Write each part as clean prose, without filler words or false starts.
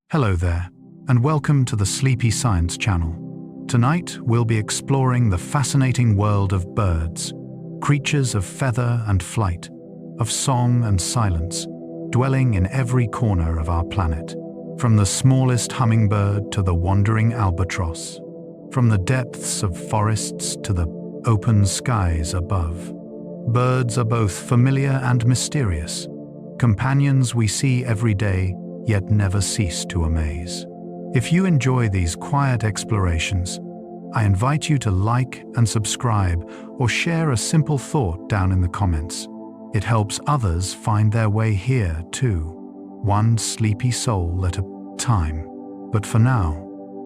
Hello there, and welcome to the Sleepy Science channel. Tonight, we'll be exploring the fascinating world of birds, creatures of feather and flight, of song and silence, dwelling in every corner of our planet. From the smallest hummingbird to the wandering albatross, from the depths of forests to the open skies above. Birds are both familiar and mysterious, companions we see every day, yet never cease to amaze. If you enjoy these quiet explorations, I invite you to like and subscribe or share a simple thought down in the comments. It helps others find their way here too, one sleepy soul at a time. But for now,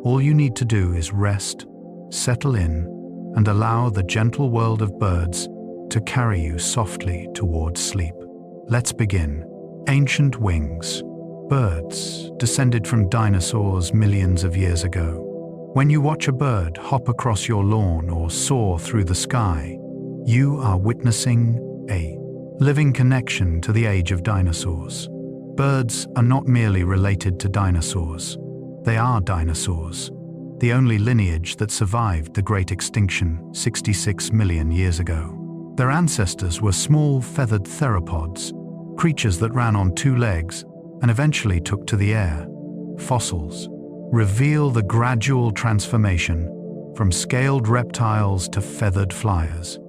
all you need to do is rest, settle in, and allow the gentle world of birds to carry you softly towards sleep. Let's begin. Ancient wings. Birds, descended from dinosaurs millions of years ago. When you watch a bird hop across your lawn or soar through the sky, you are witnessing a living connection to the age of dinosaurs. Birds are not merely related to dinosaurs. They are dinosaurs, the only lineage that survived the Great Extinction 66 million years ago. Their ancestors were small feathered theropods, creatures that ran on two legs and eventually took to the air. Fossils reveal the gradual transformation from scaled reptiles to feathered flyers.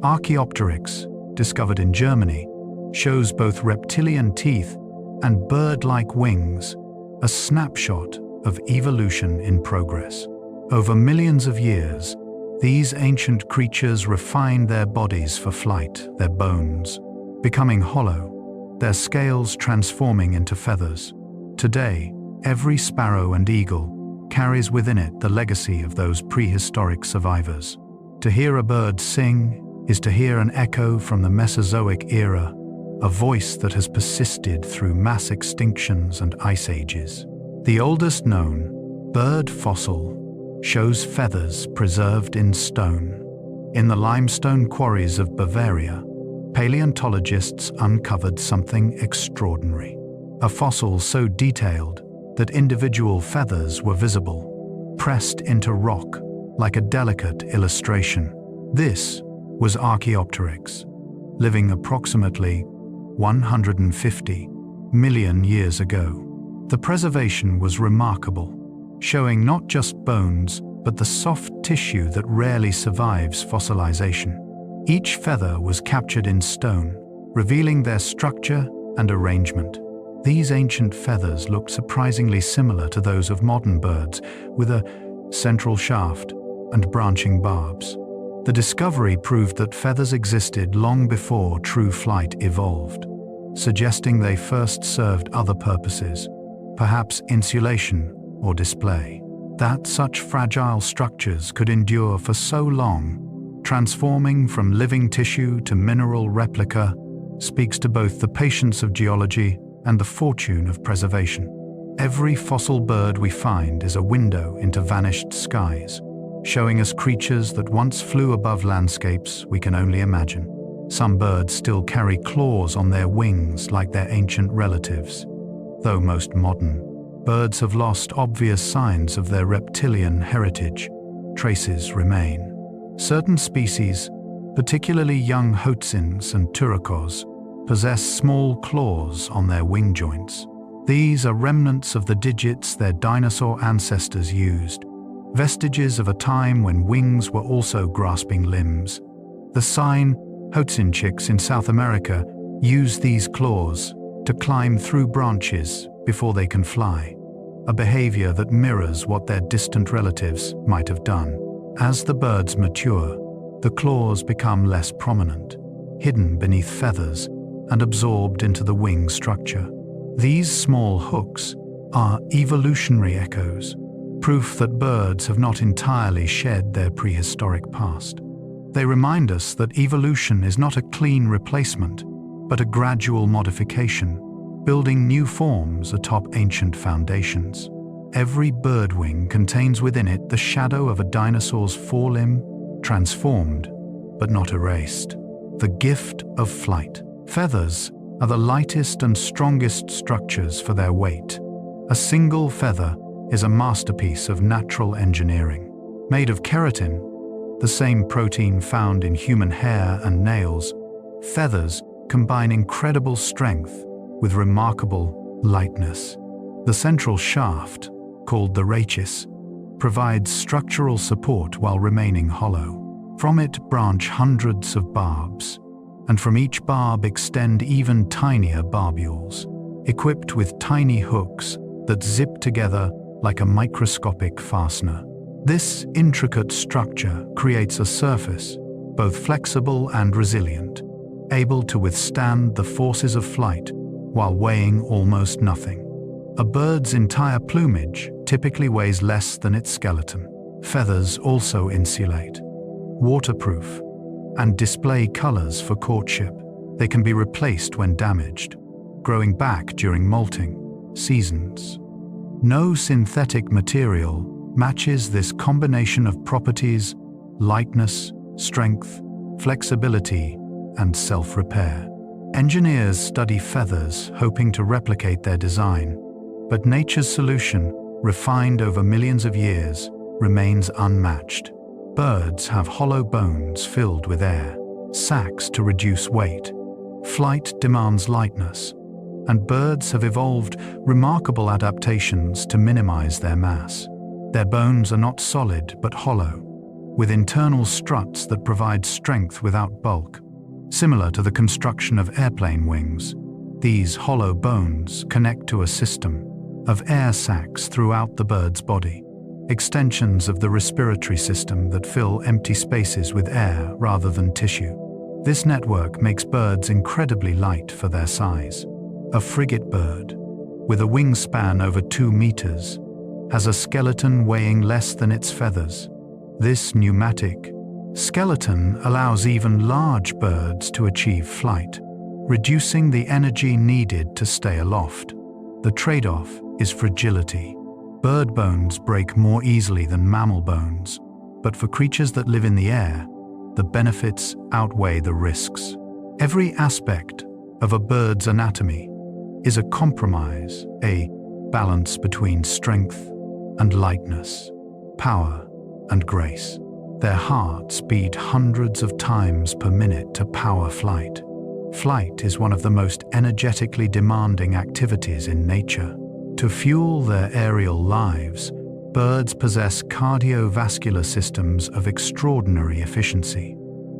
Archaeopteryx, discovered in Germany, shows both reptilian teeth and bird-like wings, a snapshot of evolution in progress. Over millions of years, these ancient creatures refined their bodies for flight, their bones becoming hollow, their scales transforming into feathers. Today, every sparrow and eagle carries within it the legacy of those prehistoric survivors. To hear a bird sing is to hear an echo from the Mesozoic era, a voice that has persisted through mass extinctions and ice ages. The oldest known bird fossil shows feathers preserved in stone. In the limestone quarries of Bavaria, paleontologists uncovered something extraordinary. A fossil so detailed that individual feathers were visible, pressed into rock like a delicate illustration. This was Archaeopteryx, living approximately 150 million years ago. The preservation was remarkable, showing not just bones, but the soft tissue that rarely survives fossilization. Each feather was captured in stone, revealing their structure and arrangement. These ancient feathers looked surprisingly similar to those of modern birds, with a central shaft and branching barbs. The discovery proved that feathers existed long before true flight evolved, suggesting they first served other purposes, perhaps insulation or display. That such fragile structures could endure for so long, transforming from living tissue to mineral replica, speaks to both the patience of geology and the fortune of preservation. Every fossil bird we find is a window into vanished skies, showing us creatures that once flew above landscapes we can only imagine. Some birds still carry claws on their wings like their ancient relatives. Though most modern, birds have lost obvious signs of their reptilian heritage, traces remain. Certain species, particularly young hoatzins and turacos, possess small claws on their wing joints. These are remnants of the digits their dinosaur ancestors used, vestiges of a time when wings were also grasping limbs. The sign hoatzin chicks in South America use these claws to climb through branches before they can fly, a behavior that mirrors what their distant relatives might have done. As the birds mature, the claws become less prominent, hidden beneath feathers and absorbed into the wing structure. These small hooks are evolutionary echoes, proof that birds have not entirely shed their prehistoric past. They remind us that evolution is not a clean replacement, but a gradual modification, building new forms atop ancient foundations. Every bird wing contains within it the shadow of a dinosaur's forelimb, transformed, but not erased. The gift of flight. Feathers are the lightest and strongest structures for their weight, A single feather is a masterpiece of natural engineering. Made of keratin, the same protein found in human hair and nails, feathers combine incredible strength with remarkable lightness. The central shaft, called the rachis, provides structural support while remaining hollow. From it branch hundreds of barbs, and from each barb extend even tinier barbules, equipped with tiny hooks that zip together like a microscopic fastener. This intricate structure creates a surface, both flexible and resilient, able to withstand the forces of flight while weighing almost nothing. A bird's entire plumage typically weighs less than its skeleton. Feathers also insulate, waterproof, and display colors for courtship. They can be replaced when damaged, growing back during molting seasons. No synthetic material matches this combination of properties: lightness, strength, flexibility, and self-repair. Engineers study feathers hoping to replicate their design, but nature's solution, refined over millions of years, remains unmatched. Birds have hollow bones filled with air, sacs to reduce weight. Flight demands lightness, and birds have evolved remarkable adaptations to minimize their mass. Their bones are not solid but hollow, with internal struts that provide strength without bulk. Similar to the construction of airplane wings, these hollow bones connect to a system of air sacs throughout the bird's body, extensions of the respiratory system that fill empty spaces with air rather than tissue. This network makes birds incredibly light for their size. A frigate bird, with a wingspan over 2 meters, has a skeleton weighing less than its feathers. This pneumatic skeleton allows even large birds to achieve flight, reducing the energy needed to stay aloft. The trade-off is fragility. Bird bones break more easily than mammal bones, but for creatures that live in the air, the benefits outweigh the risks. Every aspect of a bird's anatomy is a compromise, a balance between strength and lightness, power and grace. Their hearts beat hundreds of times per minute to power flight. Flight is one of the most energetically demanding activities in nature. To fuel their aerial lives, birds possess cardiovascular systems of extraordinary efficiency.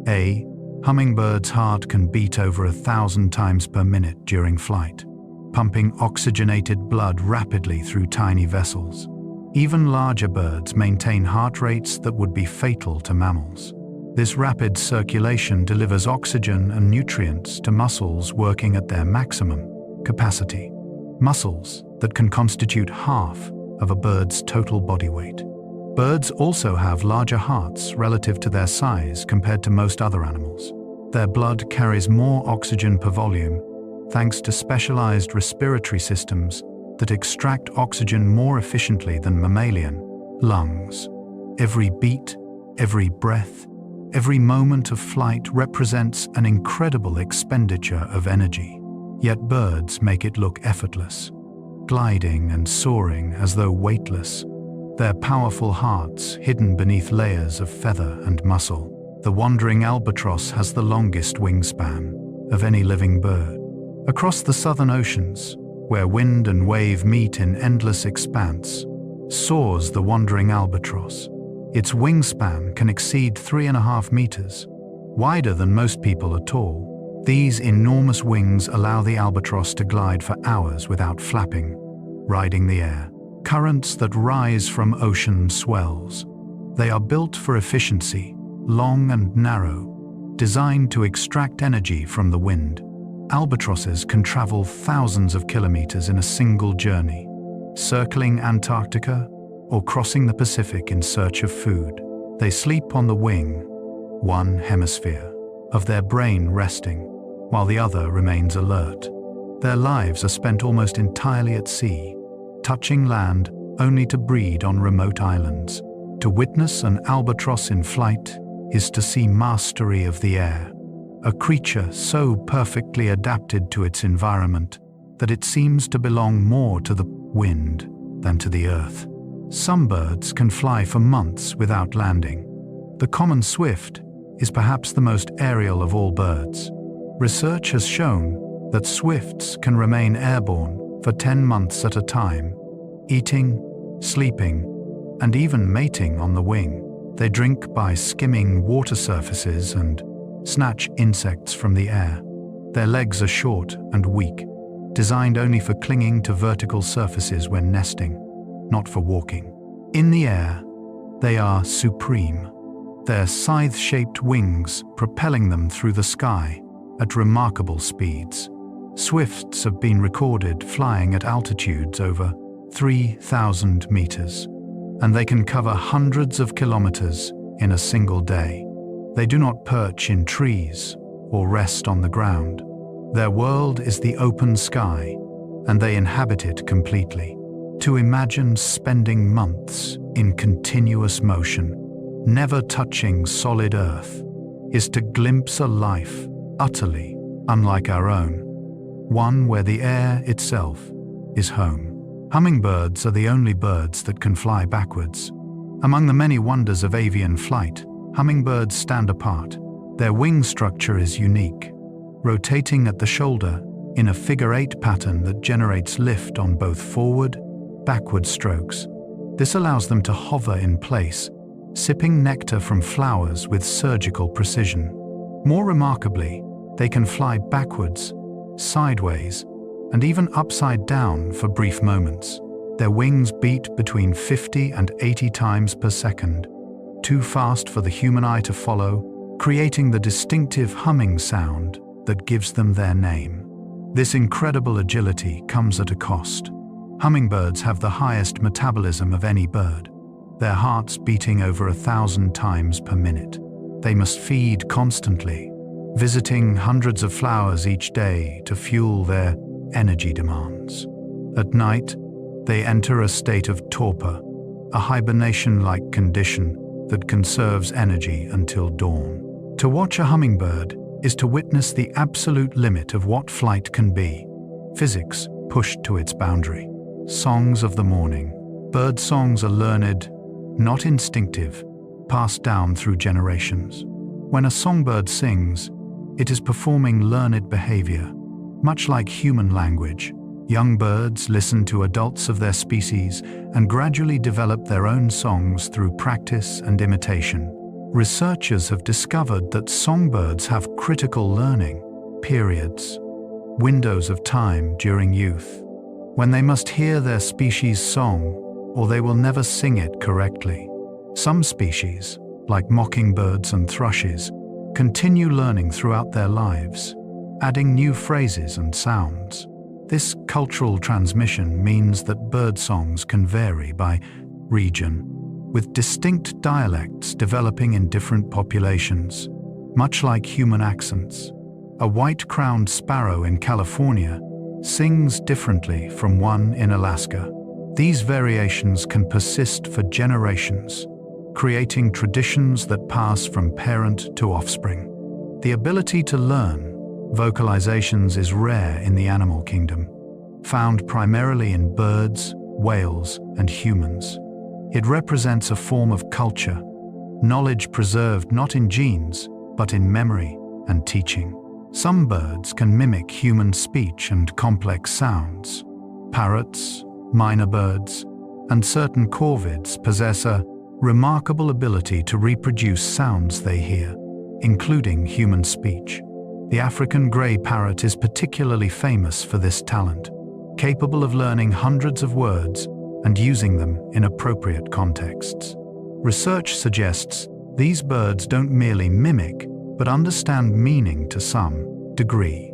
A hummingbird's heart can beat over 1,000 times per minute during flight, pumping oxygenated blood rapidly through tiny vessels. Even larger birds maintain heart rates that would be fatal to mammals. This rapid circulation delivers oxygen and nutrients to muscles working at their maximum capacity. Muscles that can constitute half of a bird's total body weight. Birds also have larger hearts relative to their size compared to most other animals. Their blood carries more oxygen per volume thanks to specialized respiratory systems that extract oxygen more efficiently than mammalian lungs. Every beat, every breath, every moment of flight represents an incredible expenditure of energy. Yet birds make it look effortless, gliding and soaring as though weightless, their powerful hearts hidden beneath layers of feather and muscle. The wandering albatross has the longest wingspan of any living bird. Across the southern oceans, where wind and wave meet in endless expanse, soars the wandering albatross. Its wingspan can exceed 3.5 meters, wider than most people are tall. These enormous wings allow the albatross to glide for hours without flapping, riding the air. Currents that rise from ocean swells. They are built for efficiency, long and narrow, designed to extract energy from the wind. Albatrosses can travel thousands of kilometers in a single journey, circling Antarctica or crossing the Pacific in search of food. They sleep on the wing, one hemisphere of their brain resting, while the other remains alert. Their lives are spent almost entirely at sea, touching land only to breed on remote islands. To witness an albatross in flight is to see mastery of the air, a creature so perfectly adapted to its environment that it seems to belong more to the wind than to the earth. Some birds can fly for months without landing. The common swift is perhaps the most aerial of all birds. Research has shown that swifts can remain airborne for 10 months at a time, eating, sleeping, and even mating on the wing. They drink by skimming water surfaces and snatch insects from the air. Their legs are short and weak, designed only for clinging to vertical surfaces when nesting, not for walking. In the air, they are supreme, their scythe-shaped wings propelling them through the sky at remarkable speeds. Swifts have been recorded flying at altitudes over 3,000 meters, and they can cover hundreds of kilometers in a single day. They do not perch in trees or rest on the ground. Their world is the open sky, and they inhabit it completely. To imagine spending months in continuous motion, never touching solid earth, is to glimpse a life utterly unlike our own, one where the air itself is home. Hummingbirds are the only birds that can fly backwards. Among the many wonders of avian flight, hummingbirds stand apart. Their wing structure is unique, rotating at the shoulder in a figure-8 pattern that generates lift on both forward, backward strokes. This allows them to hover in place, sipping nectar from flowers with surgical precision. More remarkably, they can fly backwards, sideways, and even upside down for brief moments. Their wings beat between 50 and 80 times per second, too fast for the human eye to follow, creating the distinctive humming sound that gives them their name. This incredible agility comes at a cost. Hummingbirds have the highest metabolism of any bird, their hearts beating over 1,000 times per minute. They must feed constantly, visiting hundreds of flowers each day to fuel their energy demands. At night, they enter a state of torpor, a hibernation-like condition that conserves energy until dawn. To watch a hummingbird is to witness the absolute limit of what flight can be, physics pushed to its boundary. Songs of the morning. Bird songs are learned, not instinctive, passed down through generations. When a songbird sings, it is performing learned behavior. Much like human language, young birds listen to adults of their species and gradually develop their own songs through practice and imitation. Researchers have discovered that songbirds have critical learning periods, windows of time during youth, when they must hear their species' song or they will never sing it correctly. Some species, like mockingbirds and thrushes, continue learning throughout their lives, adding new phrases and sounds. This cultural transmission means that bird songs can vary by region, with distinct dialects developing in different populations, much like human accents. A white-crowned sparrow in California sings differently from one in Alaska. These variations can persist for generations, creating traditions that pass from parent to offspring. The ability to learn vocalizations is rare in the animal kingdom, found primarily in birds, whales, and humans. It represents a form of culture, knowledge preserved not in genes, but in memory and teaching. Some birds can mimic human speech and complex sounds. Parrots, minor birds, and certain corvids possess a remarkable ability to reproduce sounds they hear, including human speech. The African grey parrot is particularly famous for this talent, capable of learning hundreds of words and using them in appropriate contexts. Research suggests these birds don't merely mimic, but understand meaning to some degree,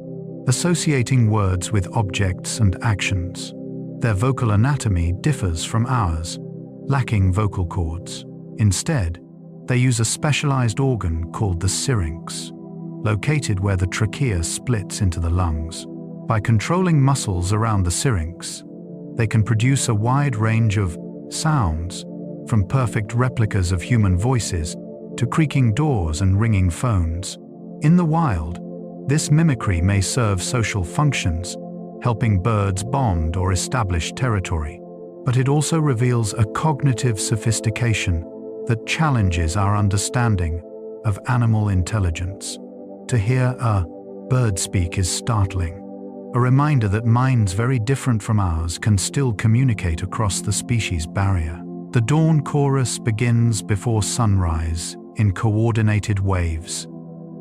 associating words with objects and actions. Their vocal anatomy differs from ours, lacking vocal cords. Instead, they use a specialized organ called the syrinx, located where the trachea splits into the lungs. By controlling muscles around the syrinx, they can produce a wide range of sounds, from perfect replicas of human voices to creaking doors and ringing phones. In the wild, this mimicry may serve social functions, helping birds bond or establish territory. But it also reveals a cognitive sophistication that challenges our understanding of animal intelligence. To hear a bird speak is startling, a reminder that minds very different from ours can still communicate across the species barrier. The dawn chorus begins before sunrise in coordinated waves.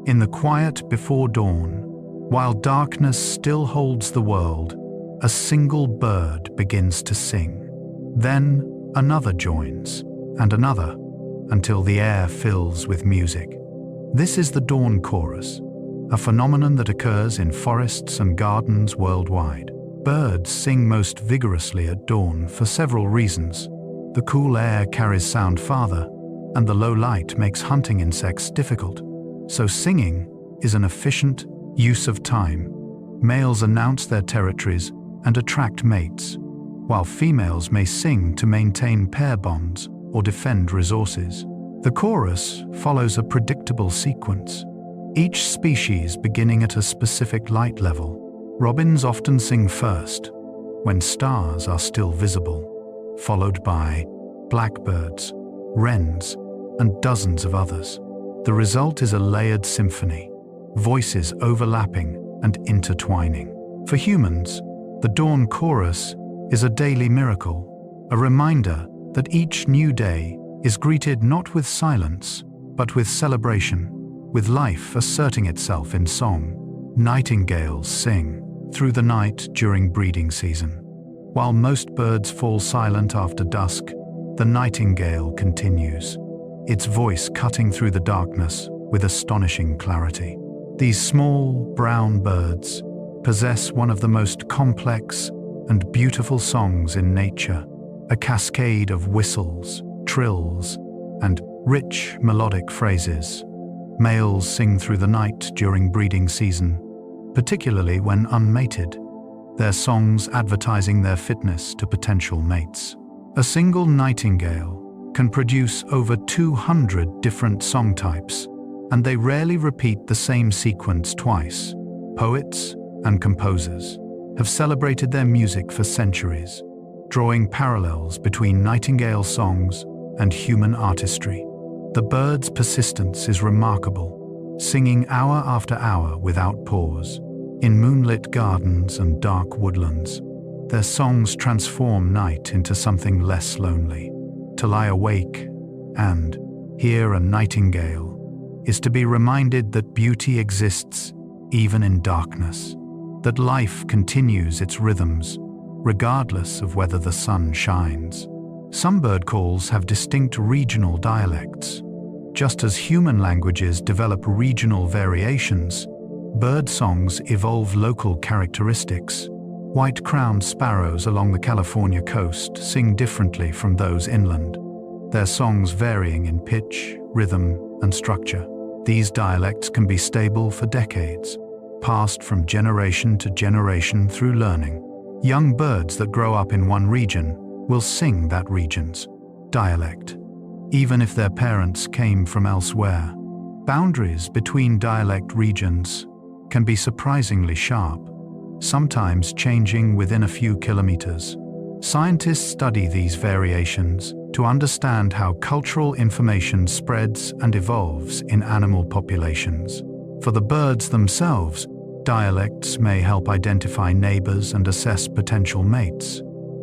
In the quiet before dawn, while darkness still holds the world, a single bird begins to sing. Then another joins, and another, until the air fills with music. This is the dawn chorus, a phenomenon that occurs in forests and gardens worldwide. Birds sing most vigorously at dawn for several reasons. The cool air carries sound farther, and the low light makes hunting insects difficult. So singing is an efficient use of time. Males announce their territories and attract mates, while females may sing to maintain pair bonds or defend resources. The chorus follows a predictable sequence, each species beginning at a specific light level. Robins often sing first, when stars are still visible, followed by blackbirds, wrens, and dozens of others. The result is a layered symphony, voices overlapping and intertwining. For humans, the dawn chorus is a daily miracle, a reminder that each new day is greeted not with silence, but with celebration, with life asserting itself in song. Nightingales sing through the night during breeding season. While most birds fall silent after dusk, the nightingale continues, its voice cutting through the darkness with astonishing clarity. These small, brown birds possess one of the most complex and beautiful songs in nature, a cascade of whistles, trills, and rich melodic phrases. Males sing through the night during breeding season, particularly when unmated, their songs advertising their fitness to potential mates. A single nightingale can produce over 200 different song types, and they rarely repeat the same sequence twice. Poets and composers have celebrated their music for centuries, drawing parallels between nightingale songs and human artistry. The bird's persistence is remarkable, singing hour after hour without pause. In moonlit gardens and dark woodlands, their songs transform night into something less lonely. To lie awake and hear a nightingale is to be reminded that beauty exists even in darkness, that life continues its rhythms, regardless of whether the sun shines. Some bird calls have distinct regional dialects. Just as human languages develop regional variations, bird songs evolve local characteristics. White-crowned sparrows along the California coast sing differently from those inland, their songs varying in pitch, rhythm, and structure. These dialects can be stable for decades, passed from generation to generation through learning. Young birds that grow up in one region will sing that region's dialect, even if their parents came from elsewhere. Boundaries between dialect regions can be surprisingly sharp, sometimes changing within a few kilometers. Scientists study these variations to understand how cultural information spreads and evolves in animal populations. For the birds themselves, dialects may help identify neighbors and assess potential mates.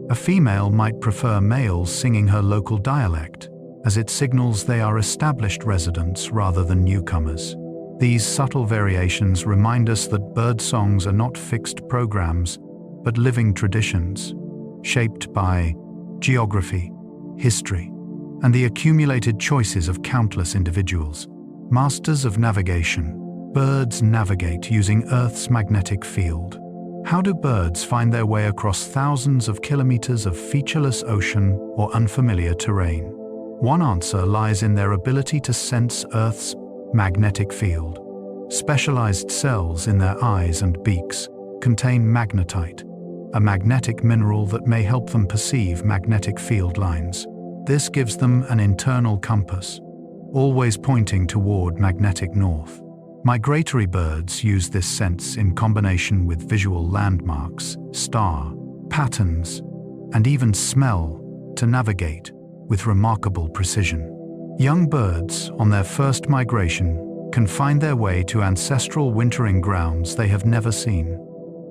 A female might prefer males singing her local dialect, as it signals they are established residents rather than newcomers. These subtle variations remind us that bird songs are not fixed programs, but living traditions, shaped by geography, history, and the accumulated choices of countless individuals. Masters of navigation. Birds navigate using Earth's magnetic field. How do birds find their way across thousands of kilometers of featureless ocean or unfamiliar terrain? One answer lies in their ability to sense Earth's magnetic field. Specialized cells in their eyes and beaks contain magnetite, a magnetic mineral that may help them perceive magnetic field lines. This gives them an internal compass, always pointing toward magnetic north. Migratory birds use this sense in combination with visual landmarks, star patterns, and even smell to navigate with remarkable precision. Young birds, on their first migration, can find their way to ancestral wintering grounds they have never seen.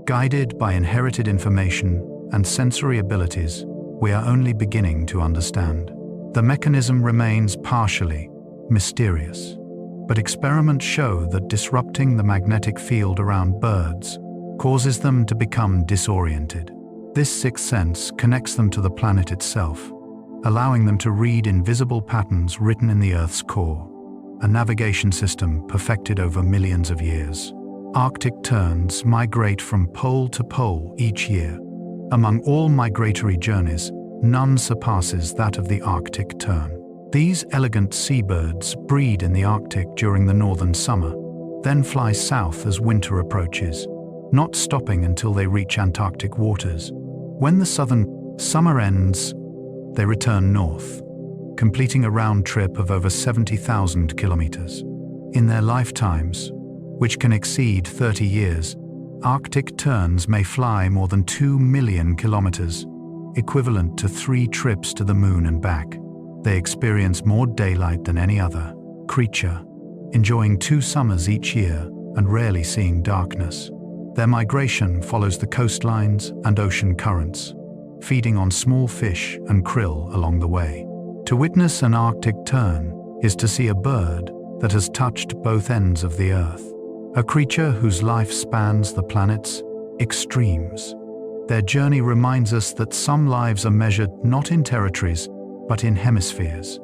Guided by inherited information and sensory abilities we are only beginning to understand. The mechanism remains partially mysterious, but experiments show that disrupting the magnetic field around birds causes them to become disoriented. This sixth sense connects them to the planet itself, allowing them to read invisible patterns written in the Earth's core, a navigation system perfected over millions of years. Arctic terns migrate from pole to pole each year. Among all migratory journeys, none surpasses that of the Arctic tern. These elegant seabirds breed in the Arctic during the northern summer, then fly south as winter approaches, not stopping until they reach Antarctic waters. When the southern summer ends, they return north, completing a round trip of over 70,000 kilometers. In their lifetimes, which can exceed 30 years, Arctic terns may fly more than 2 million kilometers, equivalent to 3 trips to the moon and back. They experience more daylight than any other creature, enjoying 2 summers each year and rarely seeing darkness. Their migration follows the coastlines and ocean currents, feeding on small fish and krill along the way. To witness an Arctic tern is to see a bird that has touched both ends of the Earth, a creature whose life spans the planet's extremes. Their journey reminds us that some lives are measured not in territories, but in hemispheres,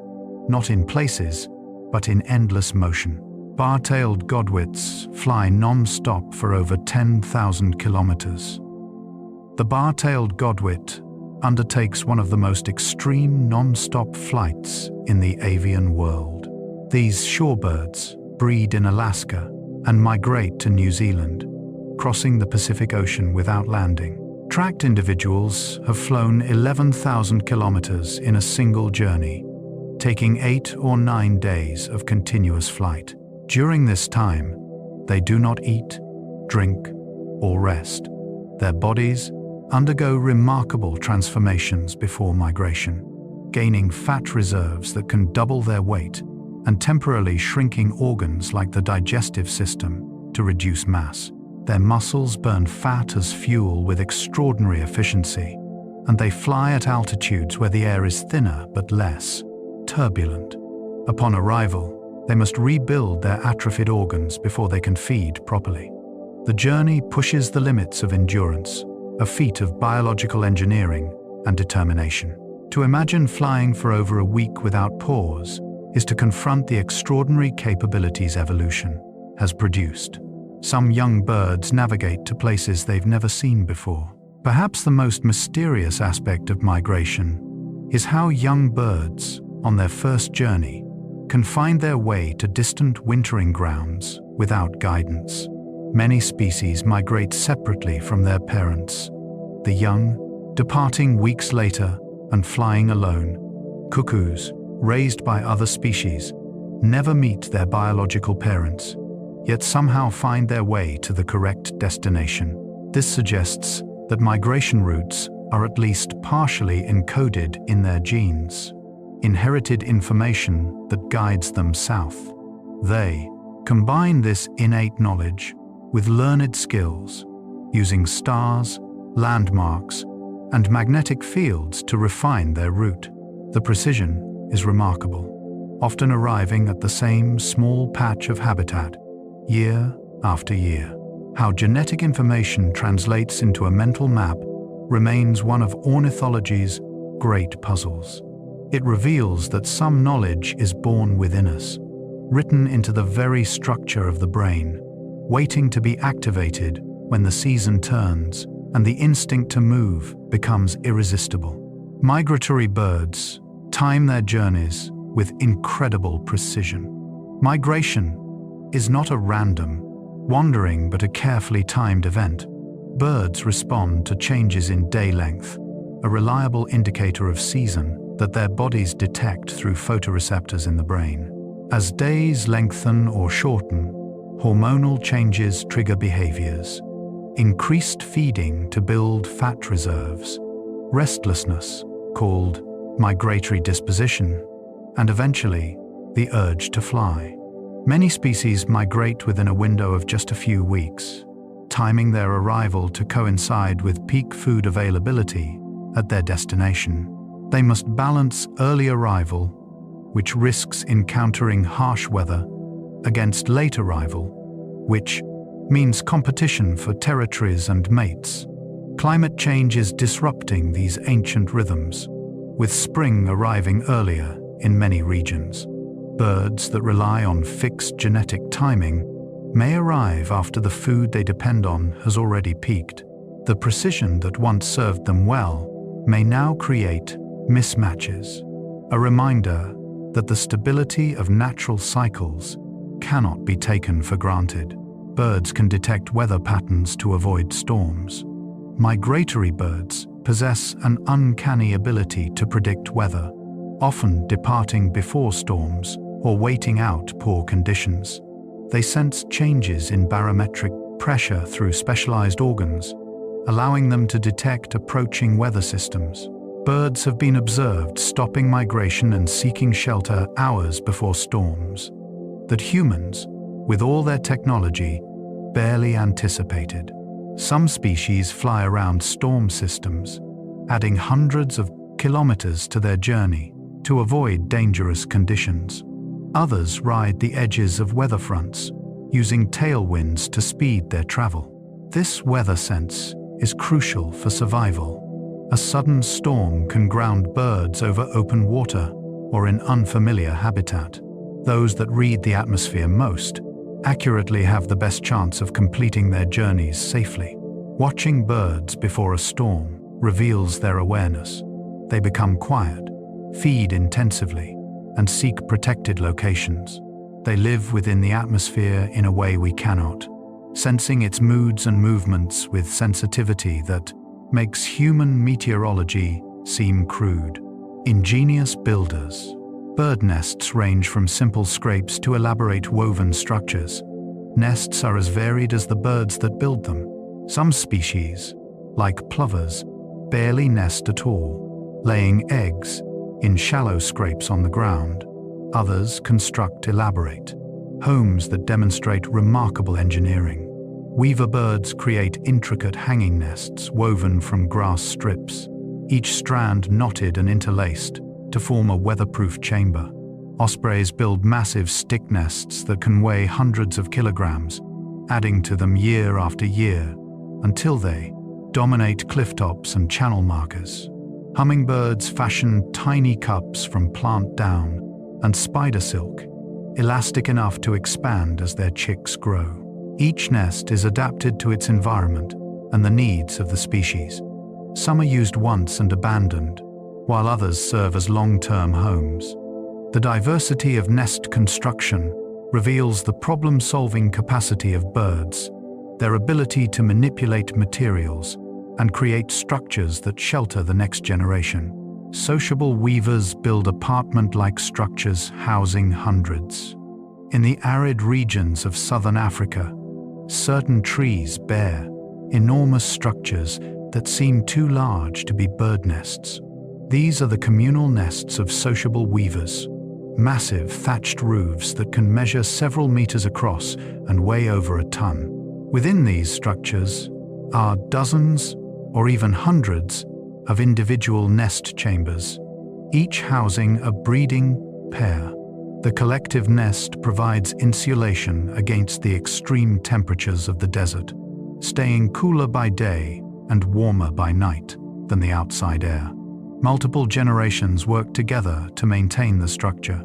not in places, but in endless motion. Bar-tailed godwits fly non-stop for over 10,000 kilometers. The bar-tailed godwit undertakes one of the most extreme non-stop flights in the avian world. These shorebirds breed in Alaska and migrate to New Zealand, crossing the Pacific Ocean without landing. Tracked individuals have flown 11,000 kilometers in a single journey, taking 8 or 9 days of continuous flight. During this time, they do not eat, drink, or rest. Their bodies undergo remarkable transformations before migration, gaining fat reserves that can double their weight and temporarily shrinking organs like the digestive system to reduce mass. Their muscles burn fat as fuel with extraordinary efficiency, and they fly at altitudes where the air is thinner but less turbulent. Upon arrival, they must rebuild their atrophied organs before they can feed properly. The journey pushes the limits of endurance, a feat of biological engineering and determination. To imagine flying for over a week without pause is to confront the extraordinary capabilities evolution has produced. Some young birds navigate to places they've never seen before. Perhaps the most mysterious aspect of migration is how young birds, on their first journey, can find their way to distant wintering grounds without guidance. Many species migrate separately from their parents, the young departing weeks later and flying alone. Cuckoos, raised by other species, never meet their biological parents, yet somehow find their way to the correct destination. This suggests that migration routes are at least partially encoded in their genes, inherited information that guides them south. They combine this innate knowledge with learned skills, using stars, landmarks, and magnetic fields to refine their route. The precision is remarkable, often arriving at the same small patch of habitat, year after year. How genetic information translates into a mental map remains one of ornithology's great puzzles. It reveals that some knowledge is born within us, written into the very structure of the brain, waiting to be activated when the season turns and the instinct to move becomes irresistible. Migratory birds time their journeys with incredible precision. Migration is not a random wandering but a carefully timed event. Birds respond to changes in day length, a reliable indicator of season that their bodies detect through photoreceptors in the brain. As days lengthen or shorten, Hormonal changes trigger behaviours. Increased feeding to build fat reserves. Restlessness, called migratory disposition, and eventually, the urge to fly. Many species migrate within a window of just a few weeks, timing their arrival to coincide with peak food availability at their destination. They must balance early arrival, which risks encountering harsh weather, against late arrival, which means competition for territories and mates. Climate change is disrupting these ancient rhythms, with spring arriving earlier in many regions. Birds that rely on fixed genetic timing may arrive after the food they depend on has already peaked. The precision that once served them well may now create mismatches, a reminder that the stability of natural cycles cannot be taken for granted. Birds can detect weather patterns to avoid storms. Migratory birds possess an uncanny ability to predict weather, often departing before storms or waiting out poor conditions. They sense changes in barometric pressure through specialized organs, allowing them to detect approaching weather systems. Birds have been observed stopping migration and seeking shelter hours before storms that humans, with all their technology, barely anticipated. Some species fly around storm systems, adding hundreds of kilometers to their journey to avoid dangerous conditions. Others ride the edges of weather fronts, using tailwinds to speed their travel. This weather sense is crucial for survival. A sudden storm can ground birds over open water or in unfamiliar habitat. Those that read the atmosphere most accurately have the best chance of completing their journeys safely. Watching birds before a storm reveals their awareness. They become quiet, feed intensively, and seek protected locations. They live within the atmosphere in a way we cannot, sensing its moods and movements with sensitivity that makes human meteorology seem crude. Ingenious builders. Bird nests range from simple scrapes to elaborate woven structures. Nests are as varied as the birds that build them. Some species, like plovers, barely nest at all, laying eggs in shallow scrapes on the ground. Others construct elaborate homes that demonstrate remarkable engineering. Weaver birds create intricate hanging nests woven from grass strips, each strand knotted and interlaced to form a weatherproof chamber. Ospreys build massive stick nests that can weigh hundreds of kilograms, adding to them year after year until they dominate clifftops and channel markers. Hummingbirds fashion tiny cups from plant down and spider silk, elastic enough to expand as their chicks grow. Each nest is adapted to its environment and the needs of the species. Some are used once and abandoned, while others serve as long-term homes. The diversity of nest construction reveals the problem-solving capacity of birds, their ability to manipulate materials and create structures that shelter the next generation. Sociable weavers build apartment-like structures housing hundreds. In the arid regions of southern Africa, certain trees bear enormous structures that seem too large to be bird nests. These are the communal nests of sociable weavers, massive thatched roofs that can measure several meters across and weigh over a ton. Within these structures are dozens or even hundreds of individual nest chambers, each housing a breeding pair. The collective nest provides insulation against the extreme temperatures of the desert, staying cooler by day and warmer by night than the outside air. Multiple generations work together to maintain the structure,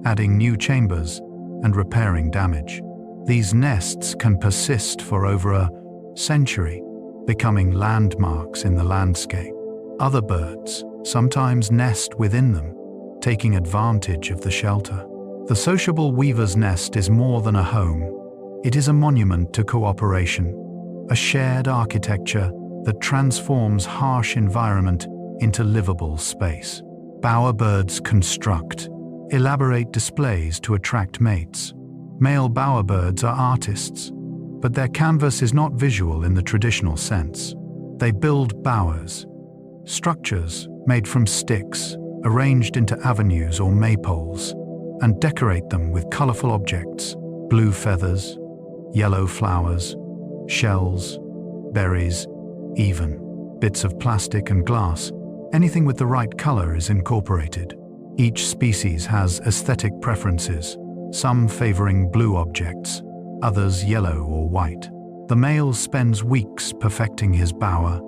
adding new chambers and repairing damage. These nests can persist for over a century, becoming landmarks in the landscape. Other birds sometimes nest within them, taking advantage of the shelter. The sociable weaver's nest is more than a home. It is a monument to cooperation, a shared architecture that transforms harsh environment into livable space. Bowerbirds construct elaborate displays to attract mates, Male bowerbirds are artists, but their canvas is not visual in the traditional sense. They build bowers, structures made from sticks, arranged into avenues or maypoles, and decorate them with colorful objects: blue feathers, yellow flowers, shells, berries, even bits of plastic and glass. Anything with the right color is incorporated. Each species has aesthetic preferences, some favoring blue objects, others yellow or white. The male spends weeks perfecting his bower,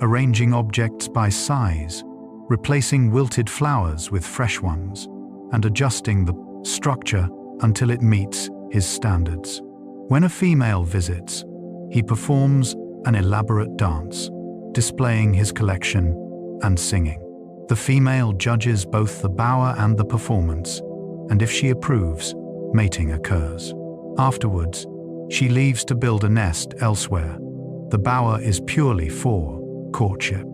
arranging objects by size, replacing wilted flowers with fresh ones, and adjusting the structure until it meets his standards. When a female visits, he performs an elaborate dance, displaying his collection and singing. The female judges both the bower and the performance, and if she approves, mating occurs. Afterwards, she leaves to build a nest elsewhere. The bower is purely for courtship.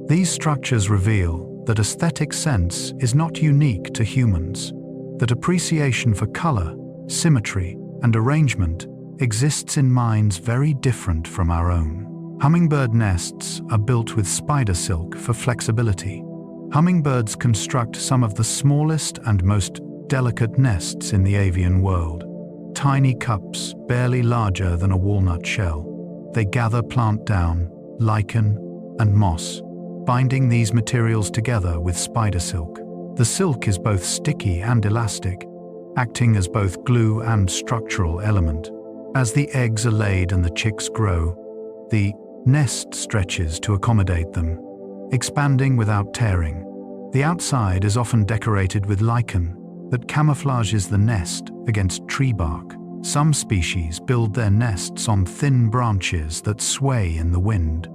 These structures reveal that aesthetic sense is not unique to humans, that appreciation for color, symmetry, and arrangement exists in minds very different from our own. Hummingbird nests are built with spider silk for flexibility. Hummingbirds construct some of the smallest and most delicate nests in the avian world. Tiny cups, barely larger than a walnut shell. They gather plant down, lichen, and moss, binding these materials together with spider silk. The silk is both sticky and elastic, acting as both glue and structural element. As the eggs are laid and the chicks grow, the nest stretches to accommodate them, expanding without tearing. The outside is often decorated with lichen that camouflages the nest against tree bark. Some species build their nests on thin branches that sway in the wind,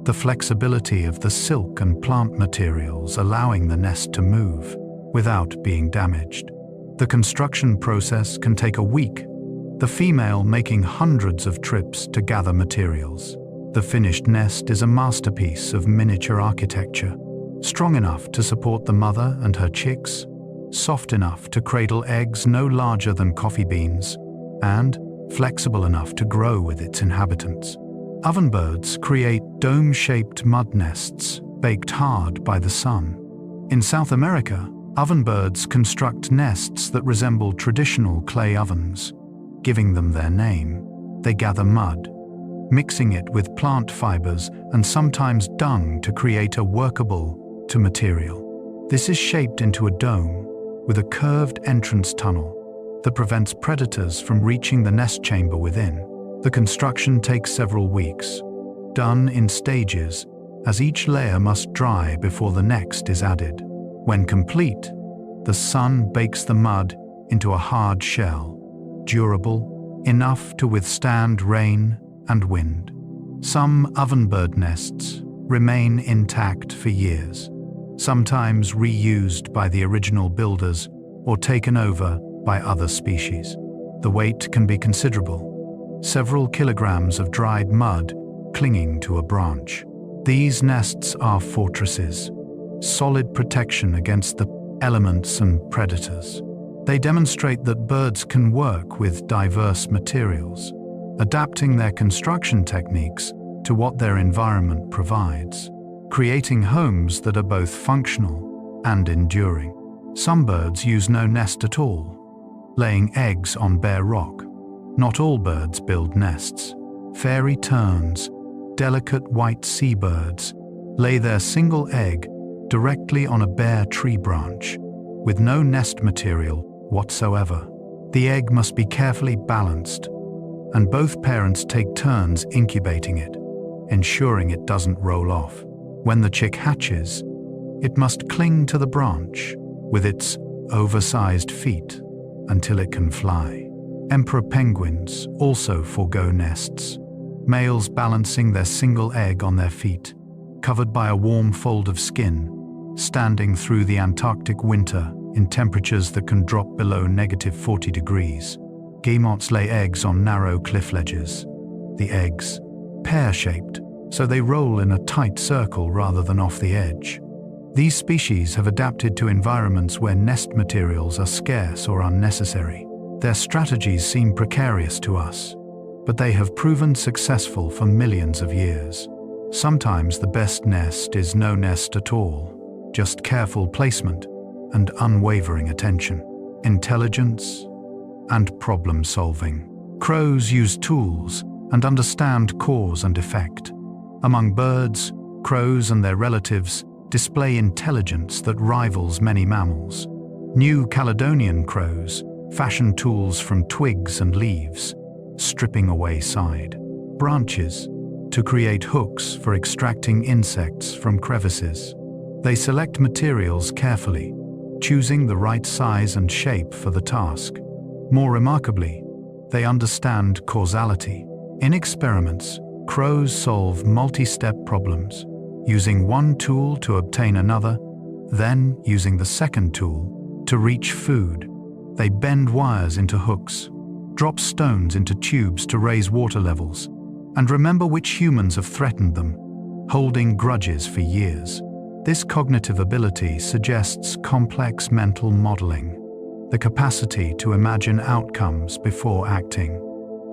the flexibility of the silk and plant materials allowing the nest to move without being damaged. The construction process can take a week, the female making hundreds of trips to gather materials. The finished nest is a masterpiece of miniature architecture, strong enough to support the mother and her chicks, soft enough to cradle eggs no larger than coffee beans, and flexible enough to grow with its inhabitants. Ovenbirds create dome-shaped mud nests baked hard by the sun. In South America, ovenbirds construct nests that resemble traditional clay ovens, giving them their name. They gather mud, mixing it with plant fibers and sometimes dung to create a workable material. This is shaped into a dome with a curved entrance tunnel that prevents predators from reaching the nest chamber within. The construction takes several weeks, done in stages, as each layer must dry before the next is added. When complete, the sun bakes the mud into a hard shell, durable enough to withstand rain and wind. Some ovenbird nests remain intact for years, sometimes reused by the original builders or taken over by other species. The weight can be considerable, several kilograms of dried mud clinging to a branch. These nests are fortresses, solid protection against the elements and predators. They demonstrate that birds can work with diverse materials, adapting their construction techniques to what their environment provides, creating homes that are both functional and enduring. Some birds use no nest at all, laying eggs on bare rock. Not all birds build nests. Fairy terns, delicate white seabirds, lay their single egg directly on a bare tree branch, with no nest material whatsoever. The egg must be carefully balanced, and both parents take turns incubating it, ensuring it doesn't roll off. When the chick hatches, it must cling to the branch with its oversized feet until it can fly. Emperor penguins also forego nests, males balancing their single egg on their feet, covered by a warm fold of skin, standing through the Antarctic winter in temperatures that can drop below -40 degrees. Guillemots lay eggs on narrow cliff ledges. The eggs, pear-shaped, so they roll in a tight circle rather than off the edge. These species have adapted to environments where nest materials are scarce or unnecessary. Their strategies seem precarious to us, but they have proven successful for millions of years. Sometimes the best nest is no nest at all, just careful placement and unwavering attention, intelligence, and problem-solving. Crows use tools and understand cause and effect. Among birds, crows and their relatives display intelligence that rivals many mammals. New Caledonian crows fashion tools from twigs and leaves, stripping away side branches to create hooks for extracting insects from crevices. They select materials carefully, choosing the right size and shape for the task. More remarkably, they understand causality. In experiments, crows solve multi-step problems, using one tool to obtain another, then using the second tool to reach food. They bend wires into hooks, drop stones into tubes to raise water levels, and remember which humans have threatened them, holding grudges for years. This cognitive ability suggests complex mental modeling, the capacity to imagine outcomes before acting.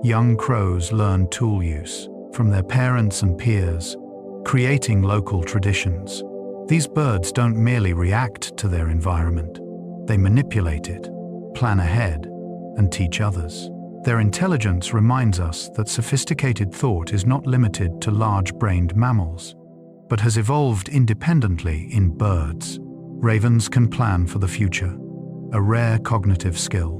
Young crows learn tool use from their parents and peers, creating local traditions. These birds don't merely react to their environment, they manipulate it, plan ahead, and teach others. Their intelligence reminds us that sophisticated thought is not limited to large-brained mammals, but has evolved independently in birds. Ravens can plan for the future, a rare cognitive skill.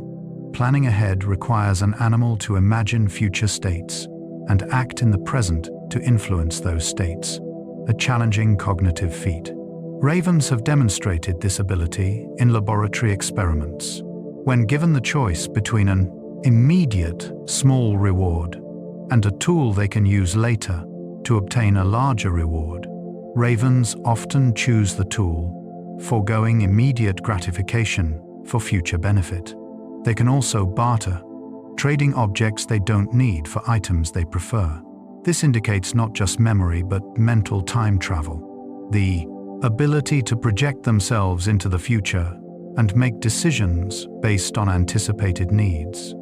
Planning ahead requires an animal to imagine future states and act in the present to influence those states, a challenging cognitive feat. Ravens have demonstrated this ability in laboratory experiments. When given the choice between an immediate small reward and a tool they can use later to obtain a larger reward, ravens often choose the tool, foregoing immediate gratification for future benefit. They can also barter, trading objects they don't need for items they prefer. This indicates not just memory but mental time travel, the ability to project themselves into the future and make decisions based on anticipated needs.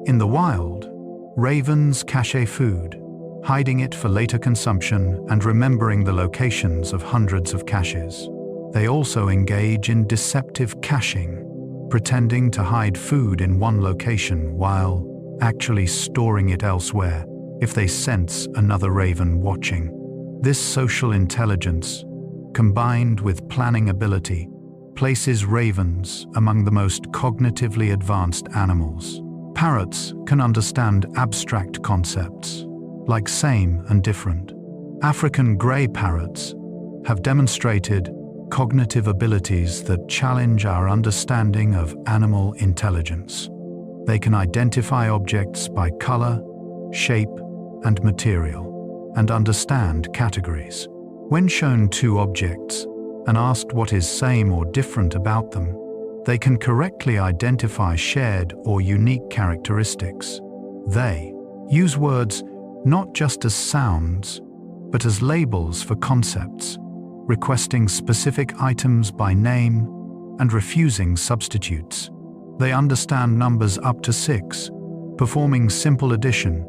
In the wild, ravens cache food, hiding it for later consumption and remembering the locations of hundreds of caches. They also engage in deceptive caching, pretending to hide food in one location while actually storing it elsewhere if they sense another raven watching. This social intelligence, combined with planning ability, places ravens among the most cognitively advanced animals. Parrots can understand abstract concepts, like same and different. African grey parrots have demonstrated cognitive abilities that challenge our understanding of animal intelligence. They can identify objects by color, shape, and material, and understand categories. When shown two objects and asked what is same or different about them, they can correctly identify shared or unique characteristics. They use words not just as sounds, but as labels for concepts, requesting specific items by name and refusing substitutes. They understand numbers up to 6, performing simple addition,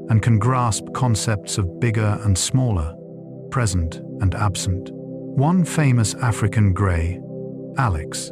and can grasp concepts of bigger and smaller, present and absent. One famous African grey, Alex,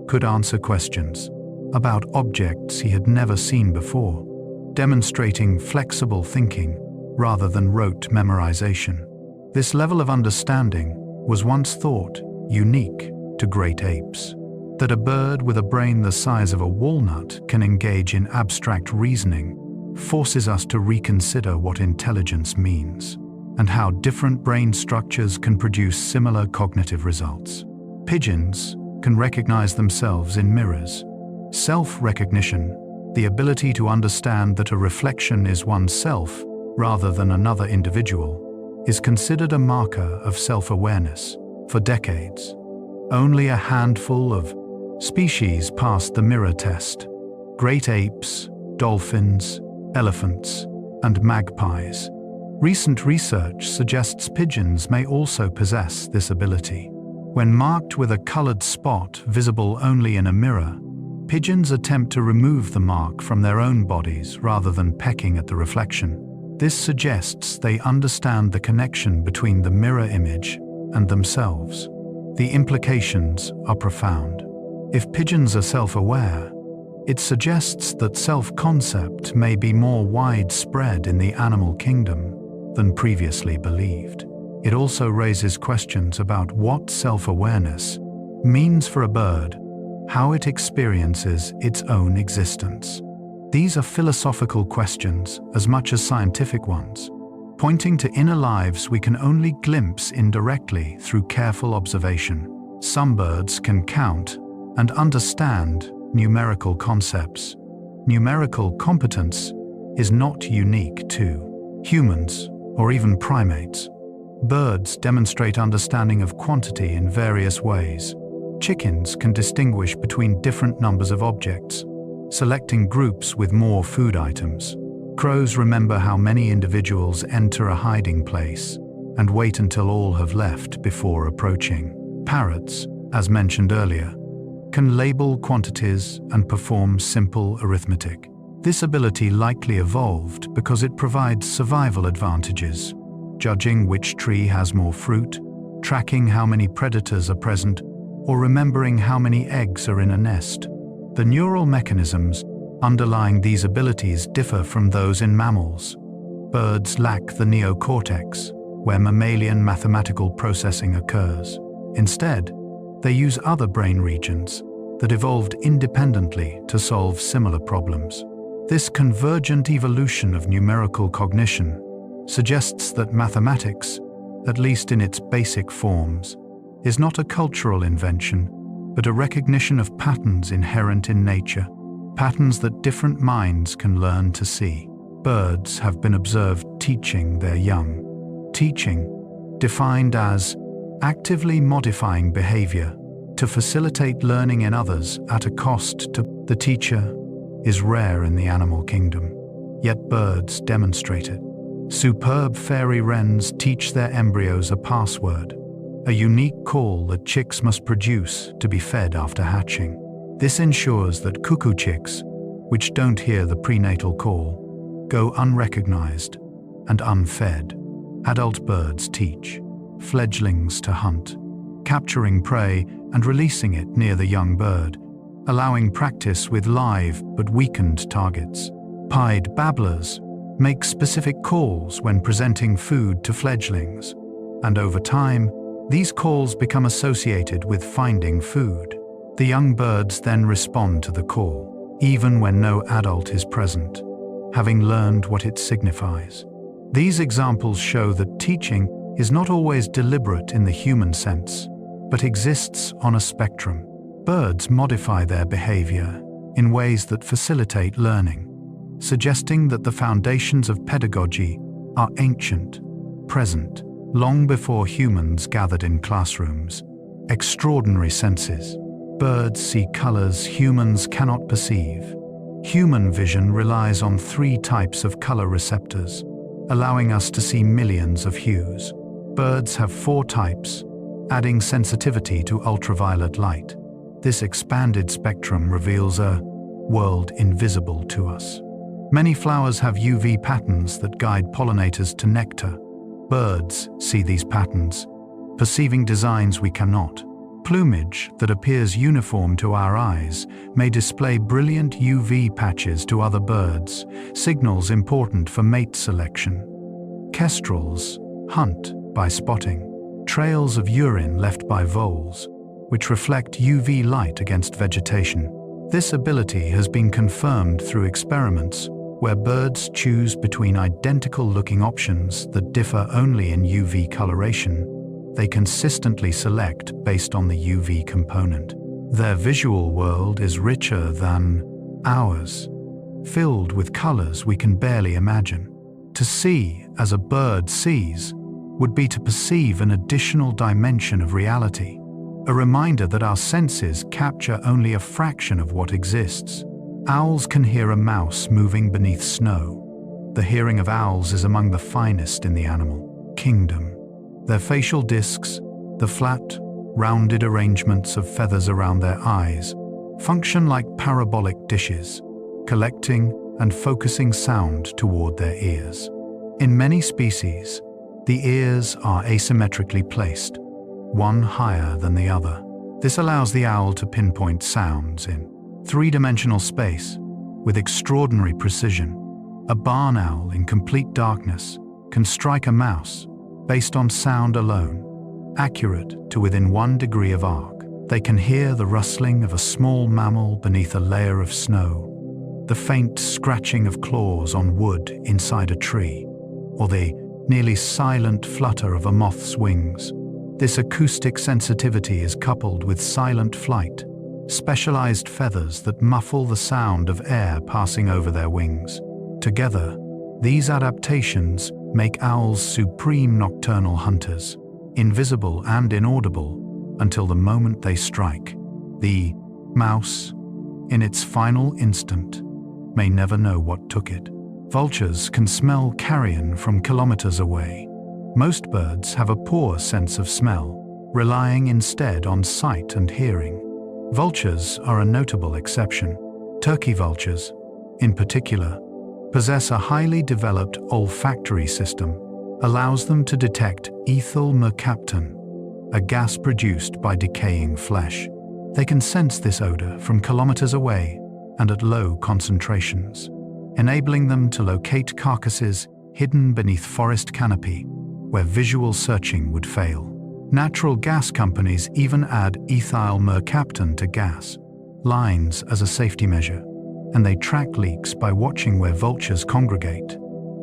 could answer questions about objects he had never seen before, demonstrating flexible thinking rather than rote memorization. This level of understanding was once thought unique to great apes. That a bird with a brain the size of a walnut can engage in abstract reasoning forces us to reconsider what intelligence means and how different brain structures can produce similar cognitive results. Pigeons can recognize themselves in mirrors. Self-recognition, the ability to understand that a reflection is oneself rather than another individual, is considered a marker of self-awareness. For decades, only a handful of species passed the mirror test: great apes, dolphins, elephants, and magpies. Recent research suggests pigeons may also possess this ability. When marked with a colored spot visible only in a mirror, Pigeons attempt to remove the mark from their own bodies rather than pecking at the reflection. This suggests they understand the connection between the mirror image and themselves. The implications are profound. If pigeons are self-aware, it suggests that self-concept may be more widespread in the animal kingdom than previously believed. It also raises questions about what self-awareness means for a bird, how it experiences its own existence. These are philosophical questions as much as scientific ones, pointing to inner lives we can only glimpse indirectly through careful observation. Some birds can count and understand numerical concepts. Numerical competence is not unique to humans or even primates. Birds demonstrate understanding of quantity in various ways. Chickens can distinguish between different numbers of objects, selecting groups with more food items. Crows remember how many individuals enter a hiding place and wait until all have left before approaching. Parrots, as mentioned earlier, can label quantities and perform simple arithmetic. This ability likely evolved because it provides survival advantages, judging which tree has more fruit, tracking how many predators are present, or remembering how many eggs are in a nest. The neural mechanisms underlying these abilities differ from those in mammals. Birds lack the neocortex, where mammalian mathematical processing occurs. Instead, they use other brain regions that evolved independently to solve similar problems. This convergent evolution of numerical cognition suggests that mathematics, at least in its basic forms, is not a cultural invention, but a recognition of patterns inherent in nature, patterns that different minds can learn to see. Birds have been observed teaching their young. Teaching, defined as actively modifying behavior to facilitate learning in others at a cost to the teacher, is rare in the animal kingdom. Yet birds demonstrate it. Superb fairy wrens teach their embryos a password, a unique call that chicks must produce to be fed after hatching. This ensures that cuckoo chicks, which don't hear the prenatal call, go unrecognized and unfed. Adult birds teach fledglings to hunt, capturing prey and releasing it near the young bird, allowing practice with live but weakened targets. Pied babblers make specific calls when presenting food to fledglings, and over time, these calls become associated with finding food. The young birds then respond to the call, even when no adult is present, having learned what it signifies. These examples show that teaching is not always deliberate in the human sense, but exists on a spectrum. Birds modify their behavior in ways that facilitate learning, suggesting that the foundations of pedagogy are ancient, present, long before humans gathered in classrooms. Extraordinary senses. Birds see colors humans cannot perceive. Human vision relies on 3 types of color receptors, allowing us to see millions of hues. Birds have 4 types, adding sensitivity to ultraviolet light. This expanded spectrum reveals a world invisible to us. Many flowers have UV patterns that guide pollinators to nectar. Birds see these patterns, perceiving designs we cannot. Plumage that appears uniform to our eyes may display brilliant UV patches to other birds, signals important for mate selection. Kestrels hunt by spotting trails of urine left by voles, which reflect UV light against vegetation. This ability has been confirmed through experiments where birds choose between identical-looking options that differ only in UV coloration. They consistently select based on the UV component. Their visual world is richer than ours, filled with colors we can barely imagine. To see as a bird sees would be to perceive an additional dimension of reality, a reminder that our senses capture only a fraction of what exists. Owls can hear a mouse moving beneath snow. The hearing of owls is among the finest in the animal kingdom. Their facial discs, the flat, rounded arrangements of feathers around their eyes, function like parabolic dishes, collecting and focusing sound toward their ears. In many species, the ears are asymmetrically placed, one higher than the other. This allows the owl to pinpoint sounds in three-dimensional space with extraordinary precision. A barn owl in complete darkness can strike a mouse based on sound alone, accurate to within 1 degree of arc. They can hear the rustling of a small mammal beneath a layer of snow, the faint scratching of claws on wood inside a tree, or the nearly silent flutter of a moth's wings. This acoustic sensitivity is coupled with silent flight, specialized feathers that muffle the sound of air passing over their wings. Together, these adaptations make owls supreme nocturnal hunters, invisible and inaudible until the moment they strike. The mouse, in its final instant, may never know what took it. Vultures can smell carrion from kilometers away. Most birds have a poor sense of smell, relying instead on sight and hearing. Vultures are a notable exception. Turkey vultures, in particular, possess a highly developed olfactory system, allows them to detect ethyl mercaptan, a gas produced by decaying flesh. They can sense this odor from kilometers away and at low concentrations, enabling them to locate carcasses hidden beneath forest canopy where visual searching would fail. Natural gas companies even add ethyl mercaptan to gas lines as a safety measure, and they track leaks by watching where vultures congregate.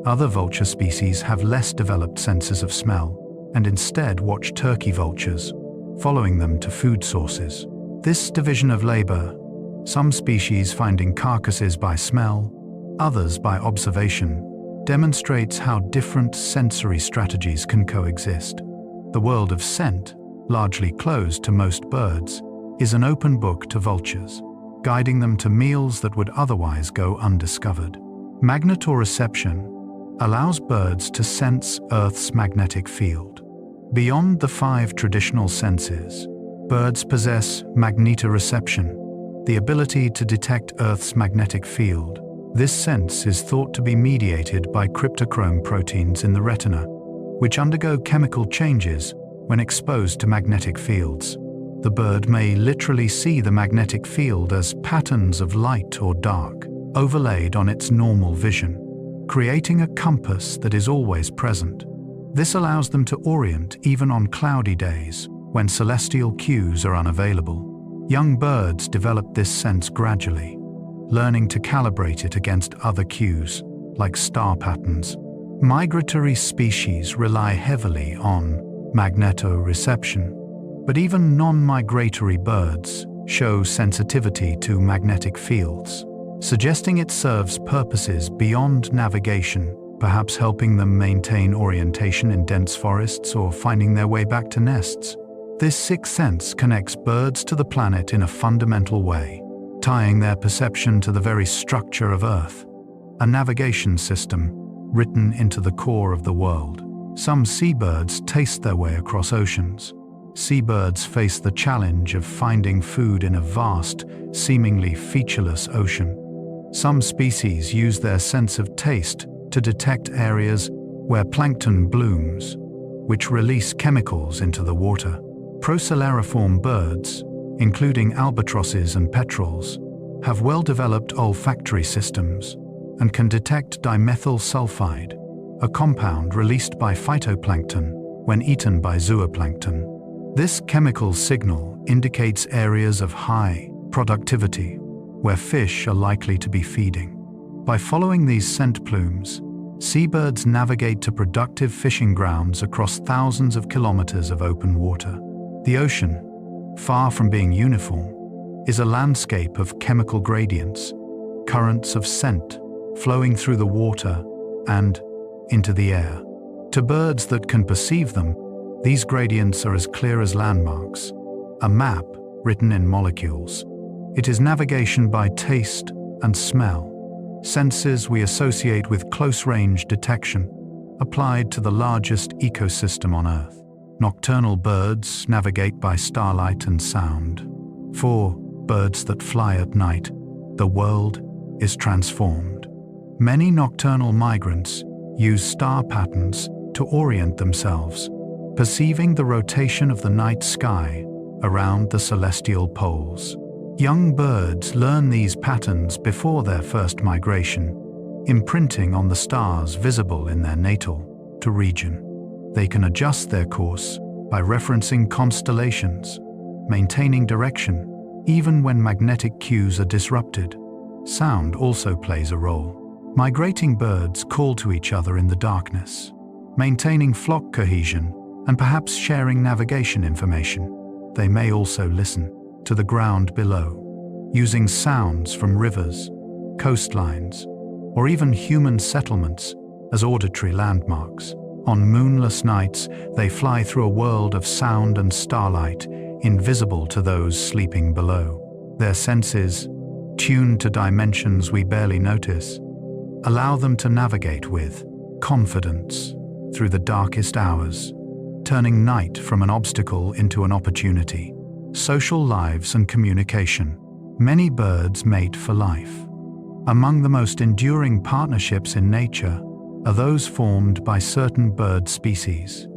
Other vulture species have less developed senses of smell and instead watch turkey vultures, following them to food sources. This division of labor, some species finding carcasses by smell, others by observation, demonstrates how different sensory strategies can coexist. The world of scent, largely closed to most birds, is an open book to vultures, guiding them to meals that would otherwise go undiscovered. Magnetoreception allows birds to sense Earth's magnetic field. Beyond the 5 traditional senses, birds possess magnetoreception, the ability to detect Earth's magnetic field. This sense is thought to be mediated by cryptochrome proteins in the retina, which undergo chemical changes when exposed to magnetic fields. The bird may literally see the magnetic field as patterns of light or dark, overlaid on its normal vision, creating a compass that is always present. This allows them to orient even on cloudy days, when celestial cues are unavailable. Young birds develop this sense gradually, learning to calibrate it against other cues, like star patterns. Migratory species rely heavily on magnetoreception, but even non-migratory birds show sensitivity to magnetic fields, suggesting it serves purposes beyond navigation, perhaps helping them maintain orientation in dense forests or finding their way back to nests. This sixth sense connects birds to the planet in a fundamental way, tying their perception to the very structure of Earth, a navigation system written into the core of the world. Some seabirds taste their way across oceans. Seabirds face the challenge of finding food in a vast, seemingly featureless ocean. Some species use their sense of taste to detect areas where plankton blooms, which release chemicals into the water. Procellariform birds, including albatrosses and petrels, have well-developed olfactory systems and can detect dimethyl sulfide, a compound released by phytoplankton when eaten by zooplankton. This chemical signal indicates areas of high productivity where fish are likely to be feeding. By following these scent plumes, seabirds navigate to productive fishing grounds across thousands of kilometers of open water. The ocean, far from being uniform, is a landscape of chemical gradients, currents of scent flowing through the water and into the air. To birds that can perceive them, these gradients are as clear as landmarks, a map written in molecules. It is navigation by taste and smell, senses we associate with close-range detection, applied to the largest ecosystem on Earth. Nocturnal birds navigate by starlight and sound. For birds that fly at night, the world is transformed. Many nocturnal migrants use star patterns to orient themselves, perceiving the rotation of the night sky around the celestial poles. Young birds learn these patterns before their first migration, imprinting on the stars visible in their natal region. They can adjust their course by referencing constellations, maintaining direction, even when magnetic cues are disrupted. Sound also plays a role. Migrating birds call to each other in the darkness, maintaining flock cohesion and perhaps sharing navigation information. They may also listen to the ground below, using sounds from rivers, coastlines, or even human settlements as auditory landmarks. On moonless nights, they fly through a world of sound and starlight, invisible to those sleeping below. Their senses, tuned to dimensions we barely notice, allow them to navigate with confidence through the darkest hours, turning night from an obstacle into an opportunity. Social lives and communication. Many birds mate for life. Among the most enduring partnerships in nature are those formed by certain bird species.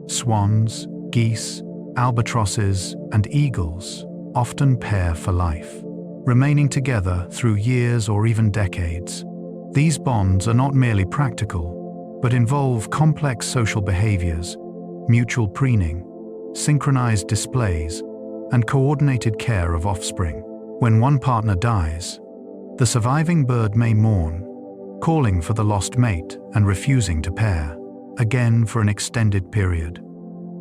Swans, geese, albatrosses, and eagles often pair for life, remaining together through years or even decades. These bonds are not merely practical, but involve complex social behaviours, mutual preening, synchronized displays, and coordinated care of offspring. When one partner dies, the surviving bird may mourn, calling for the lost mate and refusing to pair again for an extended period,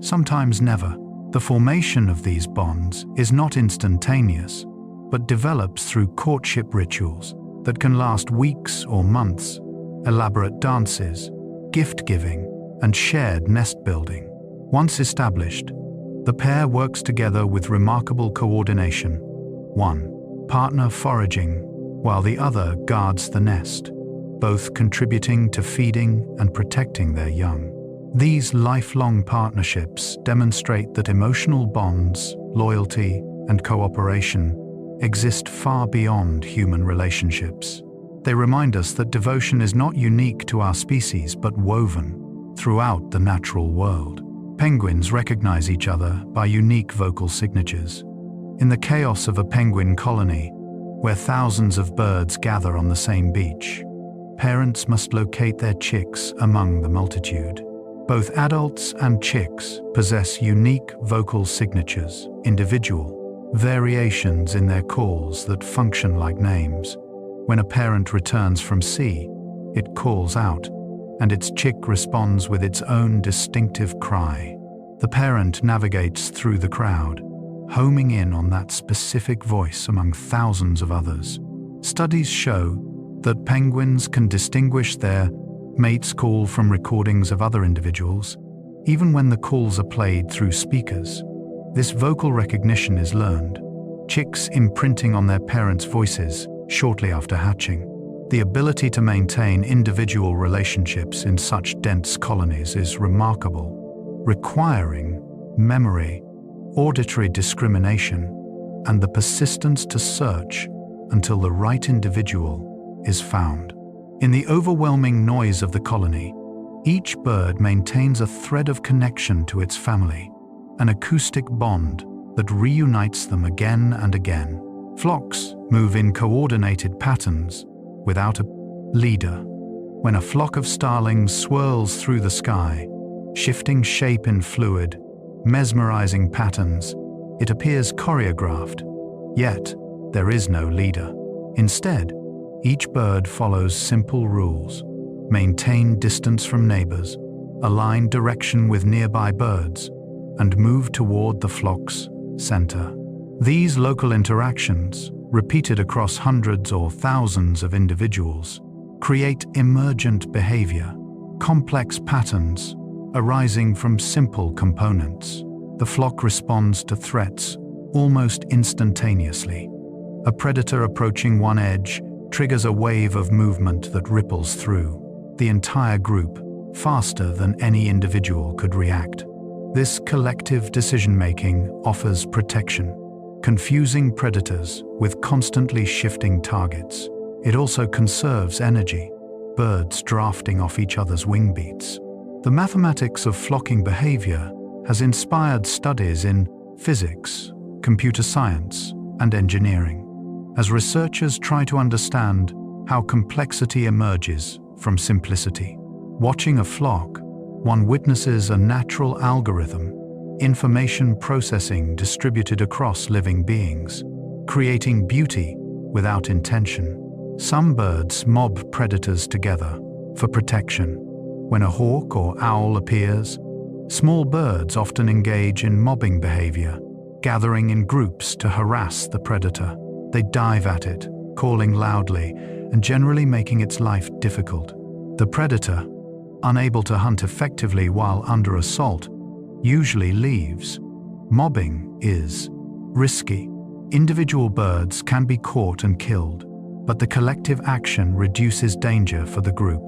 sometimes never. The formation of these bonds is not instantaneous, but develops through courtship rituals that can last weeks or months, elaborate dances, gift-giving, and shared nest-building. Once established, the pair works together with remarkable coordination. One partner foraging, while the other guards the nest, both contributing to feeding and protecting their young. These lifelong partnerships demonstrate that emotional bonds, loyalty, and cooperation exist far beyond human relationships. They remind us that devotion is not unique to our species but woven throughout the natural world. Penguins recognize each other by unique vocal signatures. In the chaos of a penguin colony, where thousands of birds gather on the same beach, parents must locate their chicks among the multitude. Both adults and chicks possess unique vocal signatures, individual variations in their calls that function like names. When a parent returns from sea, it calls out, and its chick responds with its own distinctive cry. The parent navigates through the crowd, homing in on that specific voice among thousands of others. Studies show that penguins can distinguish their mate's call from recordings of other individuals, even when the calls are played through speakers. This vocal recognition is learned, chicks imprinting on their parents' voices shortly after hatching. The ability to maintain individual relationships in such dense colonies is remarkable, requiring memory, auditory discrimination, and the persistence to search until the right individual is found. In the overwhelming noise of the colony, each bird maintains a thread of connection to its family, an acoustic bond that reunites them again and again. Flocks move in coordinated patterns without a leader. When a flock of starlings swirls through the sky, shifting shape in fluid, mesmerizing patterns, it appears choreographed. Yet, there is no leader. Instead, each bird follows simple rules: maintain distance from neighbors, align direction with nearby birds, and move toward the flock's center. These local interactions, repeated across hundreds or thousands of individuals, create emergent behavior, complex patterns arising from simple components. The flock responds to threats almost instantaneously. A predator approaching one edge triggers a wave of movement that ripples through the entire group faster than any individual could react. This collective decision-making offers protection, confusing predators with constantly shifting targets. It also conserves energy, birds drafting off each other's wing beats. The mathematics of flocking behavior has inspired studies in physics, computer science, and engineering, as researchers try to understand how complexity emerges from simplicity. Watching a flock, one witnesses a natural algorithm, information processing distributed across living beings, creating beauty without intention. Some birds mob predators together for protection. When a hawk or owl appears, small birds often engage in mobbing behavior, gathering in groups to harass the predator. They dive at it, calling loudly and generally making its life difficult. The predator, unable to hunt effectively while under assault, usually leaves. Mobbing is risky. Individual birds can be caught and killed, but the collective action reduces danger for the group.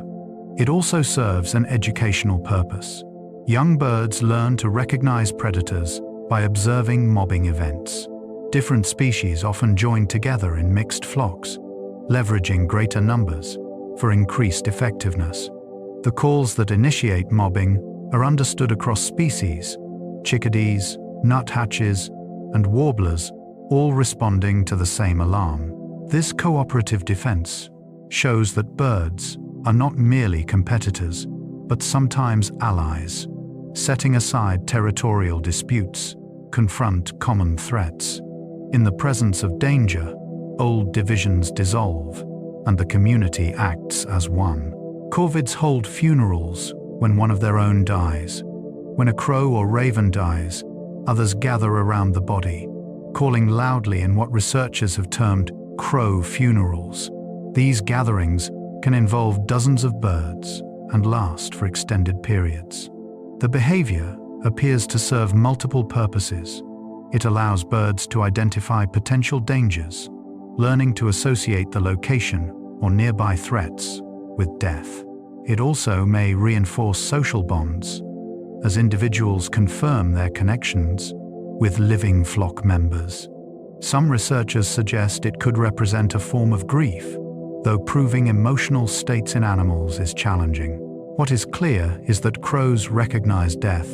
It also serves an educational purpose. Young birds learn to recognize predators by observing mobbing events. Different species often join together in mixed flocks, leveraging greater numbers for increased effectiveness. The calls that initiate mobbing are understood across species: chickadees, nuthatches, and warblers, all responding to the same alarm. This cooperative defense shows that birds are not merely competitors, but sometimes allies. Setting aside territorial disputes, confront common threats. In the presence of danger, old divisions dissolve, and the community acts as one. Corvids hold funerals when one of their own dies. When a crow or raven dies, others gather around the body, calling loudly in what researchers have termed crow funerals. These gatherings can involve dozens of birds and last for extended periods. The behavior appears to serve multiple purposes. It allows birds to identify potential dangers, learning to associate the location or nearby threats with death. It also may reinforce social bonds, as individuals confirm their connections with living flock members. Some researchers suggest it could represent a form of grief, though proving emotional states in animals is challenging. What is clear is that crows recognize death,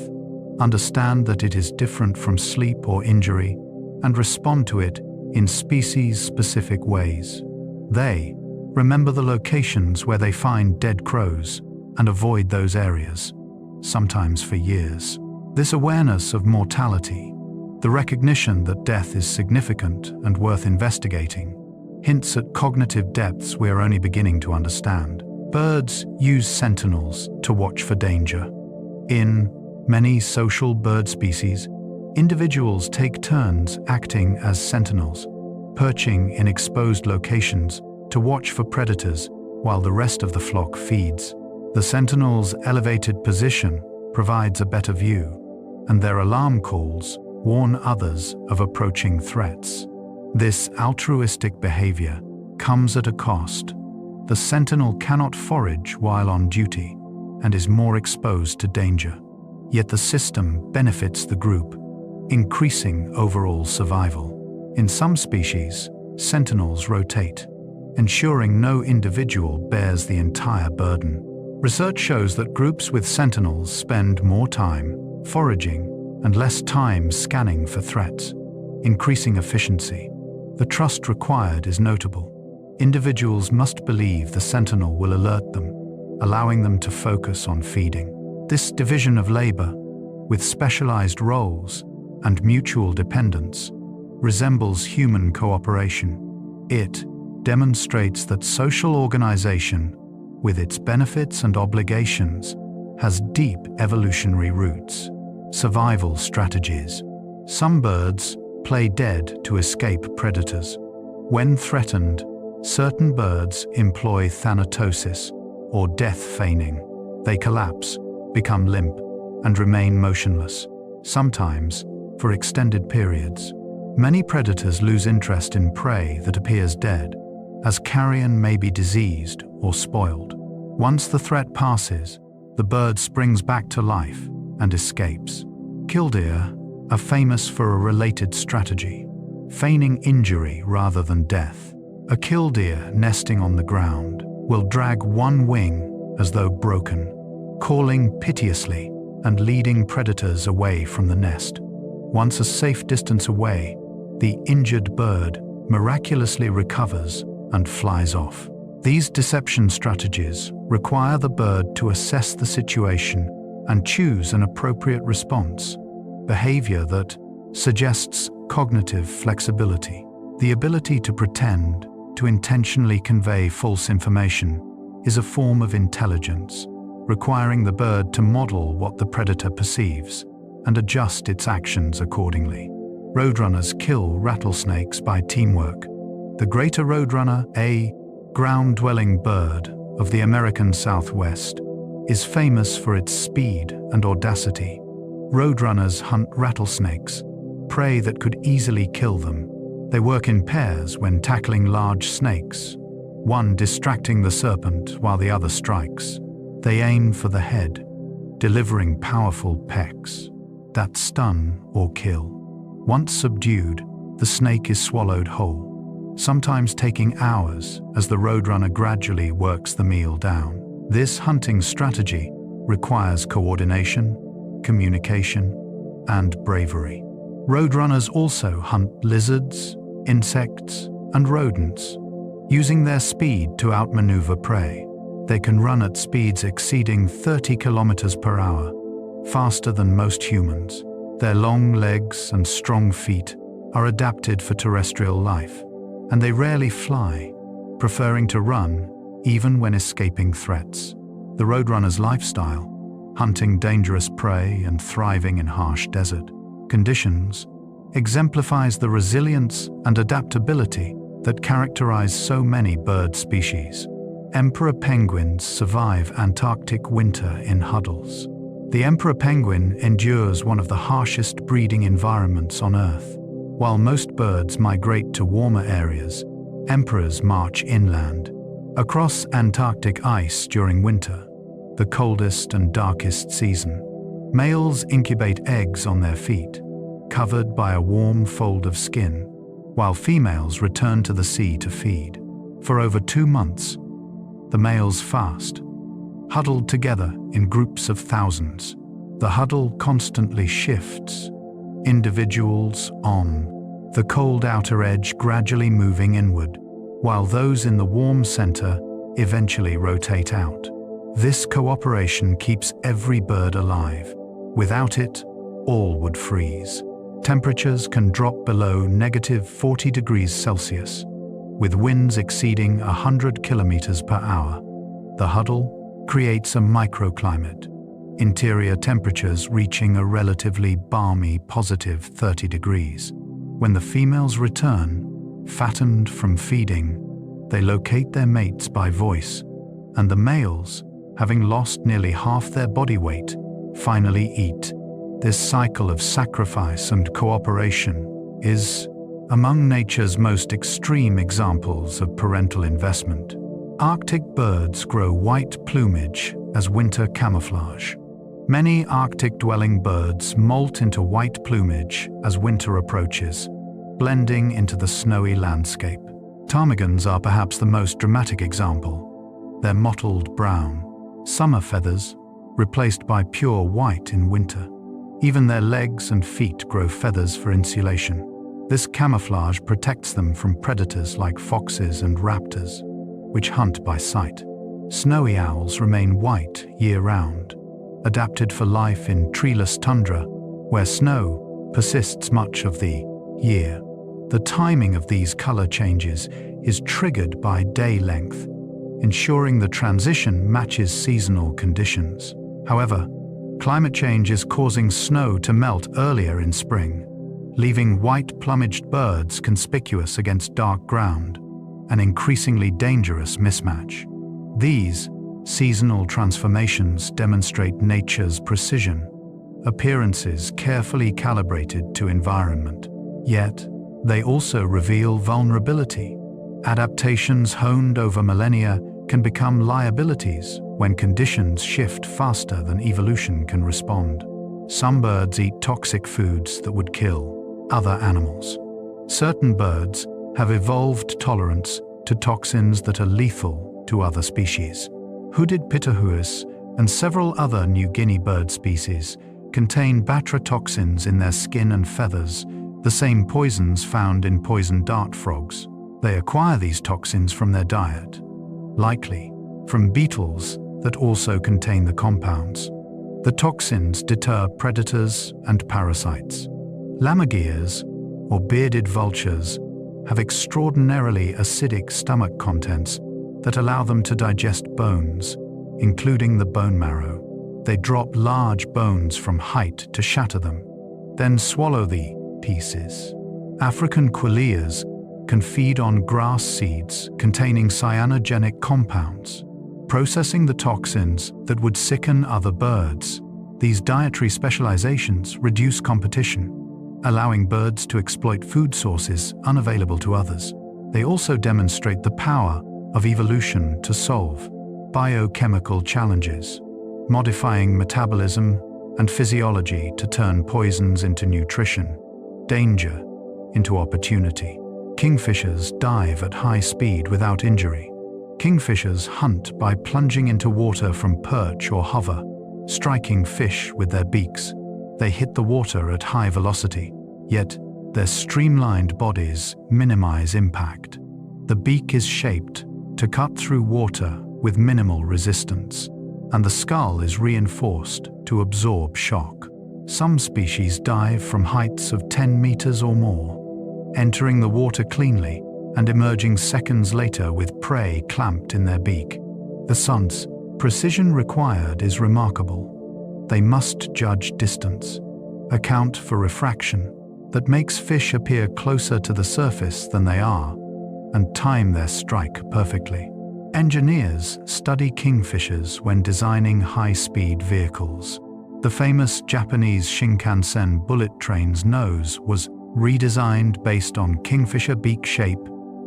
understand that it is different from sleep or injury, and respond to it in species-specific ways. They remember the locations where they find dead crows and avoid those areas, sometimes for years. This awareness of mortality, the recognition that death is significant and worth investigating, hints at cognitive depths we are only beginning to understand. Birds use sentinels to watch for danger. In many social bird species, individuals take turns acting as sentinels, perching in exposed locations to watch for predators while the rest of the flock feeds. The sentinel's elevated position provides a better view, and their alarm calls warn others of approaching threats. This altruistic behavior comes at a cost. The sentinel cannot forage while on duty and is more exposed to danger. Yet the system benefits the group, increasing overall survival. In some species, sentinels rotate, ensuring no individual bears the entire burden. Research shows that groups with sentinels spend more time foraging and less time scanning for threats, increasing efficiency. The trust required is notable. Individuals must believe the sentinel will alert them, allowing them to focus on feeding. This division of labor, with specialized roles and mutual dependence, resembles human cooperation. It demonstrates that social organization, with its benefits and obligations, has deep evolutionary roots. Survival strategies. Some birds play dead to escape predators. When threatened, certain birds employ thanatosis, or death feigning. They collapse, become limp, and remain motionless, sometimes for extended periods. Many predators lose interest in prey that appears dead, as carrion may be diseased or spoiled. Once the threat passes, the bird springs back to life and escapes. Killdeer are famous for a related strategy. feigning injury rather than death. A killdeer nesting on the ground will drag one wing as though broken, calling piteously and leading predators away from the nest. Once a safe distance away, the injured bird miraculously recovers and flies off. These deception strategies require the bird to assess the situation and choose an appropriate response, behavior that suggests cognitive flexibility. The ability to pretend, to intentionally convey false information, is a form of intelligence, requiring the bird to model what the predator perceives and adjust its actions accordingly. Roadrunners kill rattlesnakes by teamwork. The greater roadrunner, a ground-dwelling bird of the American Southwest, is famous for its speed and audacity. Roadrunners hunt rattlesnakes, prey that could easily kill them. They work in pairs when tackling large snakes, one distracting the serpent while the other strikes. They aim for the head, delivering powerful pecks that stun or kill. Once subdued, the snake is swallowed whole, sometimes taking hours as the roadrunner gradually works the meal down. This hunting strategy requires coordination, communication, and bravery. Roadrunners also hunt lizards, insects, and rodents, using their speed to outmaneuver prey. They can run at speeds exceeding 30 kilometers per hour, faster than most humans. Their long legs and strong feet are adapted for terrestrial life, and they rarely fly, preferring to run even when escaping threats. The roadrunner's lifestyle, hunting dangerous prey and thriving in harsh desert conditions, exemplifies the resilience and adaptability that characterize so many bird species. Emperor penguins survive Antarctic winter in huddles. The emperor penguin endures one of the harshest breeding environments on Earth. While most birds migrate to warmer areas, emperors march inland, across Antarctic ice during winter, the coldest and darkest season. Males incubate eggs on their feet, covered by a warm fold of skin, while females return to the sea to feed. For over 2 months, the males fast, huddled together in groups of thousands. The huddle constantly shifts, individuals on the cold outer edge gradually moving inward, while those in the warm center eventually rotate out. This cooperation keeps every bird alive. Without it, all would freeze. Temperatures can drop below -40 degrees Celsius, with winds exceeding 100 kilometers per hour. The huddle creates a microclimate, interior temperatures reaching a relatively balmy +30 degrees. When the females return, fattened from feeding, they locate their mates by voice, and the males, having lost nearly half their body weight, finally eat. This cycle of sacrifice and cooperation is among nature's most extreme examples of parental investment. Arctic birds grow white plumage as winter camouflage. Many Arctic-dwelling birds molt into white plumage as winter approaches, blending into the snowy landscape. Ptarmigans are perhaps the most dramatic example. Their mottled brown summer feathers replaced by pure white in winter. Even their legs and feet grow feathers for insulation. This camouflage protects them from predators like foxes and raptors, which hunt by sight. Snowy owls remain white year-round, adapted for life in treeless tundra, where snow persists much of the year. The timing of these color changes is triggered by day length, ensuring the transition matches seasonal conditions. However, climate change is causing snow to melt earlier in spring, leaving white-plumaged birds conspicuous against dark ground, an increasingly dangerous mismatch. These seasonal transformations demonstrate nature's precision, appearances carefully calibrated to environment. Yet, they also reveal vulnerability. Adaptations honed over millennia can become liabilities when conditions shift faster than evolution can respond. Some birds eat toxic foods that would kill other animals, Certain birds have evolved tolerance to toxins that are lethal to other species. Hooded pitahuas and several other New Guinea bird species contain batratoxins in their skin and feathers, the same poisons found in poison dart frogs. They acquire these toxins from their diet, likely from beetles that also contain the compounds. The toxins deter predators and parasites. Lammergeiers, or bearded vultures, have extraordinarily acidic stomach contents that allow them to digest bones, including the bone marrow. They drop large bones from height to shatter them, then swallow the pieces. African quillias can feed on grass seeds containing cyanogenic compounds, processing the toxins that would sicken other birds. These dietary specializations reduce competition, allowing birds to exploit food sources unavailable to others. They also demonstrate the power of evolution to solve biochemical challenges, modifying metabolism and physiology to turn poisons into nutrition, danger into opportunity. Kingfishers dive at high speed without injury. Kingfishers hunt by plunging into water from perch or hover, striking fish with their beaks. They hit the water at high velocity, yet their streamlined bodies minimize impact. The beak is shaped to cut through water with minimal resistance, and the skull is reinforced to absorb shock. Some species dive from heights of 10 meters or more, entering the water cleanly and emerging seconds later with prey clamped in their beak. The stunts precision required is remarkable. They must judge distance, account for refraction that makes fish appear closer to the surface than they are, and time their strike perfectly. Engineers study kingfishers when designing high-speed vehicles. The famous Japanese Shinkansen bullet train's nose was redesigned based on kingfisher beak shape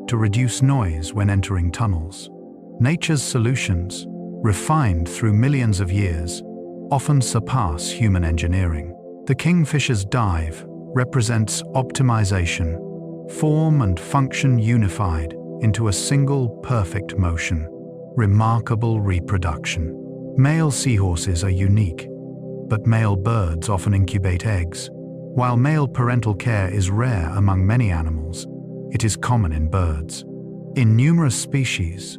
to reduce noise when entering tunnels. Nature's solutions, refined through millions of years, often surpass human engineering. The kingfisher's dive represents optimization, form and function unified into a single perfect motion. Remarkable reproduction. Male seahorses are unique, but male birds often incubate eggs. While male parental care is rare among many animals, it is common in birds. In numerous species,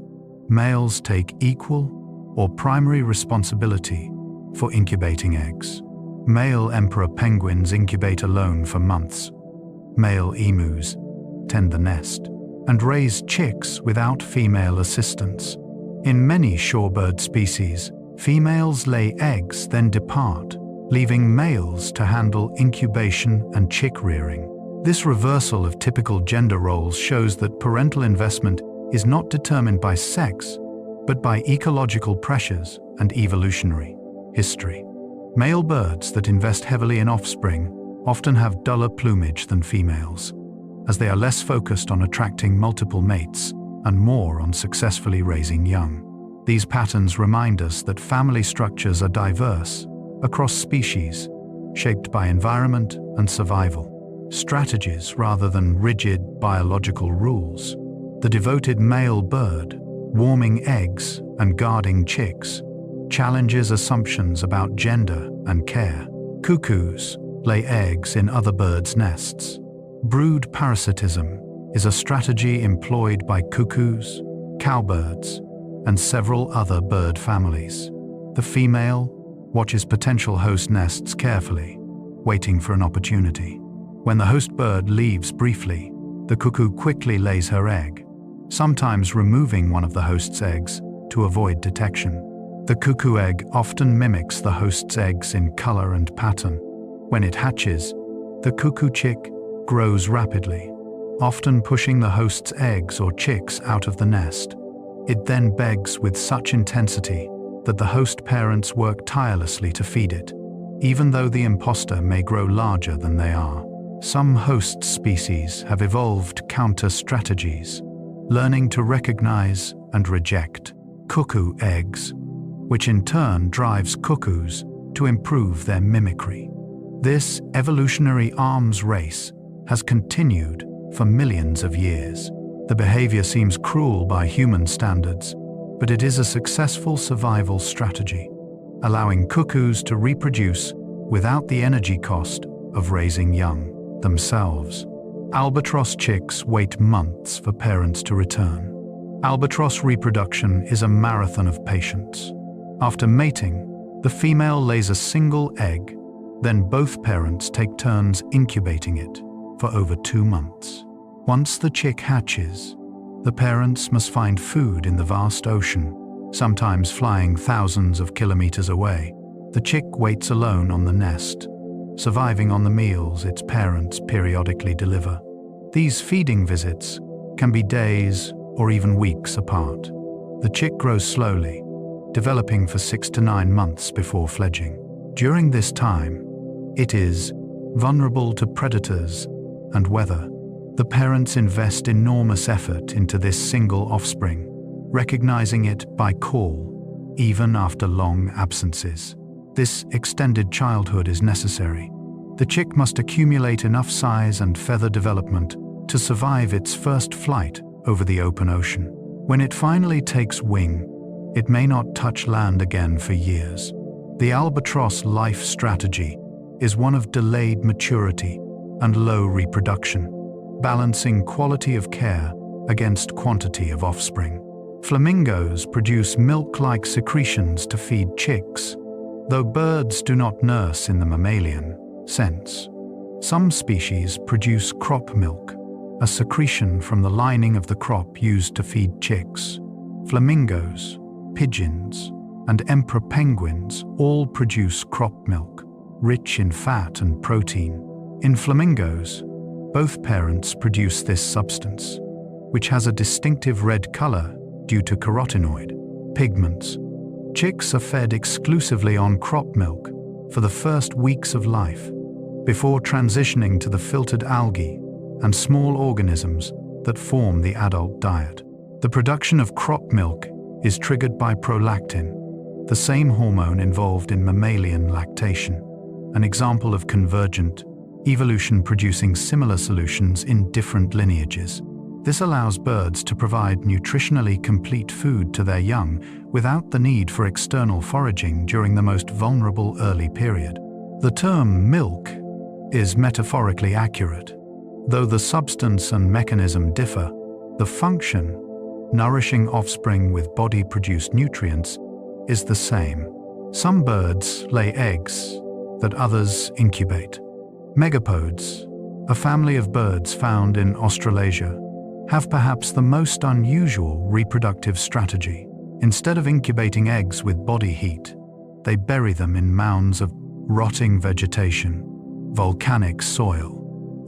males take equal or primary responsibility for incubating eggs. Male emperor penguins incubate alone for months. Male emus tend the nest and raise chicks without female assistance. In many shorebird species, females lay eggs then depart, leaving males to handle incubation and chick rearing. This reversal of typical gender roles shows that parental investment is not determined by sex, but by ecological pressures and evolutionary history. Male birds that invest heavily in offspring often have duller plumage than females, as they are less focused on attracting multiple mates and more on successfully raising young. These patterns remind us that family structures are diverse across species, shaped by environment and survival strategies rather than rigid biological rules. The devoted male bird, warming eggs and guarding chicks, challenges assumptions about gender and care. Cuckoos lay eggs in other birds' nests. Brood parasitism is a strategy employed by cuckoos, cowbirds, and several other bird families. The female watches potential host nests carefully, waiting for an opportunity. When the host bird leaves briefly, the cuckoo quickly lays her egg, sometimes removing one of the host's eggs to avoid detection. The cuckoo egg often mimics the host's eggs in color and pattern. When it hatches, the cuckoo chick grows rapidly, often pushing the host's eggs or chicks out of the nest. It then begs with such intensity that the host parents work tirelessly to feed it, even though the imposter may grow larger than they are. Some host species have evolved counter strategies, learning to recognize and reject cuckoo eggs, which in turn drives cuckoos to improve their mimicry. This evolutionary arms race has continued for millions of years. The behavior seems cruel by human standards, but it is a successful survival strategy, allowing cuckoos to reproduce without the energy cost of raising young themselves. Albatross chicks wait months for parents to return. Albatross reproduction is a marathon of patience. After mating, the female lays a single egg, then both parents take turns incubating it for over 2 months. Once the chick hatches, the parents must find food in the vast ocean, sometimes flying thousands of kilometers away. The chick waits alone on the nest, surviving on the meals its parents periodically deliver. These feeding visits can be days or even weeks apart. The chick grows slowly, developing for 6 to 9 months before fledging. During this time, it is vulnerable to predators and weather. The parents invest enormous effort into this single offspring, recognizing it by call, even after long absences. This extended childhood is necessary. The chick must accumulate enough size and feather development to survive its first flight over the open ocean. When it finally takes wing, it may not touch land again for years. The albatross life strategy is one of delayed maturity and low reproduction, balancing quality of care against quantity of offspring. Flamingos produce milk-like secretions to feed chicks, though birds do not nurse in the mammalian sense. Some species produce crop milk, a secretion from the lining of the crop used to feed chicks. Flamingos, pigeons, and emperor penguins all produce crop milk, rich in fat and protein. In flamingos, both parents produce this substance, which has a distinctive red color due to carotenoid pigments. Chicks are fed exclusively on crop milk for the first weeks of life, before transitioning to the filtered algae and small organisms that form the adult diet. The production of crop milk is triggered by prolactin, the same hormone involved in mammalian lactation, an example of convergent evolution producing similar solutions in different lineages. This allows birds to provide nutritionally complete food to their young without the need for external foraging during the most vulnerable early period. The term milk is metaphorically accurate. Though the substance and mechanism differ, the function, nourishing offspring with body-produced nutrients, is the same. Some birds lay eggs that others incubate. Megapodes, a family of birds found in Australasia, have perhaps the most unusual reproductive strategy. Instead of incubating eggs with body heat, they bury them in mounds of rotting vegetation, volcanic soil,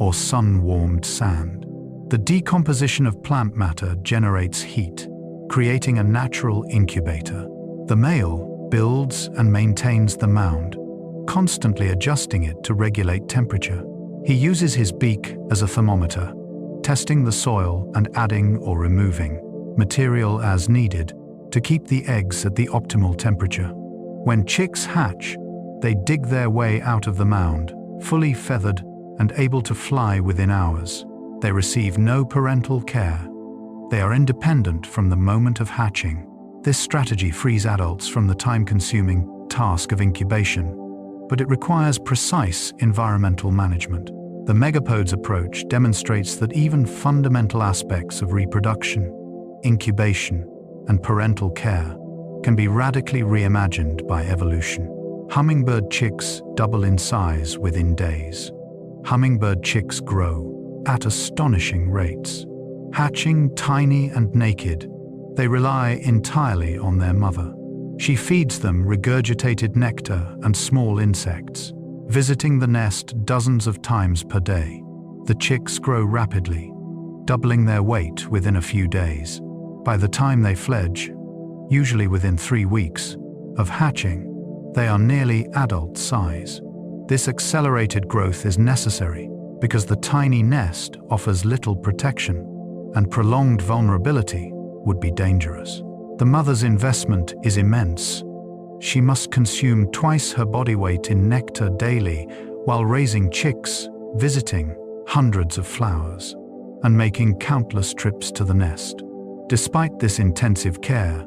or sun-warmed sand. The decomposition of plant matter generates heat, creating a natural incubator. The male builds and maintains the mound, constantly adjusting it to regulate temperature. He uses his beak as a thermometer, testing the soil and adding or removing material as needed to keep the eggs at the optimal temperature. When chicks hatch, they dig their way out of the mound, fully feathered and able to fly within hours. They receive no parental care. They are independent from the moment of hatching. This strategy frees adults from the time-consuming task of incubation, but it requires precise environmental management. The megapodes approach demonstrates that even fundamental aspects of reproduction, incubation, and parental care can be radically reimagined by evolution. Hummingbird chicks double in size within days. Hummingbird chicks grow at astonishing rates. Hatching tiny and naked, they rely entirely on their mother. She feeds them regurgitated nectar and small insects, visiting the nest dozens of times per day. The chicks grow rapidly, doubling their weight within a few days. By the time they fledge, usually within 3 weeks of hatching, they are nearly adult size. This accelerated growth is necessary because the tiny nest offers little protection, and prolonged vulnerability would be dangerous. The mother's investment is immense. She must consume twice her body weight in nectar daily while raising chicks, visiting hundreds of flowers. and making countless trips to the nest. Despite this intensive care,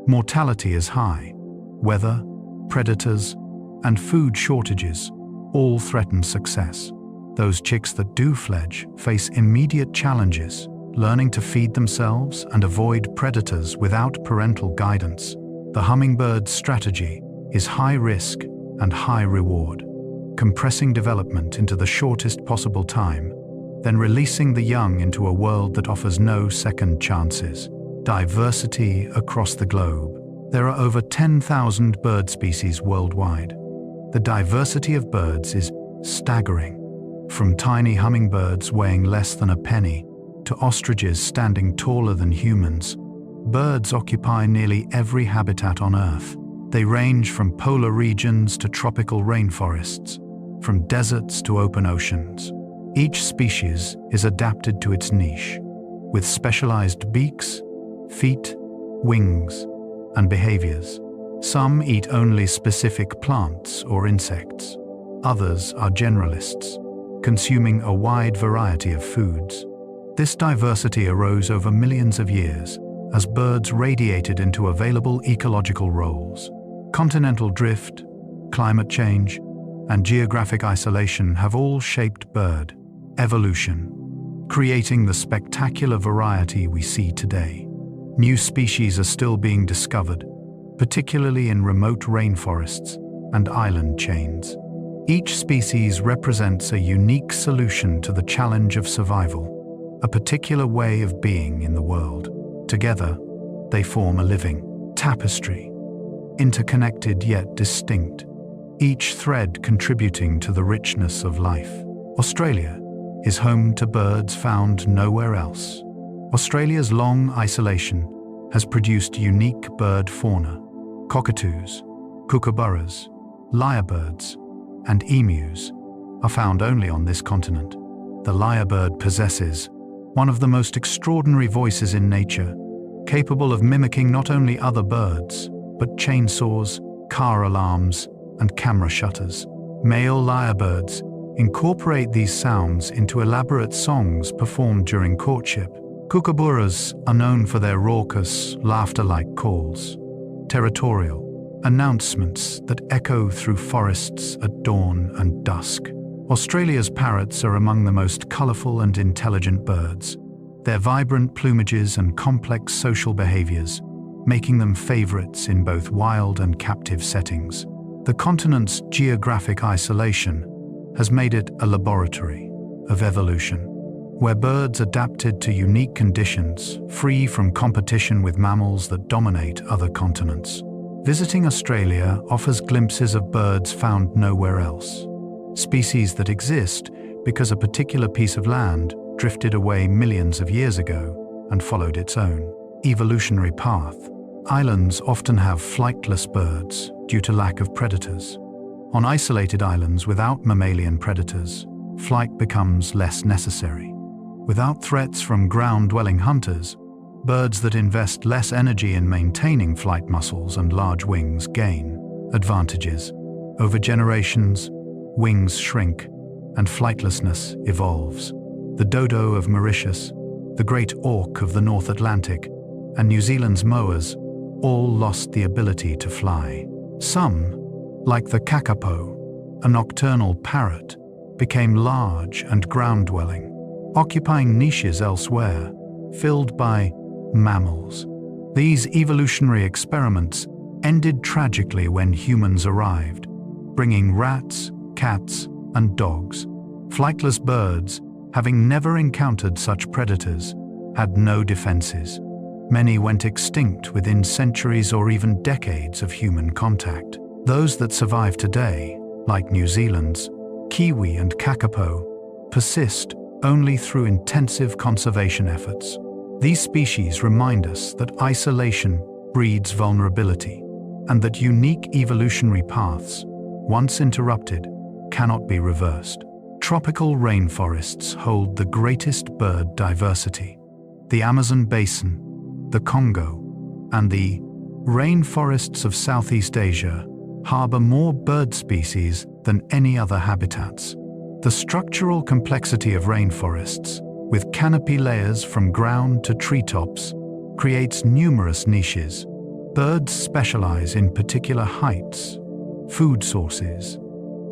mortality is high. Weather, predators, and food shortages all threaten success. Those chicks that do fledge face immediate challenges, learning to feed themselves and avoid predators without parental guidance. The hummingbird's strategy is high risk and high reward, compressing development into the shortest possible time, then releasing the young into a world that offers no second chances. Diversity across the globe. There are over 10,000 bird species worldwide. The diversity of birds is staggering. From tiny hummingbirds weighing less than a penny to ostriches standing taller than humans, birds occupy nearly every habitat on Earth. They range from polar regions to tropical rainforests, from deserts to open oceans. Each species is adapted to its niche, with specialized beaks, feet, wings, and behaviors. Some eat only specific plants or insects. Others are generalists, consuming a wide variety of foods. This diversity arose over millions of years as birds radiated into available ecological roles. Continental drift, climate change, and geographic isolation have all shaped bird evolution, creating the spectacular variety we see today. New species are still being discovered, particularly in remote rainforests and island chains. Each species represents a unique solution to the challenge of survival, a particular way of being in the world. Together, they form a living tapestry, interconnected yet distinct, each thread contributing to the richness of life. Australia is home to birds found nowhere else. Australia's long isolation has produced unique bird fauna. Cockatoos, kookaburras, lyrebirds, and emus are found only on this continent. The lyrebird possesses one of the most extraordinary voices in nature, capable of mimicking not only other birds, but chainsaws, car alarms, and camera shutters. Male lyrebirds incorporate these sounds into elaborate songs performed during courtship. Kookaburras are known for their raucous, laughter-like calls, territorial announcements that echo through forests at dawn and dusk. Australia's parrots are among the most colourful and intelligent birds, their vibrant plumages and complex social behaviours making them favourites in both wild and captive settings. The continent's geographic isolation has made it a laboratory of evolution, where birds adapted to unique conditions, free from competition with mammals that dominate other continents. Visiting Australia offers glimpses of birds found nowhere else, species that exist because a particular piece of land drifted away millions of years ago and followed its own evolutionary path. Islands often have flightless birds due to lack of predators. On isolated islands without mammalian predators, flight becomes less necessary. Without threats from ground-dwelling hunters, birds that invest less energy in maintaining flight muscles and large wings gain advantages. Over generations, wings shrink and flightlessness evolves. The dodo of Mauritius, the great auk of the North Atlantic, and New Zealand's moas all lost the ability to fly. Some, like the kakapo, a nocturnal parrot, became large and ground-dwelling, occupying niches elsewhere, filled by mammals. These evolutionary experiments ended tragically when humans arrived, bringing rats, cats, and dogs. Flightless birds, having never encountered such predators, had no defenses. Many went extinct within centuries or even decades of human contact. Those that survive today, like New Zealand's kiwi and kakapo, persist only through intensive conservation efforts. These species remind us that isolation breeds vulnerability, and that unique evolutionary paths, once interrupted, cannot be reversed. Tropical rainforests hold the greatest bird diversity. The Amazon basin, the Congo, and the rainforests of Southeast Asia harbor more bird species than any other habitats. The structural complexity of rainforests, with canopy layers from ground to treetops, creates numerous niches. Birds specialize in particular heights, food sources,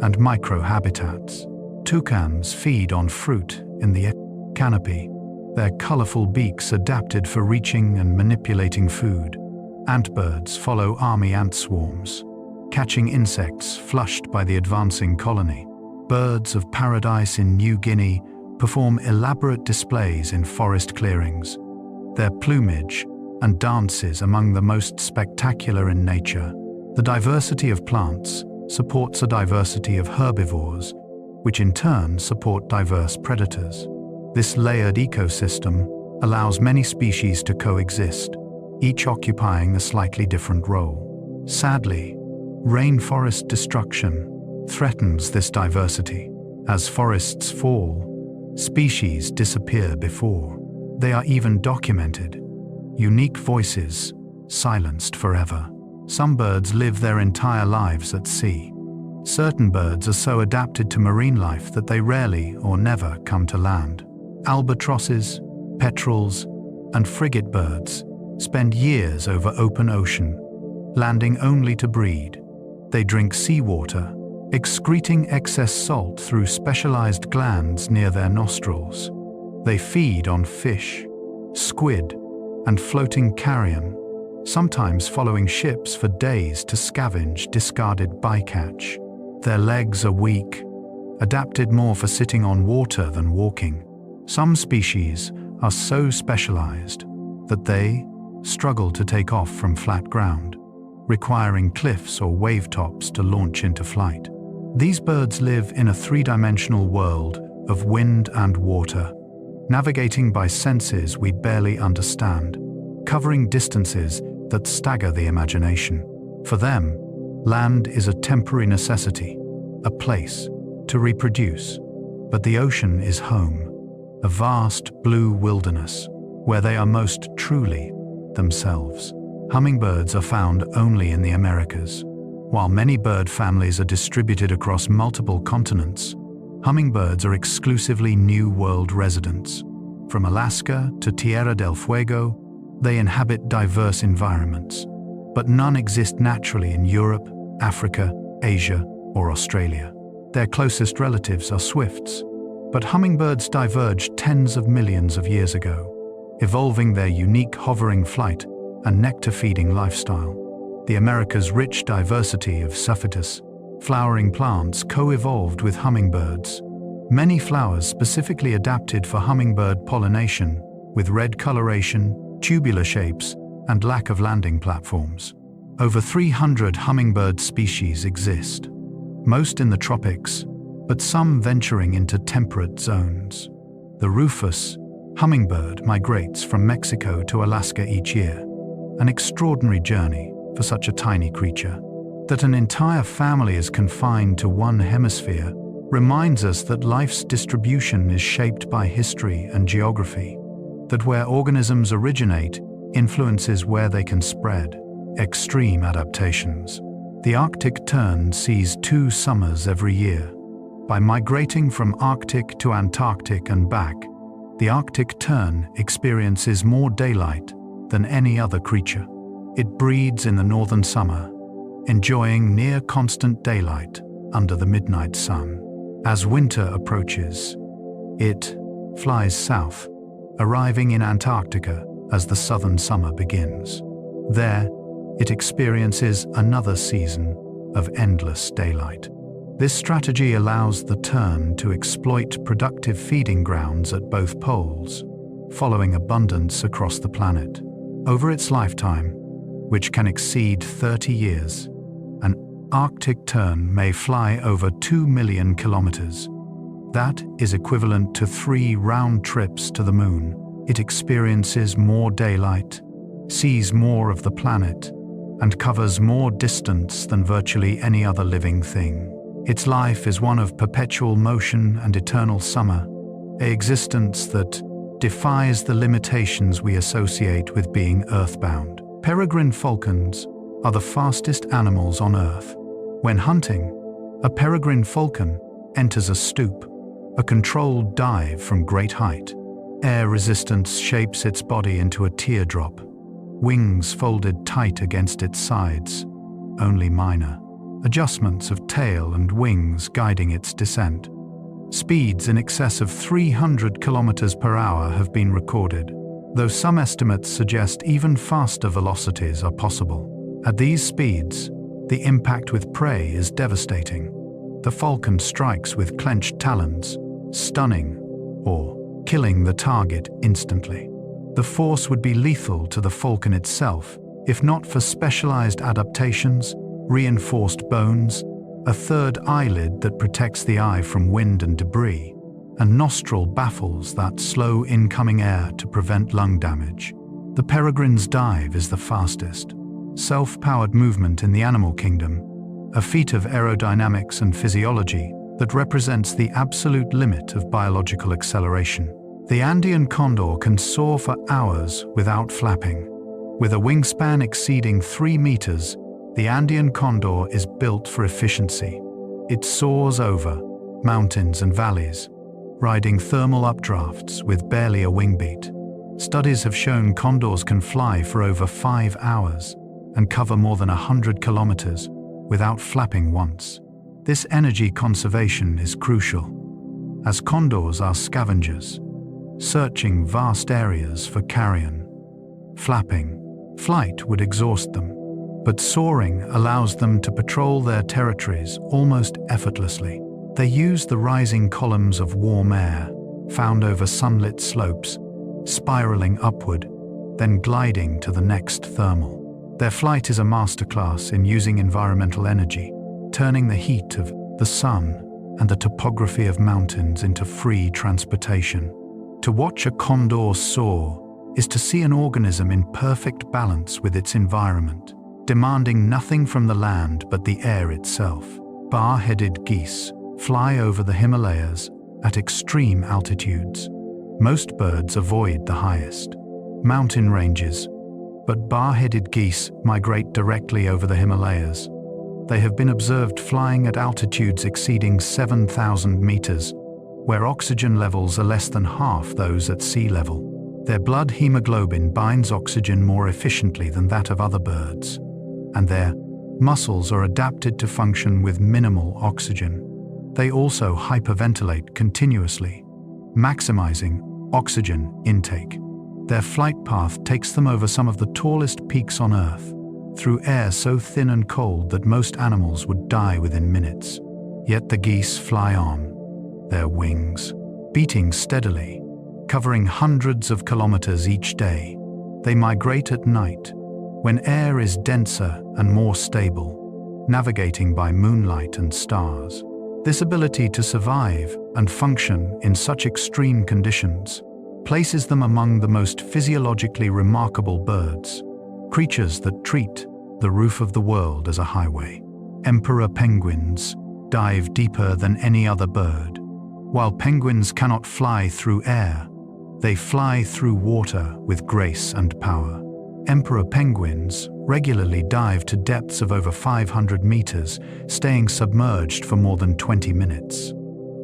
and microhabitats. Toucans feed on fruit in the canopy, their colorful beaks adapted for reaching and manipulating food. Antbirds follow army ant swarms, catching insects flushed by the advancing colony. Birds of paradise in New Guinea perform elaborate displays in forest clearings, their plumage and dances among the most spectacular in nature. The diversity of plants supports a diversity of herbivores, which in turn support diverse predators. This layered ecosystem allows many species to coexist, each occupying a slightly different role. Sadly, rainforest destruction threatens this diversity. As forests fall, species disappear before they are even documented. Unique voices silenced forever. Some birds live their entire lives at sea. Certain birds are so adapted to marine life that they rarely or never come to land. Albatrosses, petrels, and frigate birds spend years over open ocean, landing only to breed. They drink seawater, excreting excess salt through specialized glands near their nostrils. They feed on fish, squid, and floating carrion, sometimes following ships for days to scavenge discarded bycatch. Their legs are weak, adapted more for sitting on water than walking. Some species are so specialized that they struggle to take off from flat ground, requiring cliffs or wave tops to launch into flight. These birds live in a three-dimensional world of wind and water, navigating by senses we barely understand, covering distances that stagger the imagination. For them, land is a temporary necessity, a place to reproduce, but the ocean is home, a vast blue wilderness where they are most truly themselves. Hummingbirds are found only in the Americas. While many bird families are distributed across multiple continents, hummingbirds are exclusively New World residents. From Alaska to Tierra del Fuego, they inhabit diverse environments, but none exist naturally in Europe, Africa, Asia, or Australia. Their closest relatives are swifts, but hummingbirds diverged tens of millions of years ago, evolving their unique hovering flight and nectar-feeding lifestyle. The Americas' rich diversity of saphitis, flowering plants co-evolved with hummingbirds. Many flowers specifically adapted for hummingbird pollination, with red coloration, tubular shapes, and lack of landing platforms. Over 300 hummingbird species exist, most in the tropics, but some venturing into temperate zones. The rufous hummingbird migrates from Mexico to Alaska each year, an extraordinary journey for such a tiny creature. That an entire family is confined to one hemisphere reminds us that life's distribution is shaped by history and geography, that where organisms originate influences where they can spread. Extreme adaptations. The Arctic tern sees 2 summers every year. By migrating from Arctic to Antarctic and back, the Arctic tern experiences more daylight than any other creature. It breeds in the northern summer, enjoying near constant daylight under the midnight sun. As winter approaches, it flies south, arriving in Antarctica as the southern summer begins. There, it experiences another season of endless daylight. This strategy allows the tern to exploit productive feeding grounds at both poles, following abundance across the planet. Over its lifetime, which can exceed 30 years, an Arctic tern may fly over 2 million kilometers. That is equivalent to 3 round trips to the moon. It experiences more daylight, sees more of the planet, and covers more distance than virtually any other living thing. Its life is one of perpetual motion and eternal summer, an existence that defies the limitations we associate with being earthbound. Peregrine falcons are the fastest animals on Earth. When hunting, a peregrine falcon enters a stoop, a controlled dive from great height. Air resistance shapes its body into a teardrop, wings folded tight against its sides, only minor adjustments of tail and wings guiding its descent. Speeds in excess of 300 kilometers per hour have been recorded, though some estimates suggest even faster velocities are possible. At these speeds, the impact with prey is devastating. The falcon strikes with clenched talons, stunning or killing the target instantly. The force would be lethal to the falcon itself, if not for specialized adaptations, reinforced bones, a third eyelid that protects the eye from wind and debris, and nostril baffles that slow incoming air to prevent lung damage. The peregrine's dive is the fastest, self-powered movement in the animal kingdom, a feat of aerodynamics and physiology that represents the absolute limit of biological acceleration. The Andean condor can soar for hours without flapping. With a wingspan exceeding 3 meters, the Andean condor is built for efficiency. It soars over mountains and valleys, riding thermal updrafts with barely a wing beat. Studies have shown condors can fly for over 5 hours and cover more than 100 kilometers without flapping once. This energy conservation is crucial, as condors are scavengers, searching vast areas for carrion. Flight would exhaust them, but soaring allows them to patrol their territories almost effortlessly. They use the rising columns of warm air, found over sunlit slopes, spiraling upward, then gliding to the next thermal. Their flight is a masterclass in using environmental energy, turning the heat of the sun and the topography of mountains into free transportation. To watch a condor soar is to see an organism in perfect balance with its environment, demanding nothing from the land but the air itself. Bar-headed geese fly over the Himalayas at extreme altitudes. Most birds avoid the highest mountain ranges, but bar-headed geese migrate directly over the Himalayas. They have been observed flying at altitudes exceeding 7,000 meters, where oxygen levels are less than half those at sea level. Their blood hemoglobin binds oxygen more efficiently than that of other birds, and their muscles are adapted to function with minimal oxygen. They also hyperventilate continuously, maximizing oxygen intake. Their flight path takes them over some of the tallest peaks on Earth, through air so thin and cold that most animals would die within minutes. Yet the geese fly on, their wings beating steadily, covering hundreds of kilometers each day. They migrate at night, when air is denser and more stable, navigating by moonlight and stars. This ability to survive and function in such extreme conditions places them among the most physiologically remarkable birds, creatures that treat the roof of the world as a highway. Emperor penguins dive deeper than any other bird. While penguins cannot fly through air, they fly through water with grace and power. Emperor penguins regularly dive to depths of over 500 meters, staying submerged for more than 20 minutes.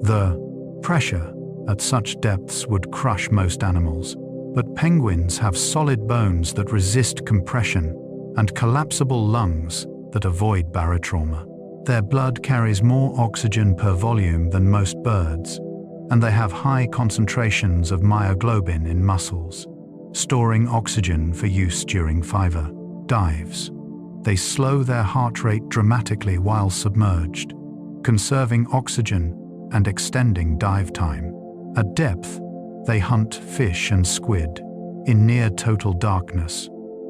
The pressure at such depths would crush most animals, but penguins have solid bones that resist compression and collapsible lungs that avoid barotrauma. Their blood carries more oxygen per volume than most birds, and they have high concentrations of myoglobin in muscles, storing oxygen for use during fiver dives. They slow their heart rate dramatically while submerged, conserving oxygen and extending dive time. At depth, they hunt fish and squid in near total darkness,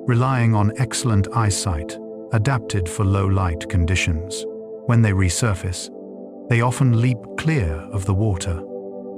relying on excellent eyesight, adapted for low light conditions. When they resurface, they often leap clear of the water,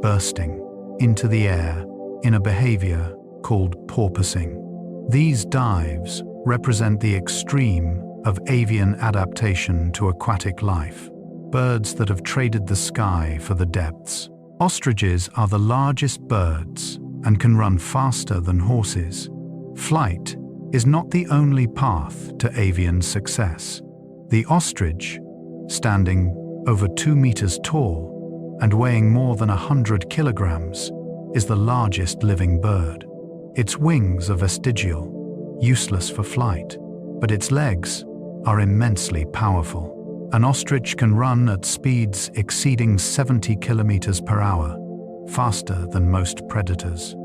bursting into the air in a behavior called porpoising. These dives represent the extreme of avian adaptation to aquatic life, birds that have traded the sky for the depths. Ostriches are the largest birds and can run faster than horses. Flight is not the only path to avian success. The ostrich, standing over 2 meters tall and weighing more than 100 kilograms, is the largest living bird. Its wings are vestigial, useless for flight, but its legs are immensely powerful. An ostrich can run at speeds exceeding 70 kilometers per hour, faster than most predators.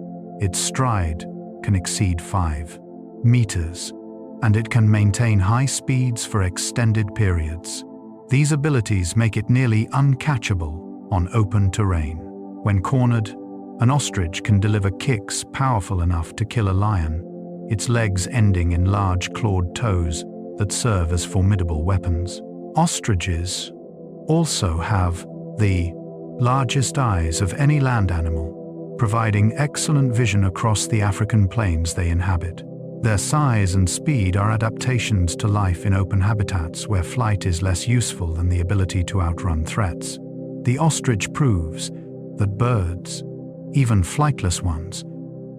Its stride can exceed 5 meters, and it can maintain high speeds for extended periods. These abilities make it nearly uncatchable on open terrain. When cornered, an ostrich can deliver kicks powerful enough to kill a lion, its legs ending in large clawed toes that serve as formidable weapons. Ostriches also have the largest eyes of any land animal, providing excellent vision across the African plains they inhabit. Their size and speed are adaptations to life in open habitats where flight is less useful than the ability to outrun threats. The ostrich proves that birds, even flightless ones,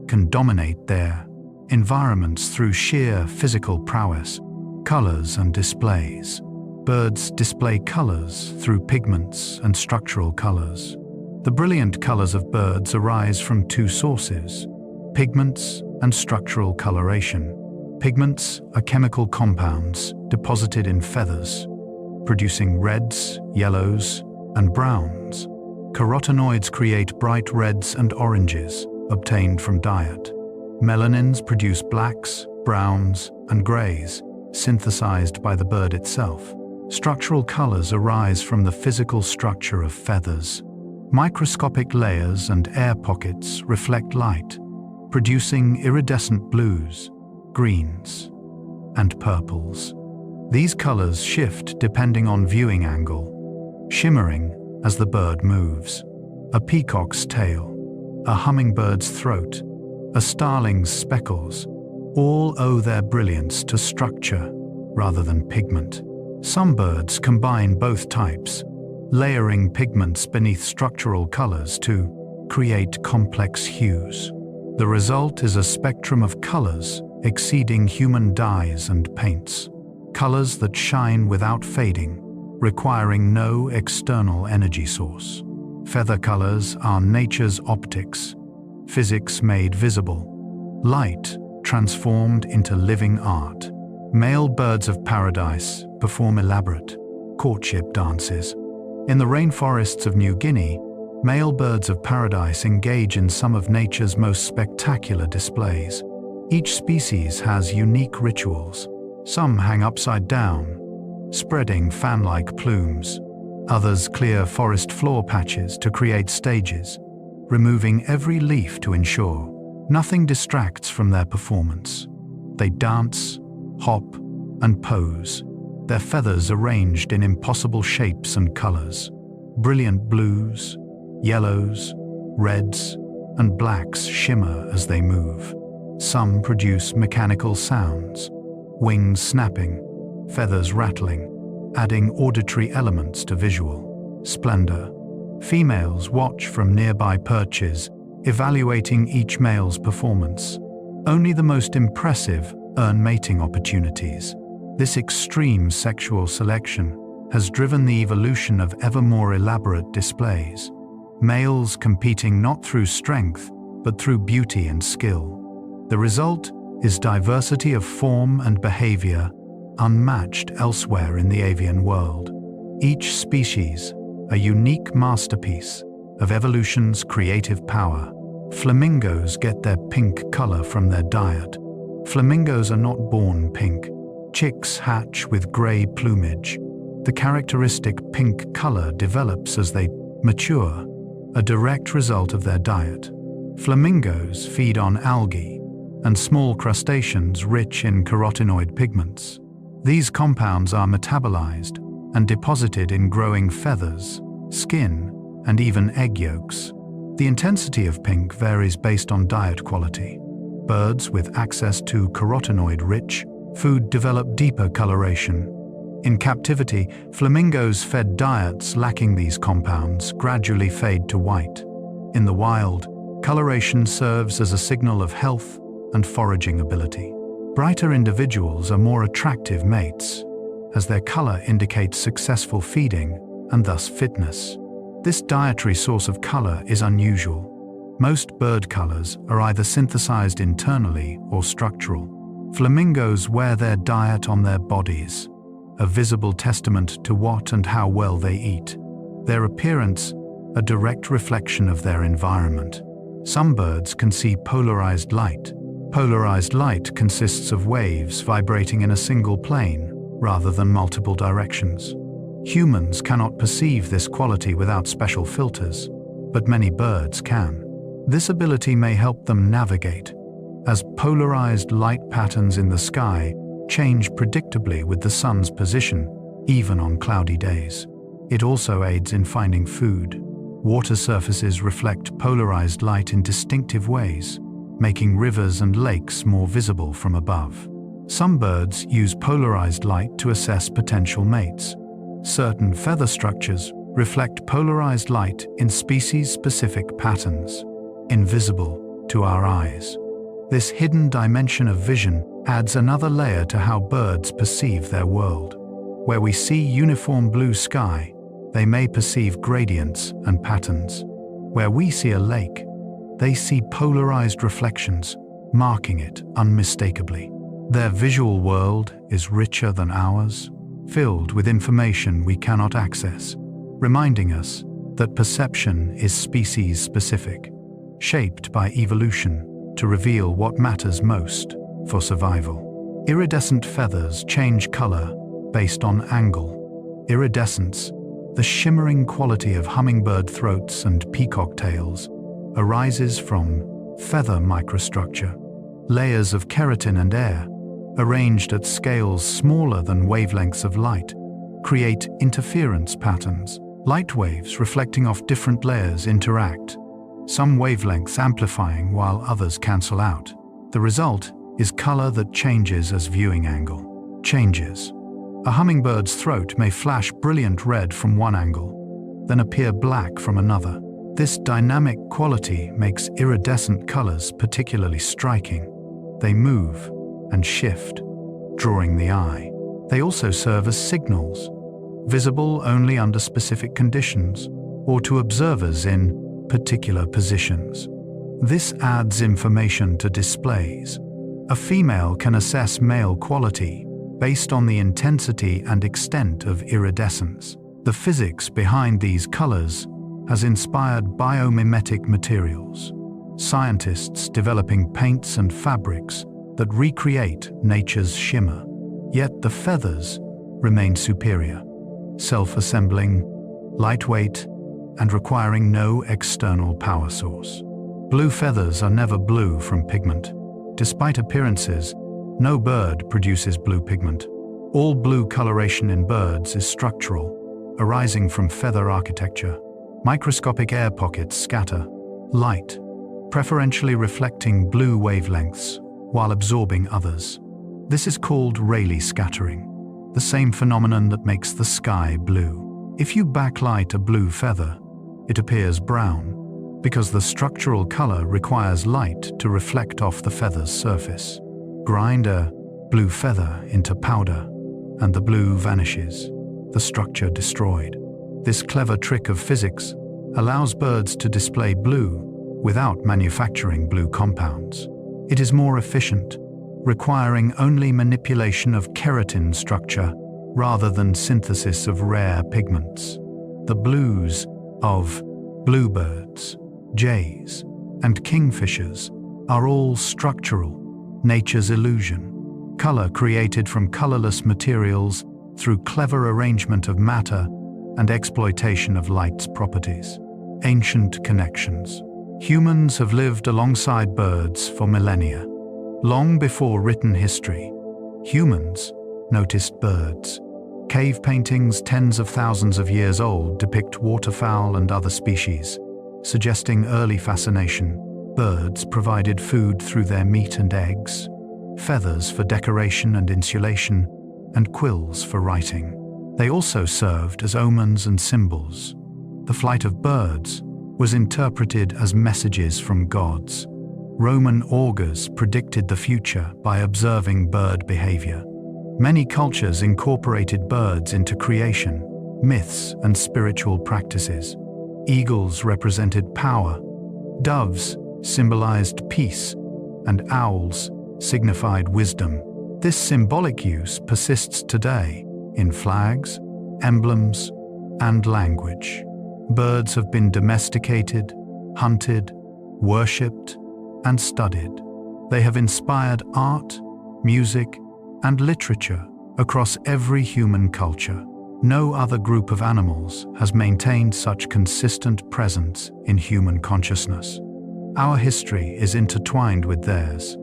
can dominate their environments through sheer physical prowess, colors and displays. Birds display colors through pigments and structural colors. The brilliant colors of birds arise from two sources: pigments and structural coloration. Pigments are chemical compounds deposited in feathers, producing reds, yellows, and browns. Carotenoids create bright reds and oranges, obtained from diet. Melanins produce blacks, browns, and grays, synthesized by the bird itself. Structural colors arise from the physical structure of feathers. Microscopic layers and air pockets reflect light, producing iridescent blues, greens, and purples. These colors shift depending on viewing angle, shimmering as the bird moves. A peacock's tail, a hummingbird's throat, a starling's speckles, all owe their brilliance to structure rather than pigment. Some birds combine both types, layering pigments beneath structural colors to create complex hues. The result is a spectrum of colors exceeding human dyes and paints. Colors that shine without fading, requiring no external energy source. Feather colors are nature's optics, physics made visible, light transformed into living art. Male birds of paradise perform elaborate courtship dances. In the rainforests of New Guinea, male birds of paradise engage in some of nature's most spectacular displays. Each species has unique rituals. Some hang upside down, spreading fan-like plumes. Others clear forest floor patches to create stages, removing every leaf to ensure nothing distracts from their performance. They dance, hop, and pose, their feathers arranged in impossible shapes and colors. Brilliant blues, yellows, reds, and blacks shimmer as they move. Some produce mechanical sounds, wings snapping, feathers rattling, adding auditory elements to visual splendor. Females watch from nearby perches, evaluating each male's performance. Only the most impressive earn mating opportunities. This extreme sexual selection has driven the evolution of ever more elaborate displays, males competing not through strength, but through beauty and skill. The result is diversity of form and behavior unmatched elsewhere in the avian world. Each species, a unique masterpiece of evolution's creative power. Flamingos get their pink color from their diet. Flamingos are not born pink. Chicks hatch with gray plumage. The characteristic pink color develops as they mature, a direct result of their diet. Flamingos feed on algae and small crustaceans rich in carotenoid pigments. These compounds are metabolized and deposited in growing feathers, skin, and even egg yolks. The intensity of pink varies based on diet quality. Birds with access to carotenoid-rich food develop deeper coloration. In captivity, flamingos fed diets lacking these compounds gradually fade to white. In the wild, coloration serves as a signal of health and foraging ability. Brighter individuals are more attractive mates, as their color indicates successful feeding and thus fitness. This dietary source of color is unusual. Most bird colors are either synthesized internally or structural. Flamingos wear their diet on their bodies, a visible testament to what and how well they eat. Their appearance, a direct reflection of their environment. Some birds can see polarized light. Polarized light consists of waves vibrating in a single plane, rather than multiple directions. Humans cannot perceive this quality without special filters, but many birds can. This ability may help them navigate, as polarized light patterns in the sky change predictably with the sun's position, even on cloudy days. It also aids in finding food. Water surfaces reflect polarized light in distinctive ways, making rivers and lakes more visible from above. Some birds use polarized light to assess potential mates. Certain feather structures reflect polarized light in species-specific patterns, invisible to our eyes. This hidden dimension of vision adds another layer to how birds perceive their world. Where we see uniform blue sky, they may perceive gradients and patterns. Where we see a lake, they see polarized reflections, marking it unmistakably. Their visual world is richer than ours, filled with information we cannot access, reminding us that perception is species-specific, shaped by evolution to reveal what matters most for survival. Iridescent feathers change color based on angle. Iridescence, the shimmering quality of hummingbird throats and peacock tails, arises from feather microstructure. Layers of keratin and air, arranged at scales smaller than wavelengths of light, create interference patterns. Light waves reflecting off different layers interact, some wavelengths amplifying while others cancel out. The result is color that changes as viewing angle changes. A hummingbird's throat may flash brilliant red from one angle, then appear black from another. This dynamic quality makes iridescent colors particularly striking. They move and shift, drawing the eye. They also serve as signals, visible only under specific conditions or to observers in particular positions. This adds information to displays. A female can assess male quality based on the intensity and extent of iridescence. The physics behind these colors has inspired biomimetic materials, scientists developing paints and fabrics that recreate nature's shimmer. Yet the feathers remain superior, self-assembling, lightweight, and requiring no external power source. Blue feathers are never blue from pigment. Despite appearances, no bird produces blue pigment. All blue coloration in birds is structural, arising from feather architecture. Microscopic air pockets scatter light, preferentially reflecting blue wavelengths while absorbing others. This is called Rayleigh scattering, the same phenomenon that makes the sky blue. If you backlight a blue feather, it appears brown, because the structural color requires light to reflect off the feather's surface. Grind a blue feather into powder, and the blue vanishes, the structure destroyed. This clever trick of physics allows birds to display blue without manufacturing blue compounds. It is more efficient, requiring only manipulation of keratin structure rather than synthesis of rare pigments. The blues of bluebirds, jays, and kingfishers are all structural, nature's illusion. Color created from colorless materials through clever arrangement of matter and exploitation of light's properties. Ancient connections. Humans have lived alongside birds for millennia. Long before written history, humans noticed birds. Cave paintings tens of thousands of years old depict waterfowl and other species, suggesting early fascination. Birds provided food through their meat and eggs, feathers for decoration and insulation, and quills for writing. They also served as omens and symbols. The flight of birds was interpreted as messages from gods. Roman augurs predicted the future by observing bird behavior. Many cultures incorporated birds into creation, myths, and spiritual practices. Eagles represented power, Doves symbolized peace, and owls signified wisdom. This symbolic use persists today in flags, emblems, and language. Birds have been domesticated, hunted, worshipped, and studied. They have inspired art, music, and literature across every human culture. No other group of animals has maintained such consistent presence in human consciousness. Our history is intertwined with theirs,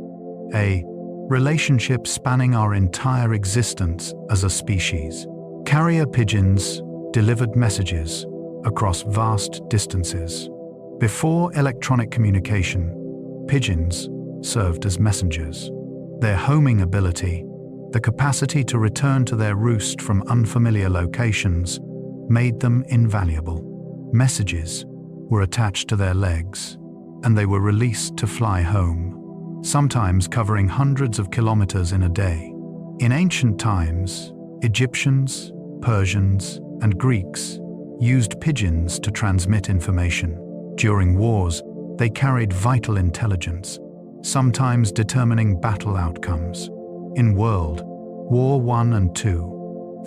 a relationship spanning our entire existence as a species. Carrier pigeons delivered messages across vast distances. Before electronic communication, pigeons served as messengers. Their homing ability, the capacity to return to their roost from unfamiliar locations, made them invaluable. Messages were attached to their legs, and they were released to fly home, sometimes covering hundreds of kilometers in a day. In ancient times, Egyptians, Persians, and Greeks used pigeons to transmit information. During wars, they carried vital intelligence, sometimes determining battle outcomes. In World War I and II,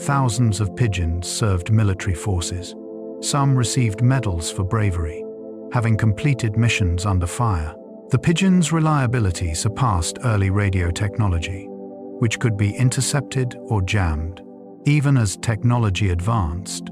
thousands of pigeons served military forces. Some received medals for bravery, having completed missions under fire. The pigeon's reliability surpassed early radio technology, which could be intercepted or jammed. Even as technology advanced,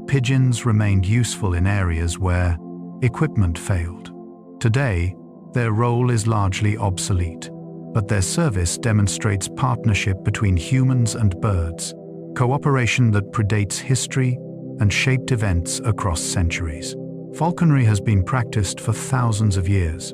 pigeons remained useful in areas where equipment failed. Today, their role is largely obsolete, but their service demonstrates partnership between humans and birds, cooperation that predates history and shaped events across centuries. Falconry has been practiced for thousands of years.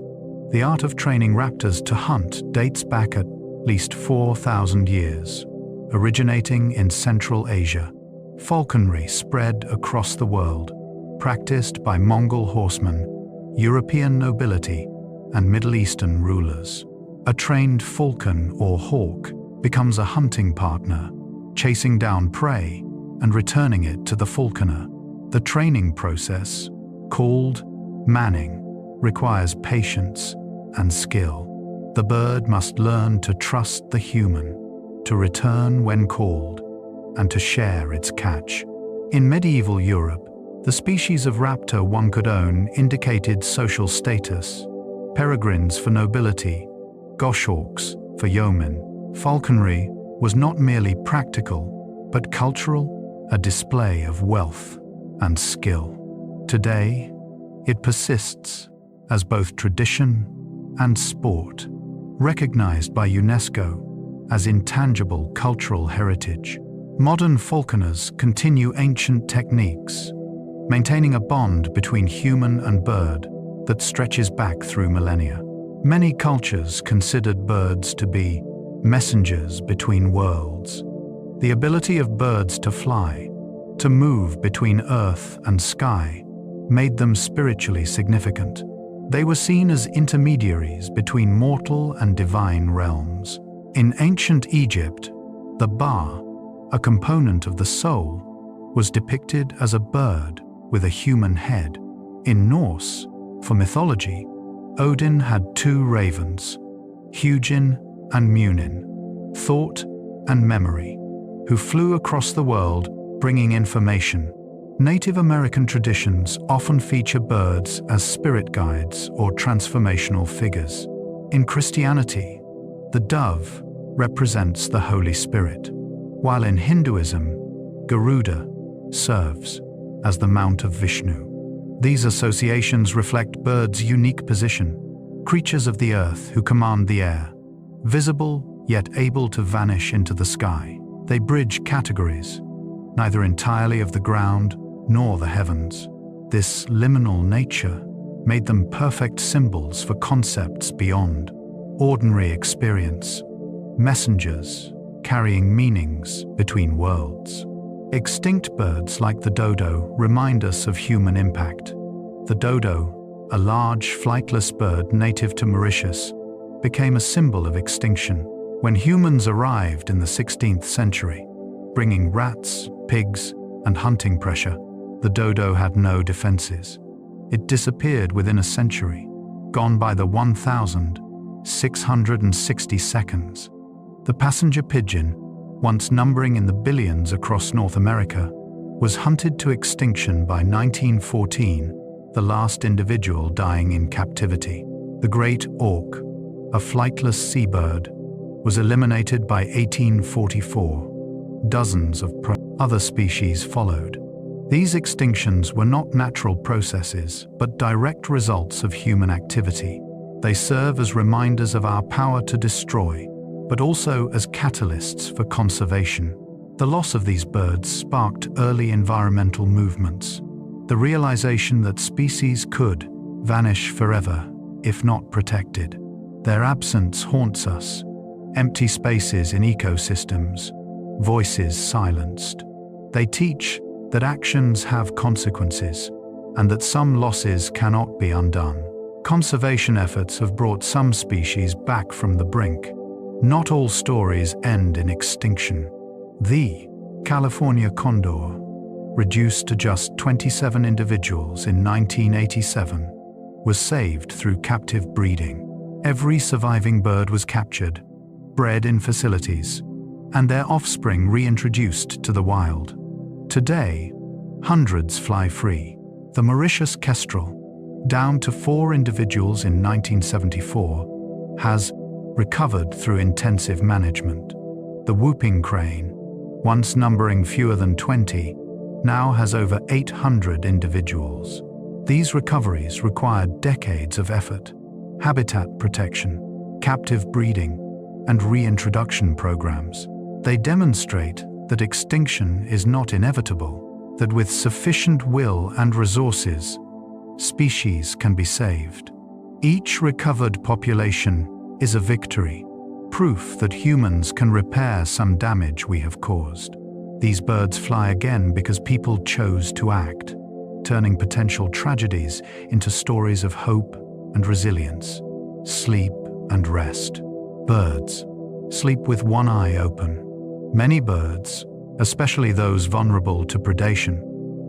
The art of training raptors to hunt dates back at least 4,000 years. Originating in Central Asia, falconry spread across the world, practiced by Mongol horsemen, European nobility, and Middle Eastern rulers. A trained falcon or hawk becomes a hunting partner, chasing down prey and returning it to the falconer. The training process, called manning, requires patience and skill. The bird must learn to trust the human, to return when called, and to share its catch. In medieval Europe, the species of raptor one could own indicated social status: peregrines for nobility, goshawks for yeomen. Falconry was not merely practical, but cultural, a display of wealth and skill. Today, it persists as both tradition and sport, recognized by UNESCO as intangible cultural heritage. Modern falconers continue ancient techniques, maintaining a bond between human and bird that stretches back through millennia. Many cultures considered birds to be messengers between worlds. The ability of birds to fly, to move between earth and sky, made them spiritually significant. They were seen as intermediaries between mortal and divine realms. In ancient Egypt, the ba, a component of the soul, was depicted as a bird with a human head. In Norse, for mythology, Odin had two ravens, Hugin and Munin, thought and memory, who flew across the world bringing information. Native American traditions often feature birds as spirit guides or transformational figures. In Christianity, the dove represents the Holy Spirit, while in Hinduism, Garuda serves as the mount of Vishnu. These associations reflect birds' unique position, creatures of the earth who command the air, visible yet able to vanish into the sky. They bridge categories, neither entirely of the ground nor the heavens. This liminal nature made them perfect symbols for concepts beyond ordinary experience, messengers carrying meanings between worlds. Extinct birds like the dodo remind us of human impact. The dodo, a large flightless bird native to Mauritius, became a symbol of extinction when humans arrived in the 16th century, bringing rats, pigs, and hunting pressure. The dodo had no defenses. It disappeared within a century, gone by the 1,660 seconds. The passenger pigeon, once numbering in the billions across North America, was hunted to extinction by 1914, the last individual dying in captivity. The great auk, a flightless seabird, was eliminated by 1844. Dozens of other species followed. These extinctions were not natural processes, but direct results of human activity. They serve as reminders of our power to destroy, but also as catalysts for conservation. The loss of these birds sparked early environmental movements. The realization that species could vanish forever if not protected. Their absence haunts us. Empty spaces in ecosystems, voices silenced. They teach that actions have consequences and that some losses cannot be undone. Conservation efforts have brought some species back from the brink. Not all stories end in extinction. The California condor, reduced to just 27 individuals in 1987, was saved through captive breeding. Every surviving bird was captured, bred in facilities, and their offspring reintroduced to the wild. Today, hundreds fly free. The Mauritius kestrel, down to 4 individuals in 1974, has recovered through intensive management. The whooping crane, once numbering fewer than 20, now has over 800 individuals. These recoveries required decades of effort, habitat protection, captive breeding, and reintroduction programs. They demonstrate that extinction is not inevitable, that with sufficient will and resources, species can be saved. Each recovered population is a victory, proof that humans can repair some damage we have caused. These birds fly again because people chose to act, turning potential tragedies into stories of hope and resilience. Sleep and rest. Birds sleep with one eye open. Many birds, especially those vulnerable to predation,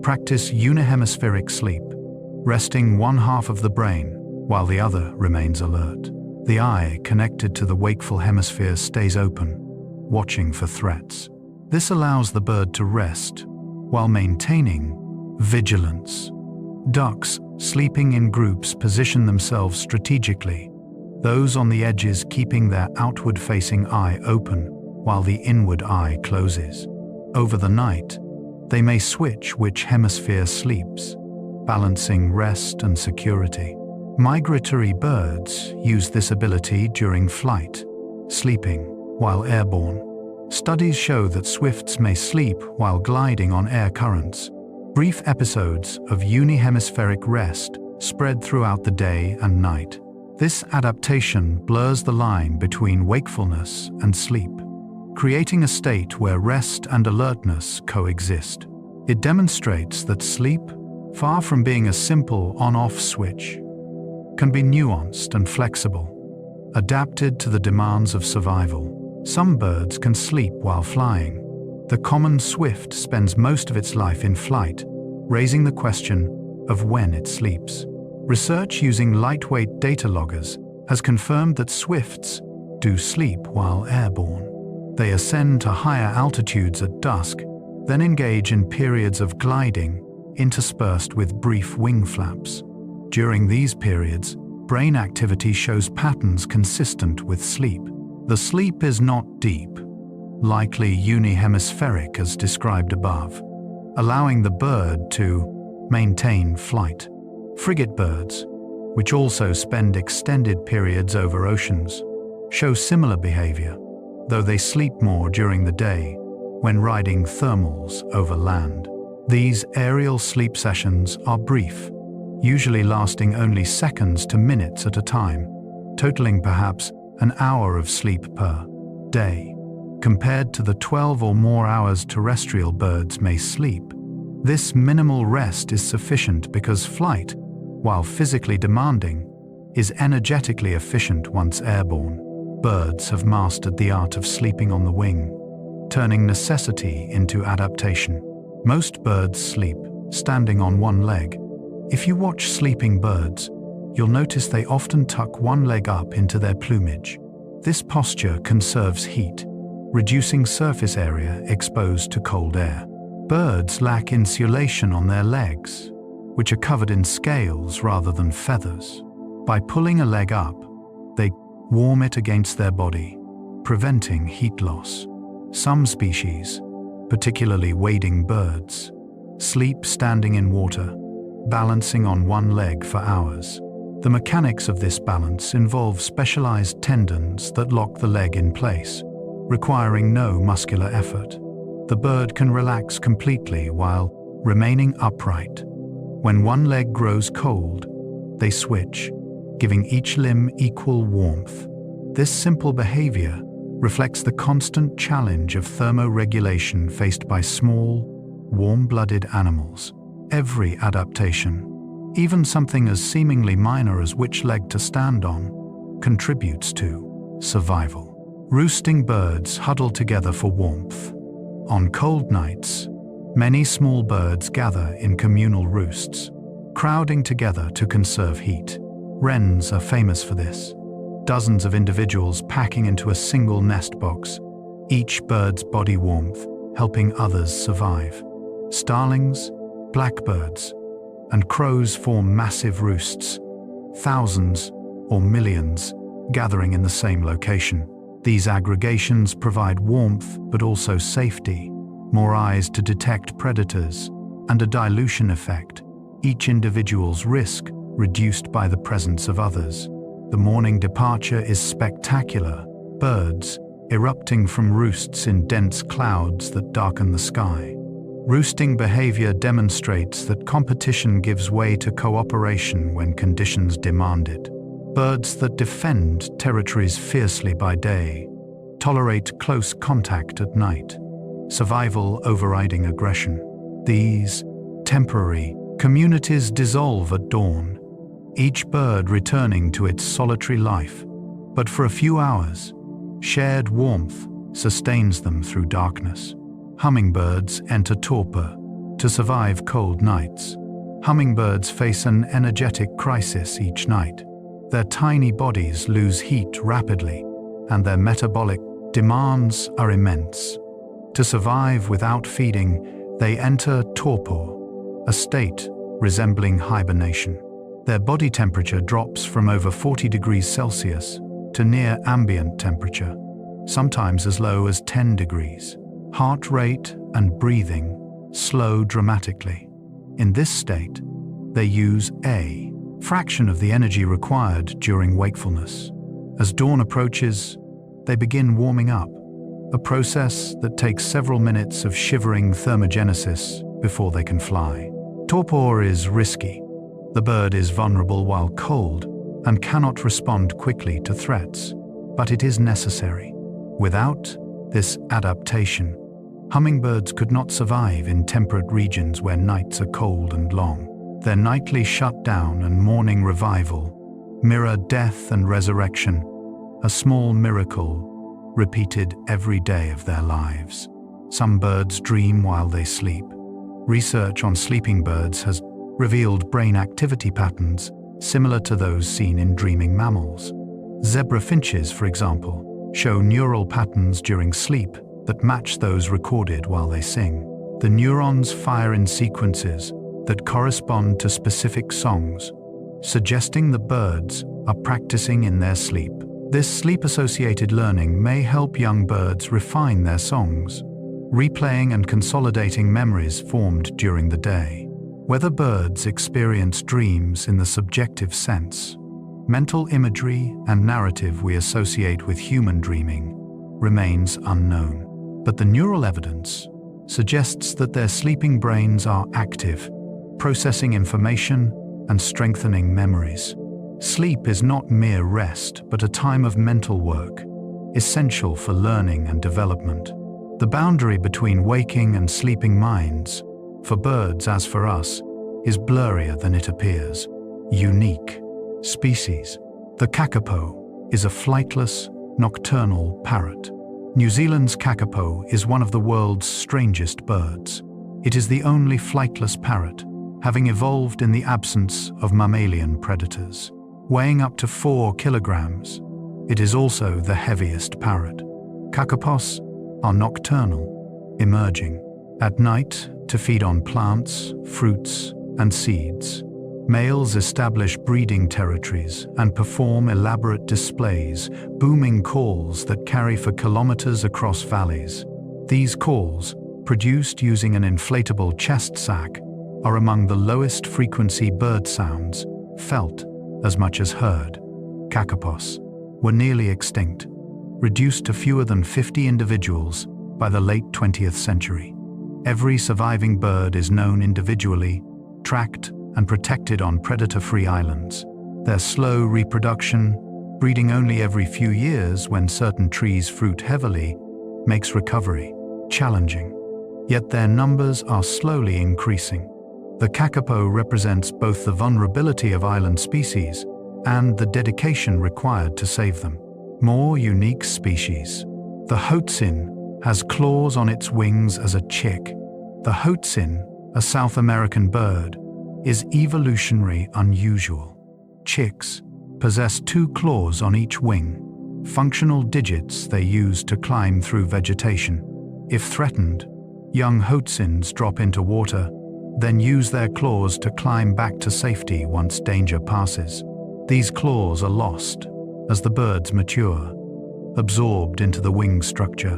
practice unihemispheric sleep, resting one half of the brain while the other remains alert. The eye connected to the wakeful hemisphere stays open, watching for threats. This allows the bird to rest while maintaining vigilance. Ducks sleeping in groups position themselves strategically, those on the edges keeping their outward-facing eye open while the inward eye closes. Over the night, they may switch which hemisphere sleeps, balancing rest and security. Migratory birds use this ability during flight, sleeping while airborne. Studies show that swifts may sleep while gliding on air currents. Brief episodes of unihemispheric rest spread throughout the day and night. This adaptation blurs the line between wakefulness and sleep, creating a state where rest and alertness coexist. It demonstrates that sleep, far from being a simple on-off switch, can be nuanced and flexible, adapted to the demands of survival. Some birds can sleep while flying. The common swift spends most of its life in flight, raising the question of when it sleeps. Research using lightweight data loggers has confirmed that swifts do sleep while airborne. They ascend to higher altitudes at dusk, then engage in periods of gliding, interspersed with brief wing flaps. During these periods, brain activity shows patterns consistent with sleep. The sleep is not deep, likely unihemispheric as described above, allowing the bird to maintain flight. Frigate birds, which also spend extended periods over oceans, show similar behavior, though they sleep more during the day when riding thermals over land. These aerial sleep sessions are brief, usually lasting only seconds to minutes at a time, totaling perhaps an hour of sleep per day. Compared to the 12 or more hours terrestrial birds may sleep, this minimal rest is sufficient because flight, while physically demanding, is energetically efficient once airborne. Birds have mastered the art of sleeping on the wing, turning necessity into adaptation. Most birds sleep standing on one leg. If you watch sleeping birds, you'll notice they often tuck one leg up into their plumage. This posture conserves heat, reducing surface area exposed to cold air. Birds lack insulation on their legs, which are covered in scales rather than feathers. By pulling a leg up, they warm it against their body, preventing heat loss. Some species, particularly wading birds, sleep standing in water, balancing on one leg for hours. The mechanics of this balance involve specialized tendons that lock the leg in place, requiring no muscular effort. The bird can relax completely while remaining upright. When one leg grows cold, they switch, giving each limb equal warmth. This simple behavior reflects the constant challenge of thermoregulation faced by small, warm-blooded animals. Every adaptation, even something as seemingly minor as which leg to stand on, contributes to survival. Roosting birds huddle together for warmth. On cold nights, many small birds gather in communal roosts, crowding together to conserve heat. Wrens are famous for this. Dozens of individuals packing into a single nest box, each bird's body warmth helping others survive. Starlings, blackbirds, and crows form massive roosts, thousands or millions gathering in the same location. These aggregations provide warmth but also safety, more eyes to detect predators, and a dilution effect, each individual's risk reduced by the presence of others. The morning departure is spectacular, birds erupting from roosts in dense clouds that darken the sky. Roosting behavior demonstrates that competition gives way to cooperation when conditions demand it. Birds that defend territories fiercely by day tolerate close contact at night, survival overriding aggression. These temporary communities dissolve at dawn, each bird returning to its solitary life. But for a few hours, shared warmth sustains them through darkness. Hummingbirds enter torpor to survive cold nights. Hummingbirds face an energetic crisis each night. Their tiny bodies lose heat rapidly, and their metabolic demands are immense. To survive without feeding, they enter torpor, a state resembling hibernation. Their body temperature drops from over 40 degrees Celsius to near ambient temperature, sometimes as low as 10 degrees. Heart rate and breathing slow dramatically. In this state, they use a fraction of the energy required during wakefulness. As dawn approaches, they begin warming up, a process that takes several minutes of shivering thermogenesis before they can fly. Torpor is risky. The bird is vulnerable while cold and cannot respond quickly to threats, but it is necessary. Without this adaptation, hummingbirds could not survive in temperate regions where nights are cold and long. Their nightly shutdown and morning revival mirror death and resurrection, a small miracle repeated every day of their lives. Some birds dream while they sleep. Research on sleeping birds has revealed brain activity patterns similar to those seen in dreaming mammals. Zebra finches, for example, show neural patterns during sleep that match those recorded while they sing. The neurons fire in sequences that correspond to specific songs, suggesting the birds are practicing in their sleep. This sleep-associated learning may help young birds refine their songs, replaying and consolidating memories formed during the day. Whether birds experience dreams in the subjective sense, mental imagery and narrative we associate with human dreaming remains unknown. But the neural evidence suggests that their sleeping brains are active, processing information and strengthening memories. Sleep is not mere rest, but a time of mental work, essential for learning and development. The boundary between waking and sleeping minds, for birds as for us, is blurrier than it appears. Unique species. The kakapo is a flightless, nocturnal parrot. New Zealand's kakapo is one of the world's strangest birds. It is the only flightless parrot, having evolved in the absence of mammalian predators. weighing up to 4 kilograms. It is also the heaviest parrot. Kakapos are nocturnal, emerging at night to feed on plants, fruits, and seeds. Males establish breeding territories and perform elaborate displays, booming calls that carry for kilometers across valleys. These calls, produced using an inflatable chest sack, are among the lowest frequency bird sounds, felt as much as heard. Kakapos were nearly extinct, reduced to fewer than 50 individuals by the late 20th century. Every surviving bird is known individually, tracked, and protected on predator-free islands. Their slow reproduction, breeding only every few years when certain trees fruit heavily, makes recovery challenging. Yet their numbers are slowly increasing. The kakapo represents both the vulnerability of island species and the dedication required to save them. More unique species. The hoatzin has claws on its wings as a chick. The hoatzin, a South American bird, is evolutionary unusual. Chicks possess 2 claws on each wing, functional digits they use to climb through vegetation. If threatened, young hoatzins drop into water, then use their claws to climb back to safety once danger passes. These claws are lost as the birds mature, absorbed into the wing structure.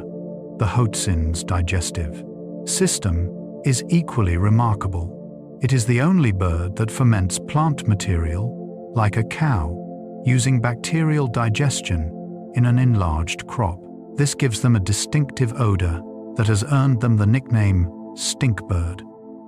The hoatzin's digestive system is equally remarkable. It is the only bird that ferments plant material, like a cow, using bacterial digestion in an enlarged crop. This gives them a distinctive odor that has earned them the nickname stinkbird.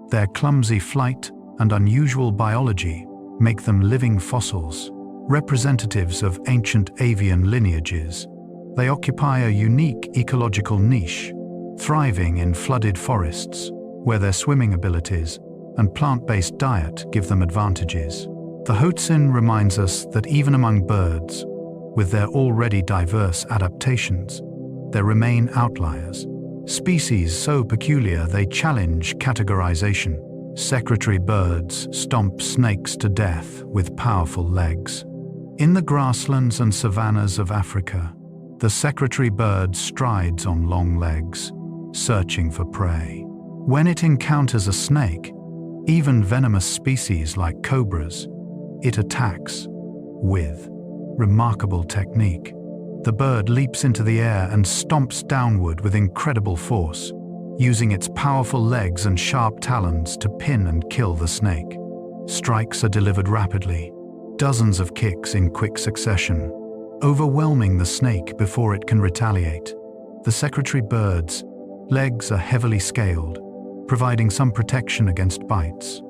Their clumsy flight and unusual biology make them living fossils, representatives of ancient avian lineages. They occupy a unique ecological niche, thriving in flooded forests, where their swimming abilities and plant-based diet give them advantages. The hoatzin reminds us that even among birds, with their already diverse adaptations, there remain outliers. Species so peculiar they challenge categorization. Secretary birds stomp snakes to death with powerful legs. In the grasslands and savannas of Africa, the secretary bird strides on long legs, searching for prey. When it encounters a snake, even venomous species like cobras, it attacks with remarkable technique. The bird leaps into the air and stomps downward with incredible force, using its powerful legs and sharp talons to pin and kill the snake. Strikes are delivered rapidly, dozens of kicks in quick succession, overwhelming the snake before it can retaliate. The secretary bird's legs are heavily scaled, providing some protection against bites.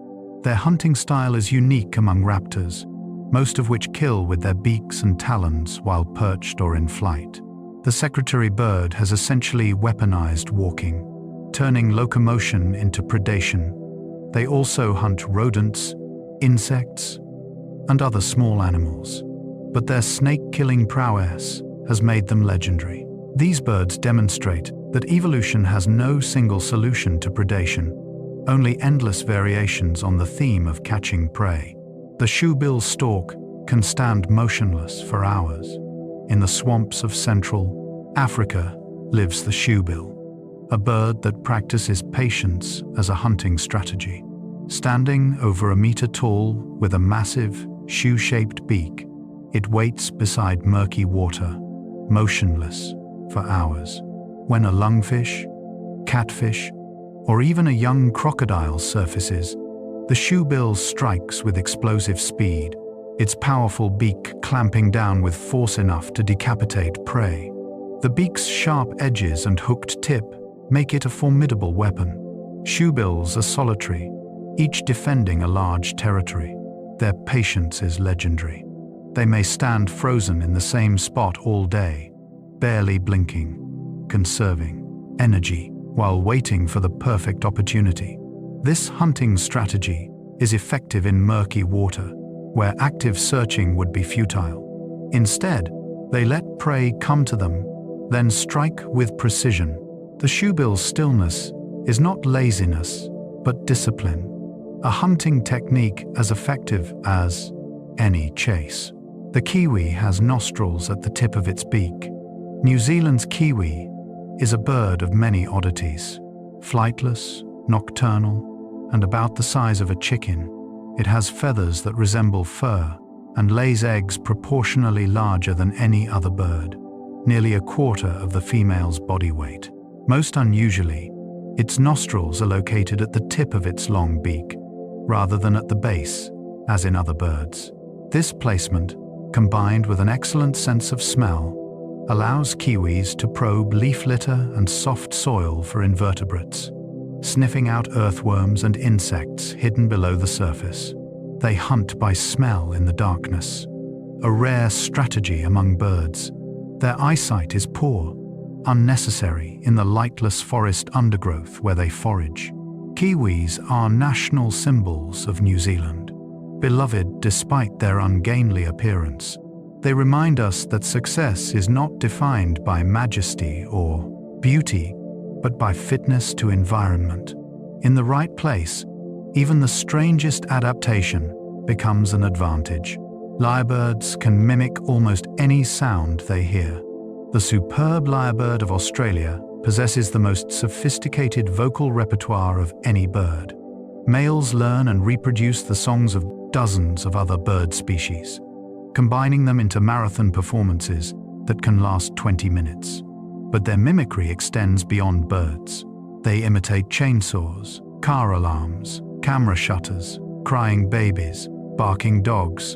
Their hunting style is unique among raptors, most of which kill with their beaks and talons while perched or in flight. The secretary bird has essentially weaponized walking, turning locomotion into predation. They also hunt rodents, insects, and other small animals, but their snake-killing prowess has made them legendary. These birds demonstrate that evolution has no single solution to predation, only endless variations on the theme of catching prey. The shoebill stork can stand motionless for hours. In the swamps of Central Africa lives the shoebill, a bird that practices patience as a hunting strategy. Standing over a meter tall with a massive, shoe-shaped beak, it waits beside murky water, motionless for hours. When a lungfish, catfish, or even a young crocodile surfaces, the shoebill strikes with explosive speed, its powerful beak clamping down with force enough to decapitate prey. The beak's sharp edges and hooked tip make it a formidable weapon. Shoebills are solitary, each defending a large territory. Their patience is legendary. They may stand frozen in the same spot all day, barely blinking, conserving energy while waiting for the perfect opportunity. This hunting strategy is effective in murky water, where active searching would be futile. Instead, they let prey come to them, then strike with precision. The shoebill's stillness is not laziness, but discipline, a hunting technique as effective as any chase. The kiwi has nostrils at the tip of its beak. New Zealand's kiwi is a bird of many oddities. Flightless, nocturnal, and about the size of a chicken. It has feathers that resemble fur and lays eggs proportionally larger than any other bird, nearly a quarter of the female's body weight. Most unusually, its nostrils are located at the tip of its long beak, rather than at the base, as in other birds. This placement, combined with an excellent sense of smell, allows kiwis to probe leaf litter and soft soil for invertebrates, sniffing out earthworms and insects hidden below the surface. They hunt by smell in the darkness, a rare strategy among birds. Their eyesight is poor, unnecessary in the lightless forest undergrowth where they forage. Kiwis are national symbols of New Zealand. Beloved despite their ungainly appearance, they remind us that success is not defined by majesty or beauty, but by fitness to environment. In the right place, even the strangest adaptation becomes an advantage. Lyrebirds can mimic almost any sound they hear. The superb lyrebird of Australia possesses the most sophisticated vocal repertoire of any bird. Males learn and reproduce the songs of dozens of other bird species, combining them into marathon performances that can last 20 minutes. But their mimicry extends beyond birds. They imitate chainsaws, car alarms, camera shutters, crying babies, barking dogs,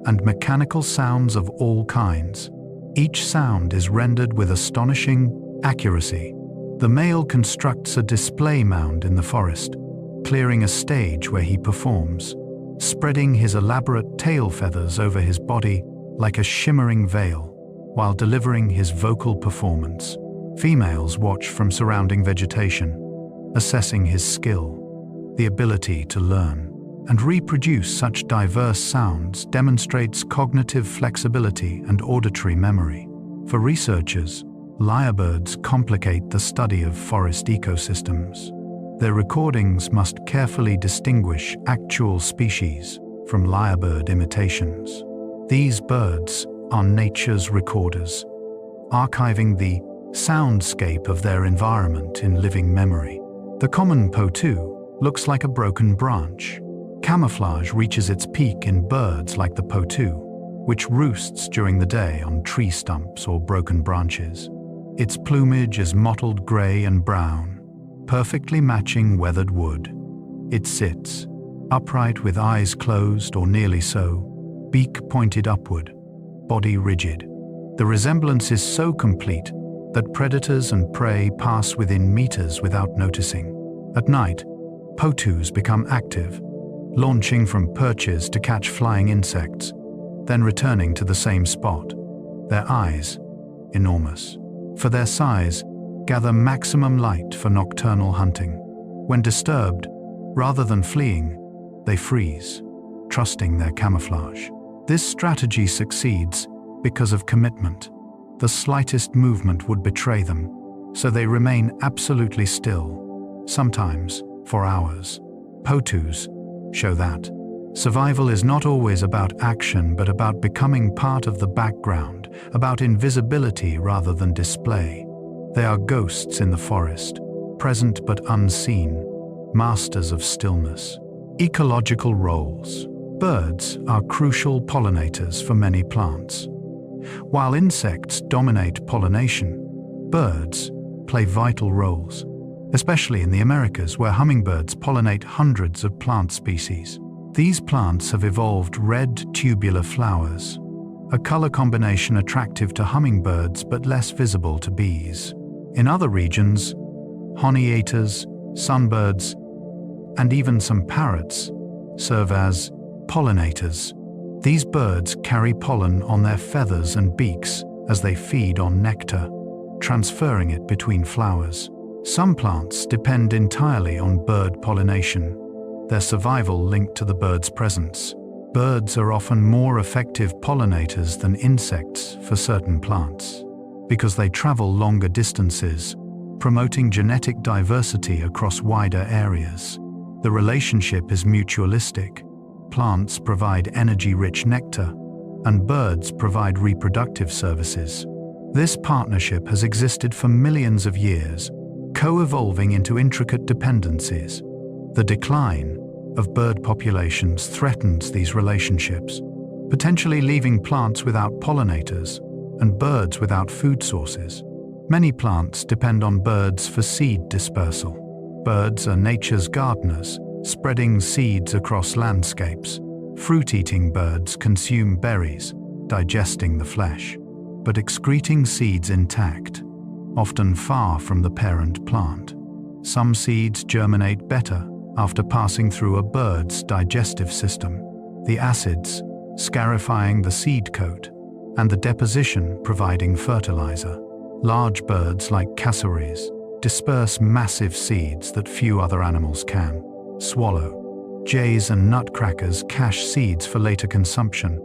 and mechanical sounds of all kinds. Each sound is rendered with astonishing accuracy. The male constructs a display mound in the forest, clearing a stage where he performs, spreading his elaborate tail feathers over his body like a shimmering veil, while delivering his vocal performance. Females watch from surrounding vegetation, assessing his skill. The ability to learn and reproduce such diverse sounds demonstrates cognitive flexibility and auditory memory. For researchers, lyrebirds complicate the study of forest ecosystems. Their recordings must carefully distinguish actual species from lyrebird imitations. These birds are nature's recorders, archiving the soundscape of their environment in living memory. The common potu looks like a broken branch. Camouflage reaches its peak in birds like the potu, which roosts during the day on tree stumps or broken branches. Its plumage is mottled gray and brown, perfectly matching weathered wood. It sits, upright with eyes closed or nearly so, beak pointed upward, body rigid. The resemblance is so complete that predators and prey pass within meters without noticing. At night, potus become active, launching from perches to catch flying insects, then returning to the same spot. Their eyes, enormous for their size, gather maximum light for nocturnal hunting. When disturbed, rather than fleeing, they freeze, trusting their camouflage. This strategy succeeds because of commitment. The slightest movement would betray them, so they remain absolutely still, sometimes for hours. Potus show that survival is not always about action, but about becoming part of the background, about invisibility rather than display. They are ghosts in the forest, present but unseen, masters of stillness. Ecological roles. Birds are crucial pollinators for many plants. While insects dominate pollination, birds play vital roles, especially in the Americas, where hummingbirds pollinate hundreds of plant species. These plants have evolved red tubular flowers, a color combination attractive to hummingbirds but less visible to bees. In other regions, honeyeaters, sunbirds, and even some parrots serve as pollinators. These birds carry pollen on their feathers and beaks as they feed on nectar, transferring it between flowers. Some plants depend entirely on bird pollination, their survival linked to the bird's presence. Birds are often more effective pollinators than insects for certain plants, because they travel longer distances, promoting genetic diversity across wider areas. The relationship is mutualistic. Plants provide energy-rich nectar, and birds provide reproductive services. This partnership has existed for millions of years, co-evolving into intricate dependencies. The decline of bird populations threatens these relationships, potentially leaving plants without pollinators and birds without food sources. Many plants depend on birds for seed dispersal. Birds are nature's gardeners, spreading seeds across landscapes. Fruit-eating birds consume berries, digesting the flesh, but excreting seeds intact, often far from the parent plant. Some seeds germinate better after passing through a bird's digestive system. The acids scarifying the seed coat, and the deposition providing fertilizer. Large birds like cassowaries disperse massive seeds that few other animals can swallow. Jays and nutcrackers cache seeds for later consumption,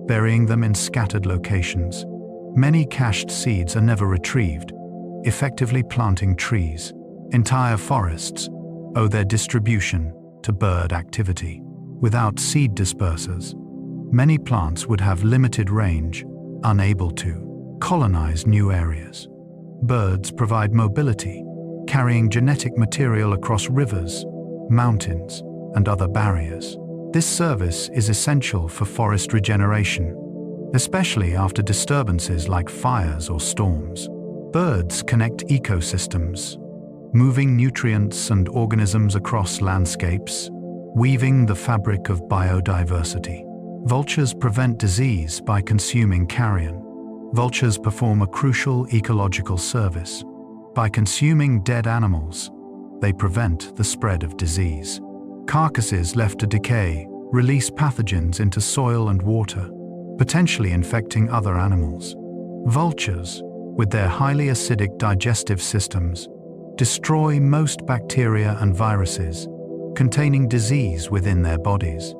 burying them in scattered locations. Many cached seeds are never retrieved, effectively planting trees. Entire forests owe their distribution to bird activity. Without seed dispersers, many plants would have limited range, unable to colonize new areas. Birds provide mobility, carrying genetic material across rivers, mountains, and other barriers. This service is essential for forest regeneration, especially after disturbances like fires or storms. Birds connect ecosystems, moving nutrients and organisms across landscapes, weaving the fabric of biodiversity. Vultures prevent disease by consuming carrion. Vultures perform a crucial ecological service. By consuming dead animals, they prevent the spread of disease. Carcasses left to decay release pathogens into soil and water, potentially infecting other animals. Vultures, with their highly acidic digestive systems, destroy most bacteria and viruses containing disease within their bodies.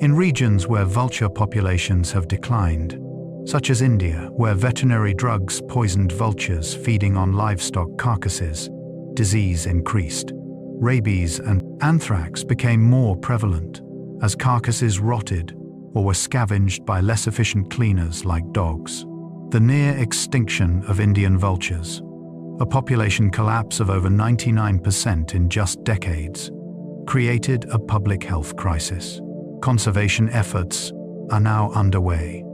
In regions where vulture populations have declined, such as India, where veterinary drugs poisoned vultures feeding on livestock carcasses, disease increased. Rabies and anthrax became more prevalent as carcasses rotted or were scavenged by less efficient cleaners like dogs. The near extinction of Indian vultures, a population collapse of over 99% in just decades, created a public health crisis. Conservation efforts are now underway,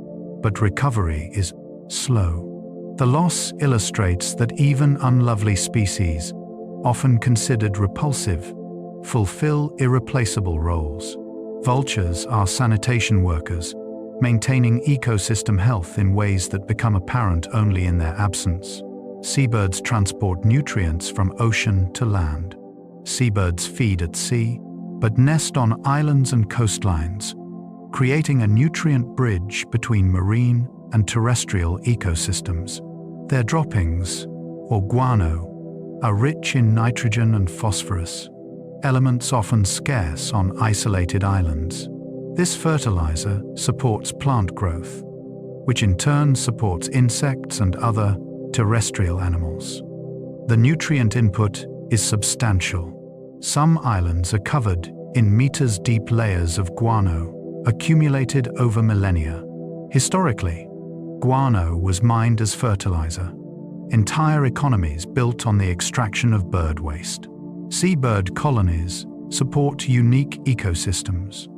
but recovery is slow. The loss illustrates that even unlovely species, often considered repulsive, fulfill irreplaceable roles. Vultures are sanitation workers, maintaining ecosystem health in ways that become apparent only in their absence. Seabirds transport nutrients from ocean to land. Seabirds feed at sea, but nest on islands and coastlines, creating a nutrient bridge between marine and terrestrial ecosystems. Their droppings, or guano, are rich in nitrogen and phosphorus, elements often scarce on isolated islands. This fertilizer supports plant growth, which in turn supports insects and other terrestrial animals. The nutrient input is substantial. Some islands are covered in meters-deep layers of guano, accumulated over millennia. Historically, guano was mined as fertilizer. Entire economies built on the extraction of bird waste. Seabird colonies support unique ecosystems,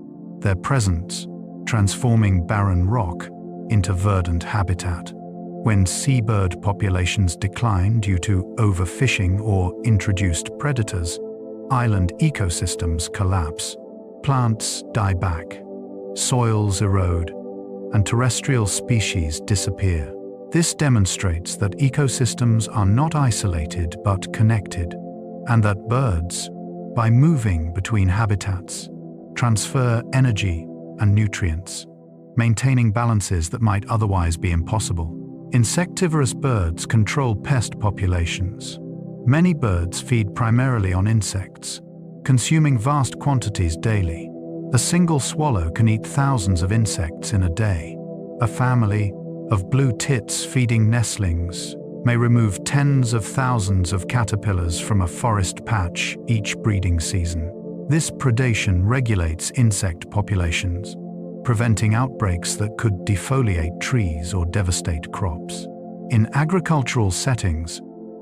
their presence transforming barren rock into verdant habitat. When seabird populations decline due to overfishing or introduced predators, island ecosystems collapse. Plants die back, soils erode, and terrestrial species disappear. This demonstrates that ecosystems are not isolated but connected, and that birds, by moving between habitats, transfer energy and nutrients, maintaining balances that might otherwise be impossible. Insectivorous birds control pest populations. Many birds feed primarily on insects, consuming vast quantities daily. A single swallow can eat thousands of insects in a day. A family of blue tits feeding nestlings may remove tens of thousands of caterpillars from a forest patch each breeding season. This predation regulates insect populations, preventing outbreaks that could defoliate trees or devastate crops. In agricultural settings,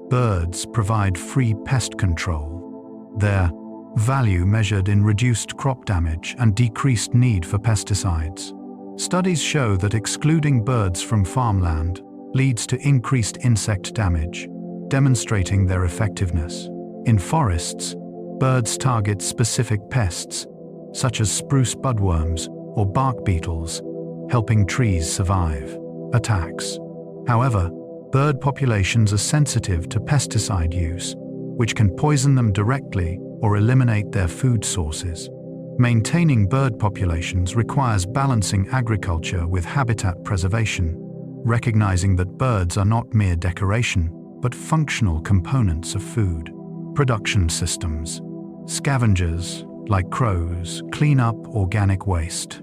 birds provide free pest control. Their value measured in reduced crop damage and decreased need for pesticides. Studies show that excluding birds from farmland leads to increased insect damage, demonstrating their effectiveness. In forests, birds target specific pests, such as spruce budworms or bark beetles, helping trees survive attacks. However, bird populations are sensitive to pesticide use, which can poison them directly or eliminate their food sources. Maintaining bird populations requires balancing agriculture with habitat preservation, recognizing that birds are not mere decoration, but functional components of food. Production systems. Scavengers, like crows, clean up organic waste.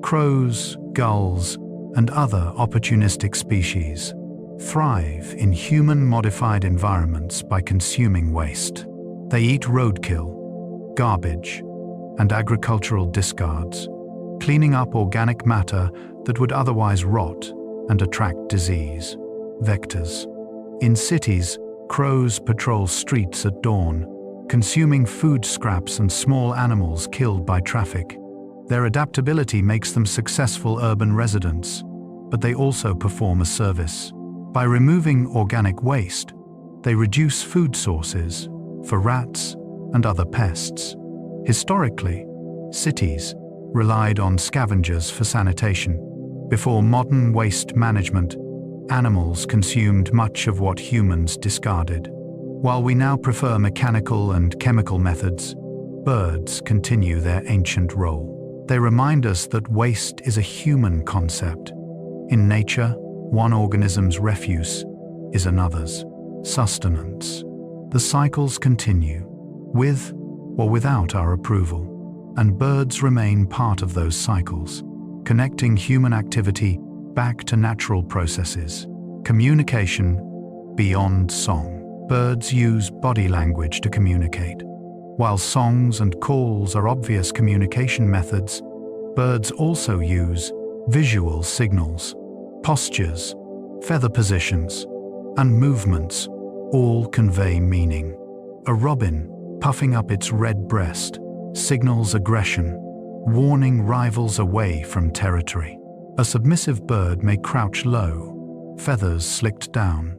Crows, gulls, and other opportunistic species thrive in human-modified environments by consuming waste. They eat roadkill, garbage, and agricultural discards, cleaning up organic matter that would otherwise rot and attract disease. Vectors. In cities, crows patrol streets at dawn, consuming food scraps and small animals killed by traffic. Their adaptability makes them successful urban residents, but they also perform a service. By removing organic waste, they reduce food sources for rats and other pests. Historically, cities relied on scavengers for sanitation. Before modern waste management, animals consumed much of what humans discarded. While we now prefer mechanical and chemical methods, birds continue their ancient role. They remind us that waste is a human concept. In nature, one organism's refuse is another's sustenance. The cycles continue, with or without our approval, and birds remain part of those cycles, connecting human activity back to natural processes. Communication beyond song. Birds use body language to communicate. While songs and calls are obvious communication methods, birds also use visual signals. Postures, feather positions, and movements all convey meaning. A robin, puffing up its red breast, signals aggression, warning rivals away from territory. A submissive bird may crouch low, feathers slicked down,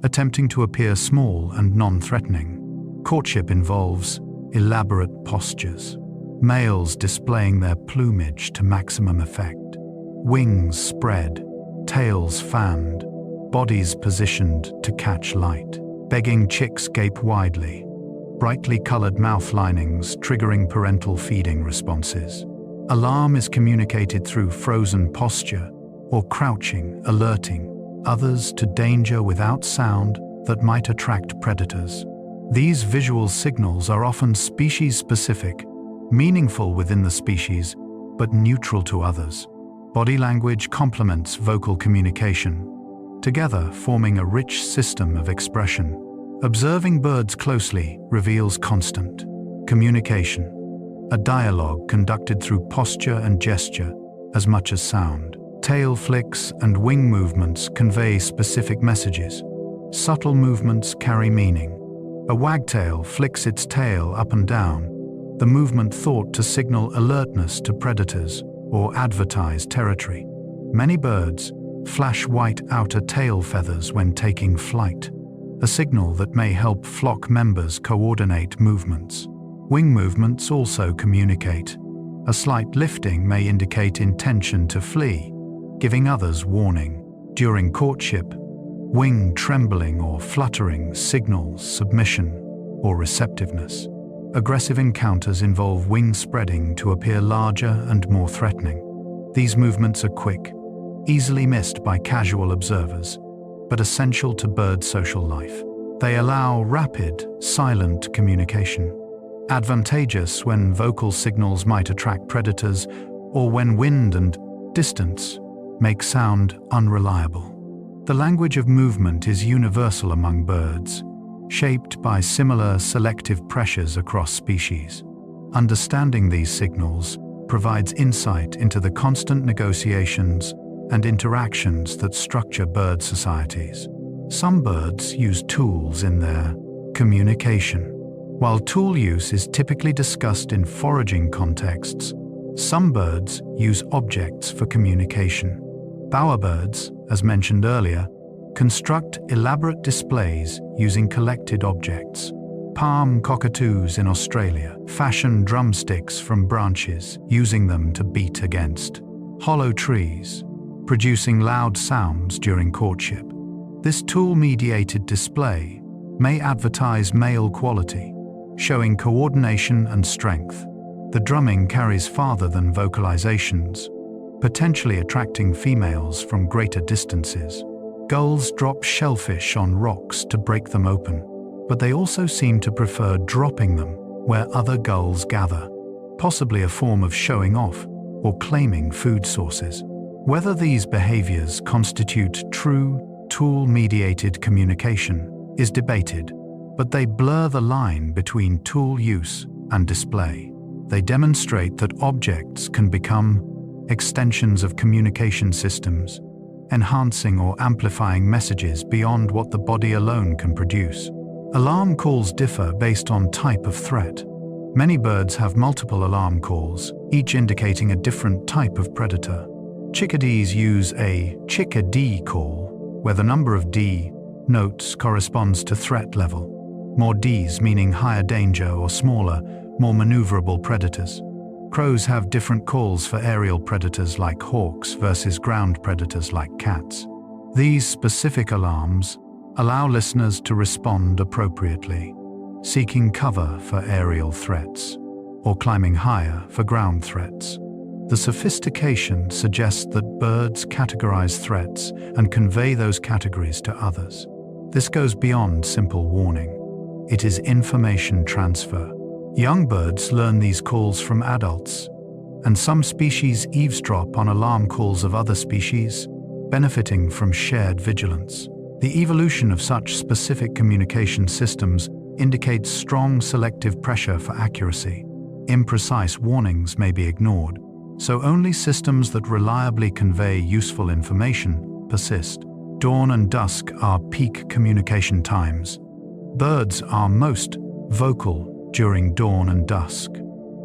attempting to appear small and non-threatening. Courtship involves elaborate postures, males displaying their plumage to maximum effect. Wings spread, tails fanned, bodies positioned to catch light. Begging chicks gape widely, brightly colored mouth linings triggering parental feeding responses. Alarm is communicated through frozen posture or crouching, alerting others to danger without sound that might attract predators. These visual signals are often species-specific, meaningful within the species, but neutral to others. Body language complements vocal communication, together forming a rich system of expression. Observing birds closely reveals constant communication, a dialogue conducted through posture and gesture as much as sound. Tail flicks and wing movements convey specific messages. Subtle movements carry meaning. A wagtail flicks its tail up and down, the movement thought to signal alertness to predators or advertise territory. Many birds flash white outer tail feathers when taking flight, a signal that may help flock members coordinate movements. Wing movements also communicate. A slight lifting may indicate intention to flee, giving others warning. During courtship, wing trembling or fluttering signals submission or receptiveness. Aggressive encounters involve wing spreading to appear larger and more threatening. These movements are quick, easily missed by casual observers, but essential to bird social life. They allow rapid, silent communication, advantageous when vocal signals might attract predators or when wind and distance make sound unreliable. The language of movement is universal among birds, shaped by similar selective pressures across species. Understanding these signals provides insight into the constant negotiations and interactions that structure bird societies. Some birds use tools in their communication. While tool use is typically discussed in foraging contexts, some birds use objects for communication. Bowerbirds, as mentioned earlier, construct elaborate displays using collected objects. Palm cockatoos in Australia fashion drumsticks from branches, using them to beat against hollow trees, producing loud sounds during courtship. This tool-mediated display may advertise male quality, showing coordination and strength. The drumming carries farther than vocalizations, potentially attracting females from greater distances. Gulls drop shellfish on rocks to break them open, but they also seem to prefer dropping them where other gulls gather, possibly a form of showing off or claiming food sources. Whether these behaviors constitute true tool-mediated communication is debated, but they blur the line between tool use and display. They demonstrate that objects can become extensions of communication systems, enhancing or amplifying messages beyond what the body alone can produce. Alarm calls differ based on type of threat. Many birds have multiple alarm calls, each indicating a different type of predator. Chickadees use a chickadee call, where the number of D notes corresponds to threat level. More Ds meaning higher danger or smaller, more maneuverable predators. Crows have different calls for aerial predators like hawks versus ground predators like cats. These specific alarms allow listeners to respond appropriately, seeking cover for aerial threats or climbing higher for ground threats. The sophistication suggests that birds categorize threats and convey those categories to others. This goes beyond simple warning. It is information transfer. Young birds learn these calls from adults, and some species eavesdrop on alarm calls of other species, benefiting from shared vigilance. The evolution of such specific communication systems indicates strong selective pressure for accuracy. Imprecise warnings may be ignored, so only systems that reliably convey useful information persist. Dawn and dusk are peak communication times. Birds are most vocal during dawn and dusk,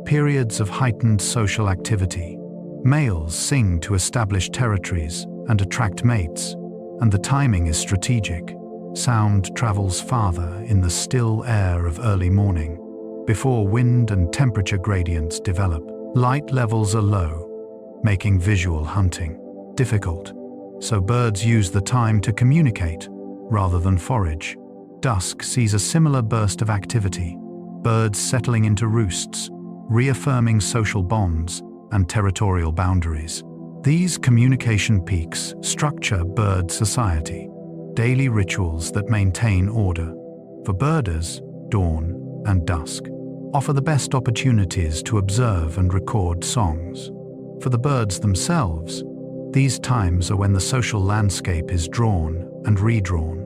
periods of heightened social activity. Males sing to establish territories and attract mates, and the timing is strategic. Sound travels farther in the still air of early morning, before wind and temperature gradients develop. Light levels are low, making visual hunting difficult, so birds use the time to communicate rather than forage. Dusk sees a similar burst of activity, birds settling into roosts, reaffirming social bonds and territorial boundaries. These communication peaks structure bird society, daily rituals that maintain order. For birders, dawn and dusk offer the best opportunities to observe and record songs. For the birds themselves, these times are when the social landscape is drawn and redrawn,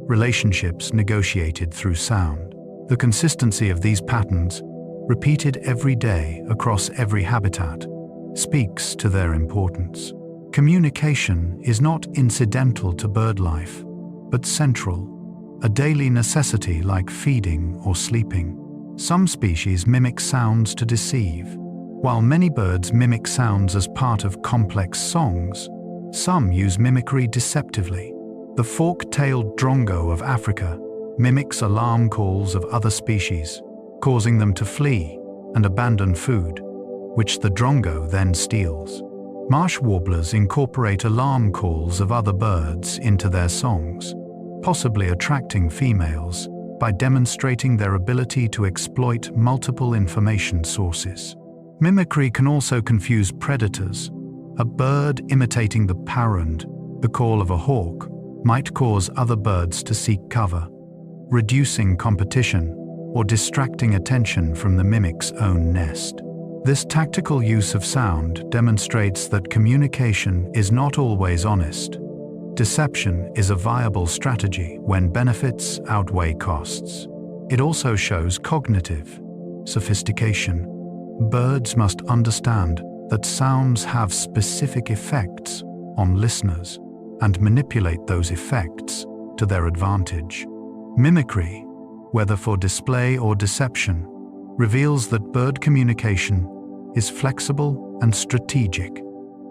relationships negotiated through sound. The consistency of these patterns, repeated every day across every habitat, speaks to their importance. Communication is not incidental to bird life, but central, a daily necessity like feeding or sleeping. Some species mimic sounds to deceive. While many birds mimic sounds as part of complex songs, some use mimicry deceptively. The fork-tailed drongo of Africa mimics alarm calls of other species, causing them to flee and abandon food, which the drongo then steals. Marsh warblers incorporate alarm calls of other birds into their songs, possibly attracting females by demonstrating their ability to exploit multiple information sources. Mimicry can also confuse predators. A bird imitating the parrot, the call of a hawk, might cause other birds to seek cover, reducing competition or distracting attention from the mimic's own nest. This tactical use of sound demonstrates that communication is not always honest. Deception is a viable strategy when benefits outweigh costs. It also shows cognitive sophistication. Birds must understand that sounds have specific effects on listeners and manipulate those effects to their advantage. Mimicry, whether for display or deception, reveals that bird communication is flexible and strategic,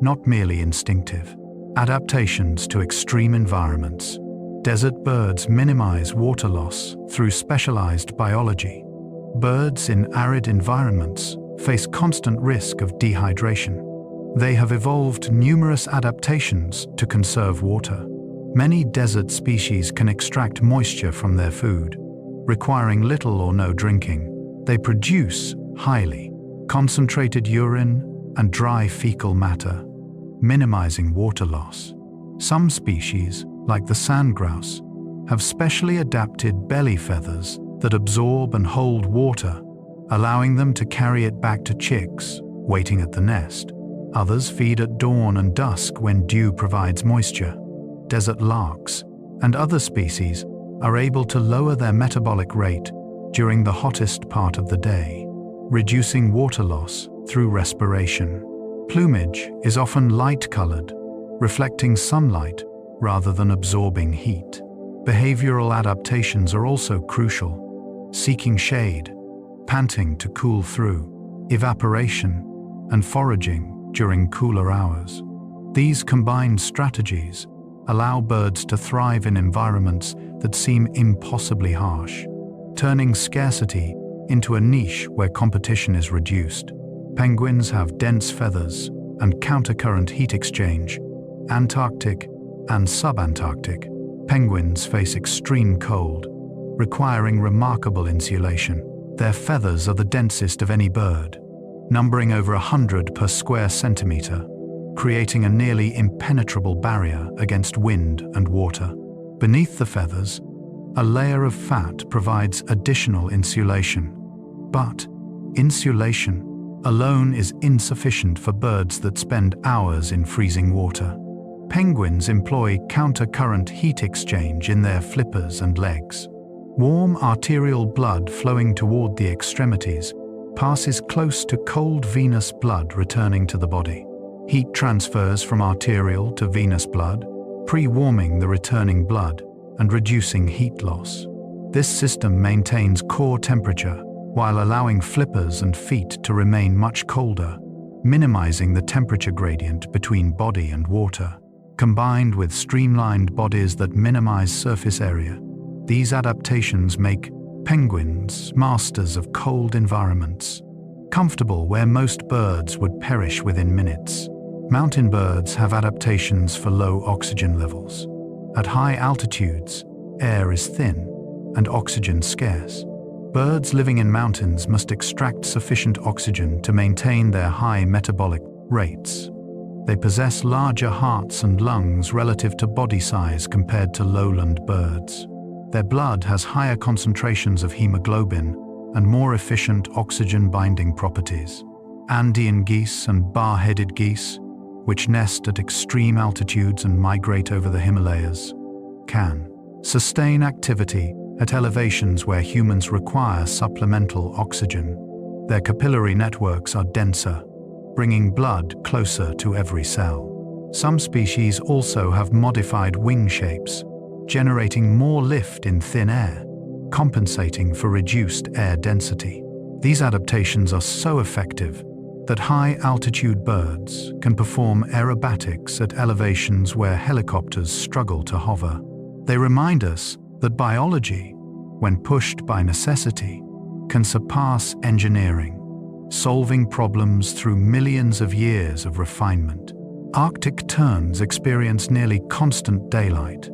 not merely instinctive. Adaptations to extreme environments. Desert birds minimize water loss through specialized biology. Birds in arid environments face constant risk of dehydration. They have evolved numerous adaptations to conserve water. Many desert species can extract moisture from their food, requiring little or no drinking. They produce highly concentrated urine and dry fecal matter, minimizing water loss. Some species, like the sandgrouse, have specially adapted belly feathers that absorb and hold water, allowing them to carry it back to chicks waiting at the nest. Others feed at dawn and dusk when dew provides moisture. Desert larks and other species are able to lower their metabolic rate during the hottest part of the day, reducing water loss through respiration. Plumage is often light-colored, reflecting sunlight rather than absorbing heat. Behavioral adaptations are also crucial, seeking shade, panting to cool through, evaporation, and foraging during cooler hours. These combined strategies allow birds to thrive in environments that seem impossibly harsh, turning scarcity into a niche where competition is reduced. Penguins have dense feathers and countercurrent heat exchange. Antarctic and subantarctic penguins face extreme cold, requiring remarkable insulation. Their feathers are the densest of any bird, numbering over 100 per square centimeter, creating a nearly impenetrable barrier against wind and water. Beneath the feathers, a layer of fat provides additional insulation. But insulation alone is insufficient for birds that spend hours in freezing water. Penguins employ counter-current heat exchange in their flippers and legs. Warm arterial blood flowing toward the extremities passes close to cold venous blood returning to the body. Heat transfers from arterial to venous blood, pre-warming the returning blood and reducing heat loss. This system maintains core temperature while allowing flippers and feet to remain much colder, minimizing the temperature gradient between body and water. Combined with streamlined bodies that minimize surface area, these adaptations make penguins masters of cold environments, comfortable where most birds would perish within minutes. Mountain birds have adaptations for low oxygen levels. At high altitudes, air is thin and oxygen scarce. Birds living in mountains must extract sufficient oxygen to maintain their high metabolic rates. They possess larger hearts and lungs relative to body size compared to lowland birds. Their blood has higher concentrations of hemoglobin and more efficient oxygen-binding properties. Andean geese and bar-headed geese, which nest at extreme altitudes and migrate over the Himalayas, can sustain activity at elevations where humans require supplemental oxygen. Their capillary networks are denser, bringing blood closer to every cell. Some species also have modified wing shapes, generating more lift in thin air, compensating for reduced air density. These adaptations are so effective that high-altitude birds can perform aerobatics at elevations where helicopters struggle to hover. They remind us that biology, when pushed by necessity, can surpass engineering, solving problems through millions of years of refinement. Arctic terns experience nearly constant daylight.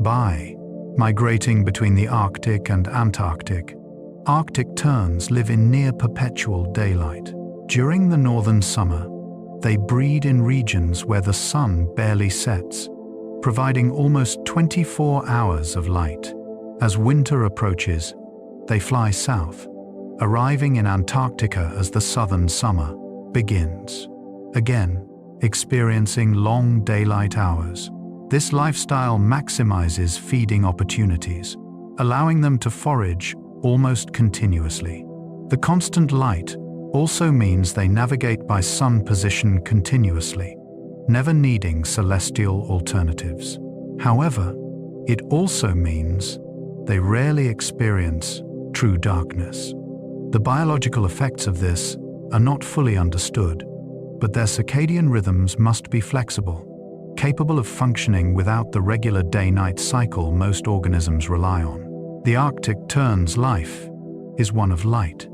By migrating between the Arctic and Antarctic, Arctic terns live in near-perpetual daylight. During the northern summer, they breed in regions where the sun barely sets, providing almost 24 hours of light. As winter approaches, they fly south, arriving in Antarctica as the southern summer begins. Again, experiencing long daylight hours. This lifestyle maximizes feeding opportunities, allowing them to forage almost continuously. The constant light also means they navigate by sun position continuously, never needing celestial alternatives. However, it also means they rarely experience true darkness. The biological effects of this are not fully understood, but their circadian rhythms must be flexible, capable of functioning without the regular day-night cycle most organisms rely on. The Arctic tern's life is one of light,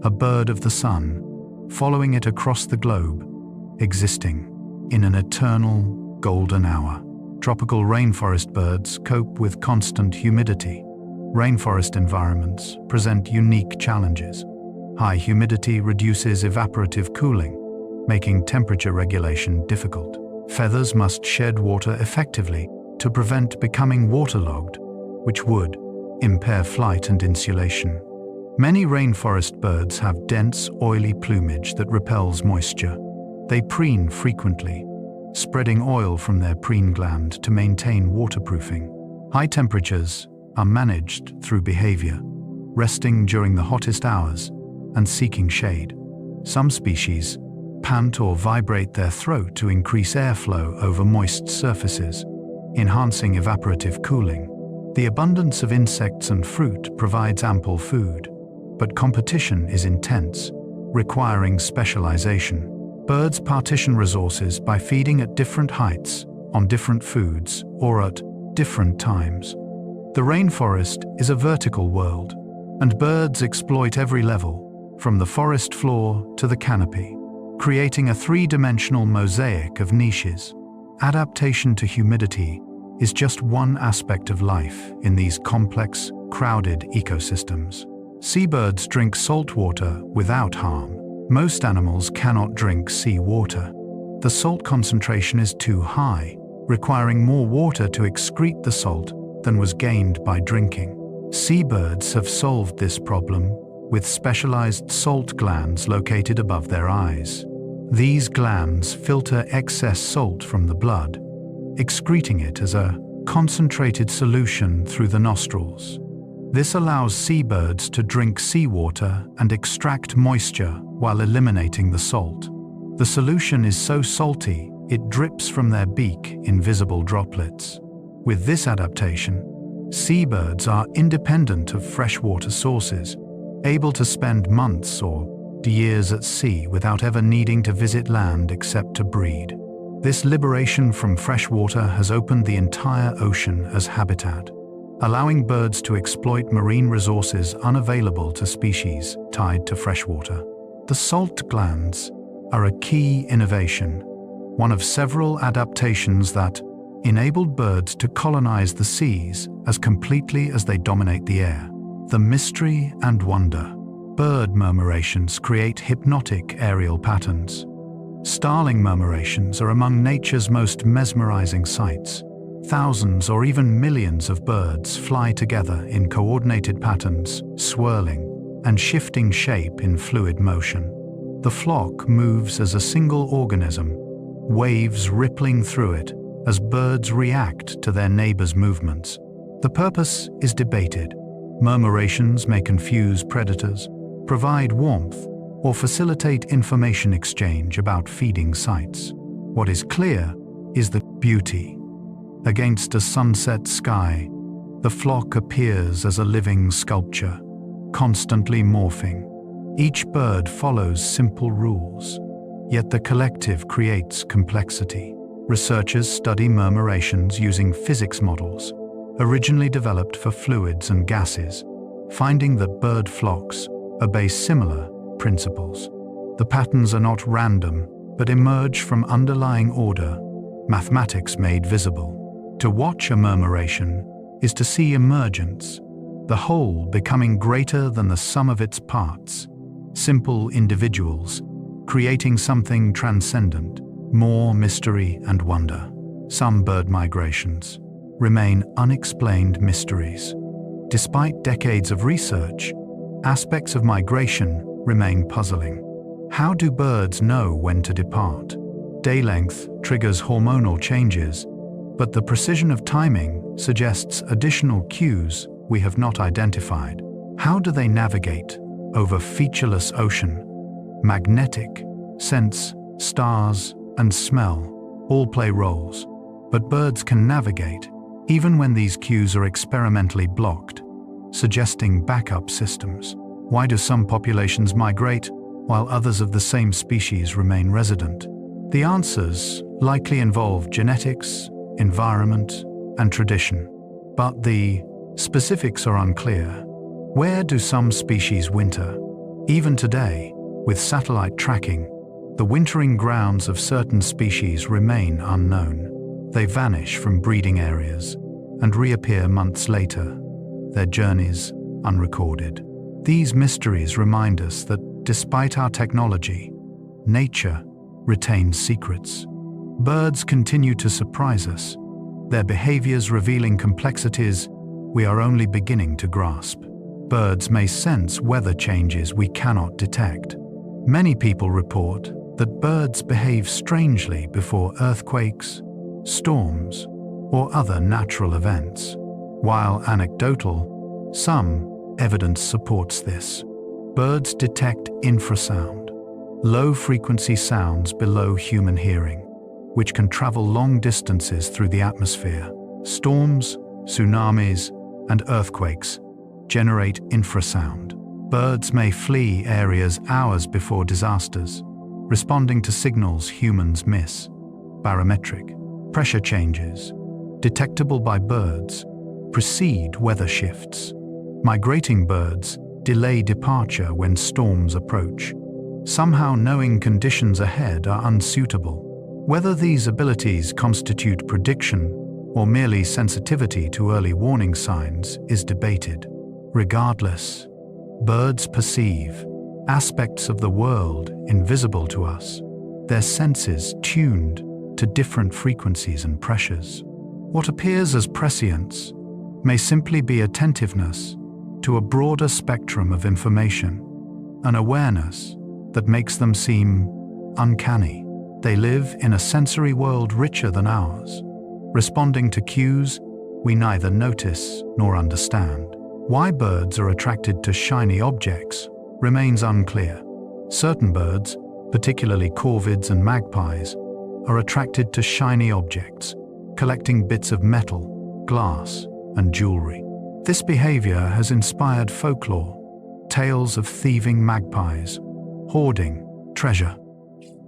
a bird of the sun, following it across the globe, existing in an eternal golden hour. Tropical rainforest birds cope with constant humidity. Rainforest environments present unique challenges. High humidity reduces evaporative cooling, making temperature regulation difficult. Feathers must shed water effectively to prevent becoming waterlogged, which would impair flight and insulation. Many rainforest birds have dense, oily plumage that repels moisture. They preen frequently, spreading oil from their preen gland to maintain waterproofing. High temperatures are managed through behaviour, resting during the hottest hours and seeking shade. Some species pant or vibrate their throat to increase airflow over moist surfaces, enhancing evaporative cooling. The abundance of insects and fruit provides ample food, but competition is intense, requiring specialization. Birds partition resources by feeding at different heights, on different foods, or at different times. The rainforest is a vertical world, and birds exploit every level, from the forest floor to the canopy, creating a three-dimensional mosaic of niches. Adaptation to humidity is just one aspect of life in these complex, crowded ecosystems. Seabirds drink salt water without harm. Most animals cannot drink sea water. The salt concentration is too high, requiring more water to excrete the salt than was gained by drinking. Seabirds have solved this problem with specialized salt glands located above their eyes. These glands filter excess salt from the blood, excreting it as a concentrated solution through the nostrils. This allows seabirds to drink seawater and extract moisture while eliminating the salt. The solution is so salty, it drips from their beak in visible droplets. With this adaptation, seabirds are independent of freshwater sources, able to spend months or years at sea without ever needing to visit land except to breed. This liberation from freshwater has opened the entire ocean as habitat, allowing birds to exploit marine resources unavailable to species tied to freshwater. The salt glands are a key innovation, one of several adaptations that enabled birds to colonize the seas as completely as they dominate the air. The mystery and wonder. Bird murmurations create hypnotic aerial patterns. Starling murmurations are among nature's most mesmerizing sights. Thousands or even millions of birds fly together in coordinated patterns, swirling and shifting shape in fluid motion. The flock moves as a single organism, waves rippling through it as birds react to their neighbors' movements. The purpose is debated. Murmurations may confuse predators, provide warmth, or facilitate information exchange about feeding sites. What is clear is the beauty. Against a sunset sky, the flock appears as a living sculpture, constantly morphing. Each bird follows simple rules, yet the collective creates complexity. Researchers study murmurations using physics models, originally developed for fluids and gases, finding that bird flocks obey similar principles. The patterns are not random, but emerge from underlying order, mathematics made visible. To watch a murmuration is to see emergence, the whole becoming greater than the sum of its parts, simple individuals creating something transcendent, more mystery and wonder. Some bird migrations remain unexplained mysteries. Despite decades of research, aspects of migration remain puzzling. How do birds know when to depart? Day length triggers hormonal changes, but the precision of timing suggests additional cues we have not identified. How do they navigate over featureless ocean? magnetic, sense, stars, and smell all play roles. But birds can navigate, even when these cues are experimentally blocked, suggesting backup systems. Why do some populations migrate, while others of the same species remain resident? The answers likely involve genetics, environment, and tradition. But the specifics are unclear. Where do some species winter? Even today, with satellite tracking, the wintering grounds of certain species remain unknown. They vanish from breeding areas and reappear months later, their journeys unrecorded. These mysteries remind us that despite our technology, nature retains secrets. Birds continue to surprise us, their behaviors revealing complexities we are only beginning to grasp. Birds may sense weather changes we cannot detect. Many people report that birds behave strangely before earthquakes, storms, or other natural events. While anecdotal, some evidence supports this. Birds detect infrasound, low-frequency sounds below human hearing, which can travel long distances through the atmosphere. Storms, tsunamis, and earthquakes generate infrasound. Birds may flee areas hours before disasters, responding to signals humans miss. Barometric pressure changes, detectable by birds, precede weather shifts. Migrating birds delay departure when storms approach, somehow knowing conditions ahead are unsuitable. Whether these abilities constitute prediction or merely sensitivity to early warning signs is debated. Regardless, birds perceive aspects of the world invisible to us, their senses tuned to different frequencies and pressures. What appears as prescience may simply be attentiveness to a broader spectrum of information, an awareness that makes them seem uncanny. They live in a sensory world richer than ours, responding to cues we neither notice nor understand. Why birds are attracted to shiny objects remains unclear. Certain birds, particularly corvids and magpies, are attracted to shiny objects, collecting bits of metal, glass, and jewelry. This behavior has inspired folklore, tales of thieving magpies, hoarding treasure.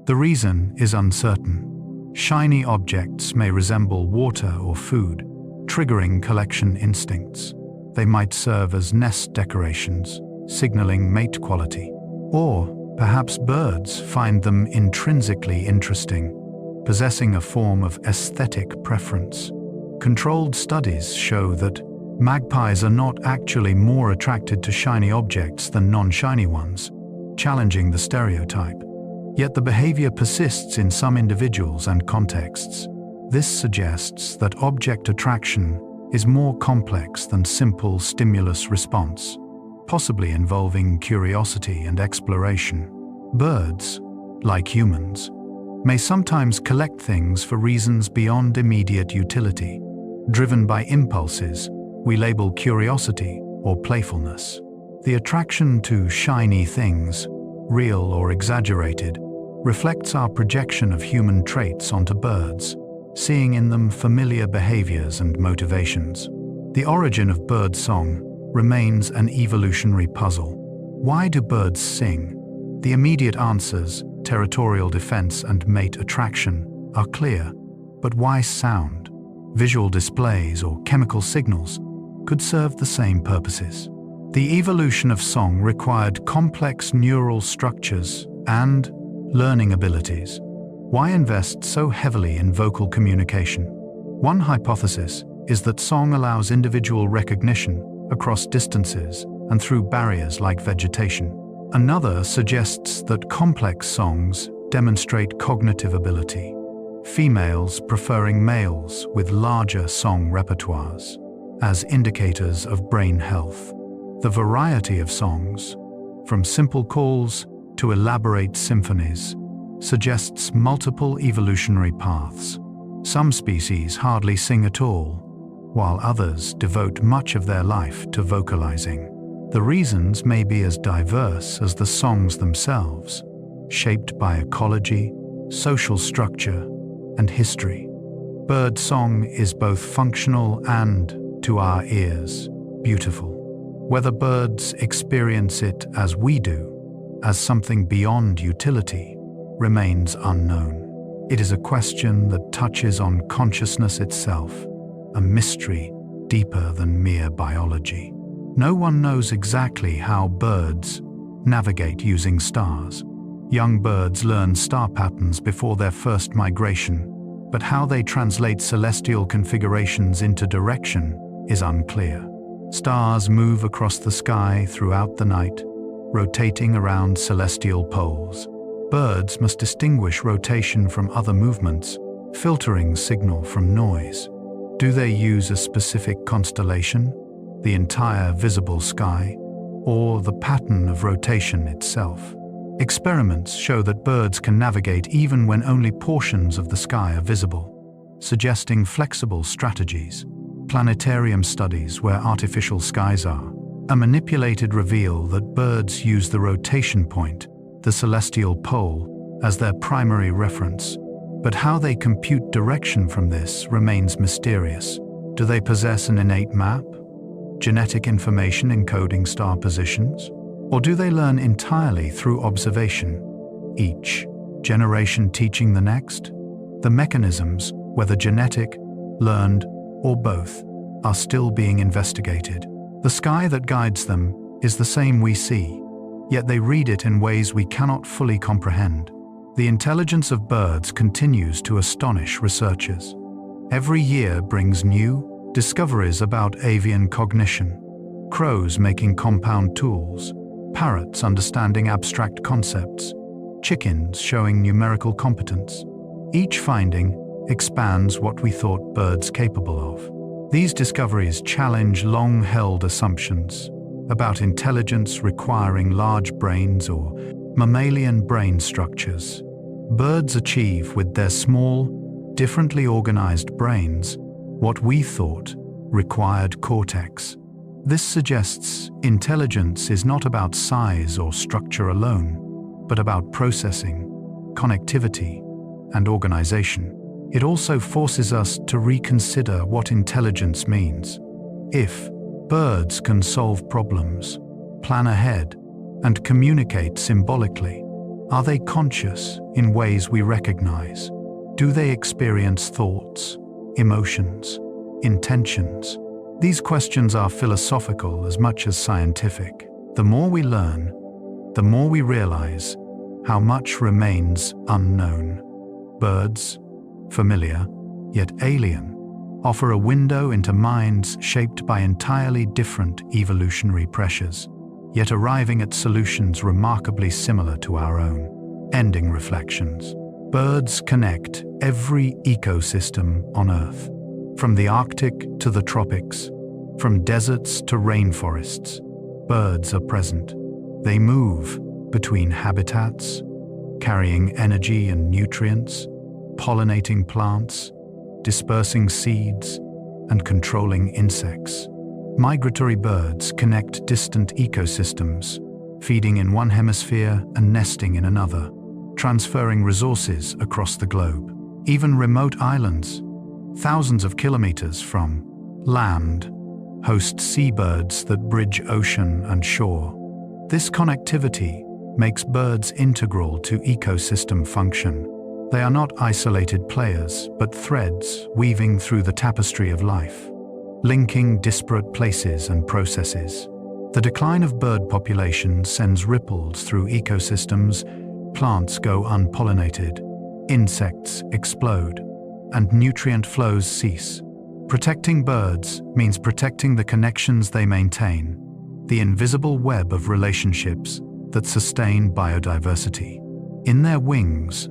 The reason is uncertain. Shiny objects may resemble water or food, triggering collection instincts. They might serve as nest decorations, signaling mate quality. Or perhaps birds find them intrinsically interesting, possessing a form of aesthetic preference. Controlled studies show that magpies are not actually more attracted to shiny objects than non-shiny ones, challenging the stereotype. Yet the behavior persists in some individuals and contexts. This suggests that object attraction is more complex than simple stimulus response, possibly involving curiosity and exploration. Birds, like humans, may sometimes collect things for reasons beyond immediate utility, driven by impulses we label curiosity or playfulness. The attraction to shiny things, real or exaggerated, reflects our projection of human traits onto birds, seeing in them familiar behaviors and motivations. The origin of bird song remains an evolutionary puzzle. Why do birds sing? The immediate answers, territorial defense and mate attraction, are clear. But why sound? Visual displays or chemical signals could serve the same purposes. The evolution of song required complex neural structures and learning abilities. Why invest so heavily in vocal communication? One hypothesis is that song allows individual recognition across distances and through barriers like vegetation. Another suggests that complex songs demonstrate cognitive ability, females preferring males with larger song repertoires as indicators of brain health. The variety of songs, from simple calls to elaborate symphonies, suggests multiple evolutionary paths. Some species hardly sing at all, while others devote much of their life to vocalizing. The reasons may be as diverse as the songs themselves. shaped by ecology, social structure, and history. Bird song is both functional and, to our ears, beautiful. Whether birds experience it as we do, as something beyond utility, remains unknown. It is a question that touches on consciousness itself, a mystery deeper than mere biology. No one knows exactly how birds navigate using stars. Young birds learn star patterns before their first migration, but how they translate celestial configurations into direction is unclear. Stars move across the sky throughout the night, rotating around celestial poles. Birds must distinguish rotation from other movements, filtering signal from noise. Do they use a specific constellation, the entire visible sky, or the pattern of rotation itself? Experiments show that birds can navigate even when only portions of the sky are visible, suggesting flexible strategies. Planetarium studies where artificial skies are manipulated reveal that birds use the rotation point, the celestial pole, as their primary reference. But how they compute direction from this remains mysterious. Do they possess an innate map, genetic information encoding star positions? Or do they learn entirely through observation, each generation teaching the next? The mechanisms, whether genetic, learned, or both, are still being investigated. The sky that guides them is the same we see, yet they read it in ways we cannot fully comprehend. The intelligence of birds continues to astonish researchers. Every year brings new discoveries about avian cognition, crows making compound tools, parrots understanding abstract concepts, chickens showing numerical competence. Each finding expands what we thought birds capable of. These discoveries challenge long-held assumptions about intelligence requiring large brains or mammalian brain structures. Birds achieve with their small, differently organized brains what we thought required cortex. This suggests intelligence is not about size or structure alone, but about processing, connectivity, and organization. It also forces us to reconsider what intelligence means. If birds can solve problems, plan ahead, and communicate symbolically, are they conscious in ways we recognize? Do they experience thoughts, emotions, intentions? These questions are philosophical as much as scientific. The more we learn, the more we realize how much remains unknown. Birds, familiar, yet alien, offer a window into minds shaped by entirely different evolutionary pressures, yet arriving at solutions remarkably similar to our own. Ending reflections. Birds connect every ecosystem on Earth, from the Arctic to the tropics, from deserts to rainforests. Birds are present. They move between habitats, carrying energy and nutrients, pollinating plants, dispersing seeds, and controlling insects. Migratory birds connect distant ecosystems, feeding in one hemisphere and nesting in another, transferring resources across the globe. Even remote islands, thousands of kilometers from land, host seabirds that bridge ocean and shore. This connectivity makes birds integral to ecosystem function. They are not isolated players, but threads weaving through the tapestry of life, linking disparate places and processes. The decline of bird populations sends ripples through ecosystems. Plants go unpollinated, insects explode, and nutrient flows cease. Protecting birds means protecting the connections they maintain, the invisible web of relationships that sustain biodiversity. In their wings,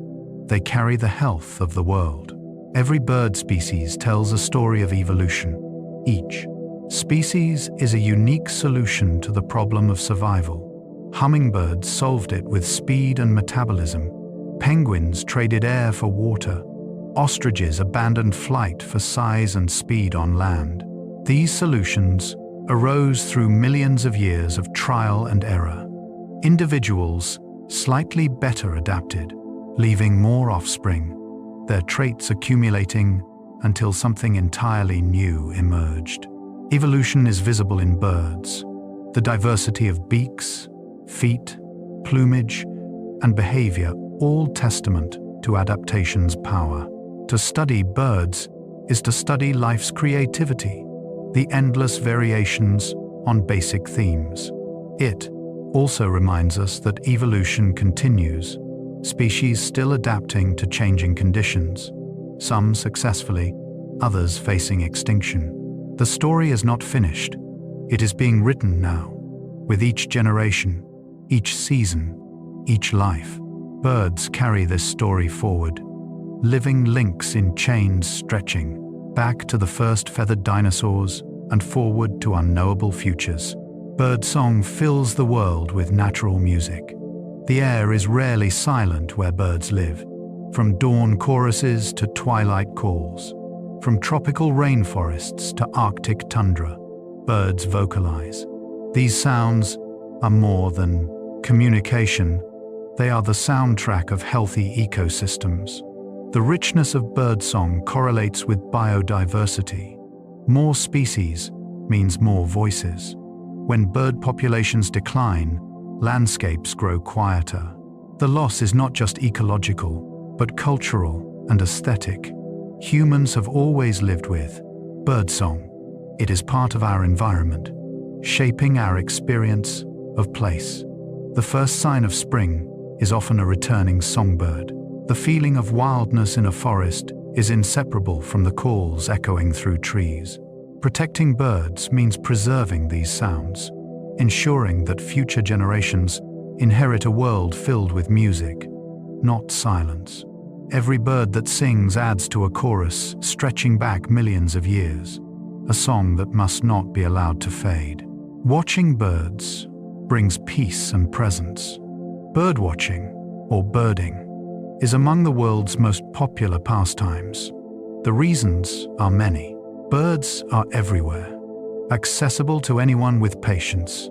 they carry the health of the world. Every bird species tells a story of evolution. Each species is a unique solution to the problem of survival. Hummingbirds solved it with speed and metabolism. Penguins traded air for water. Ostriches abandoned flight for size and speed on land. These solutions arose through millions of years of trial and error. Individuals slightly better adapted, leaving more offspring, their traits accumulating until something entirely new emerged. Evolution is visible in birds. The diversity of beaks, feet, plumage, and behavior, all testament to adaptation's power. To study birds is to study life's creativity, the endless variations on basic themes. It also reminds us that evolution continues, species still adapting to changing conditions, some successfully, others facing extinction. The story is not finished. It is being written now, with each generation, each season, each life. Birds carry this story forward, living links in chains stretching, back to the first feathered dinosaurs and forward to unknowable futures. Birdsong fills the world with natural music. The air is rarely silent where birds live, from dawn choruses to twilight calls. From tropical rainforests to Arctic tundra, birds vocalize. These sounds are more than communication, they are the soundtrack of healthy ecosystems. The richness of birdsong correlates with biodiversity. More species means more voices. When bird populations decline, landscapes grow quieter. The loss is not just ecological, but cultural and aesthetic. Humans have always lived with birdsong. It is part of our environment, shaping our experience of place. The first sign of spring is often a returning songbird. The feeling of wildness in a forest is inseparable from the calls echoing through trees. Protecting birds means preserving these sounds, ensuring that future generations inherit a world filled with music, not silence. Every bird that sings adds to a chorus stretching back millions of years, a song that must not be allowed to fade. Watching birds brings peace and presence. Birdwatching, or birding, is among the world's most popular pastimes. The reasons are many. Birds are everywhere, accessible to anyone with patience.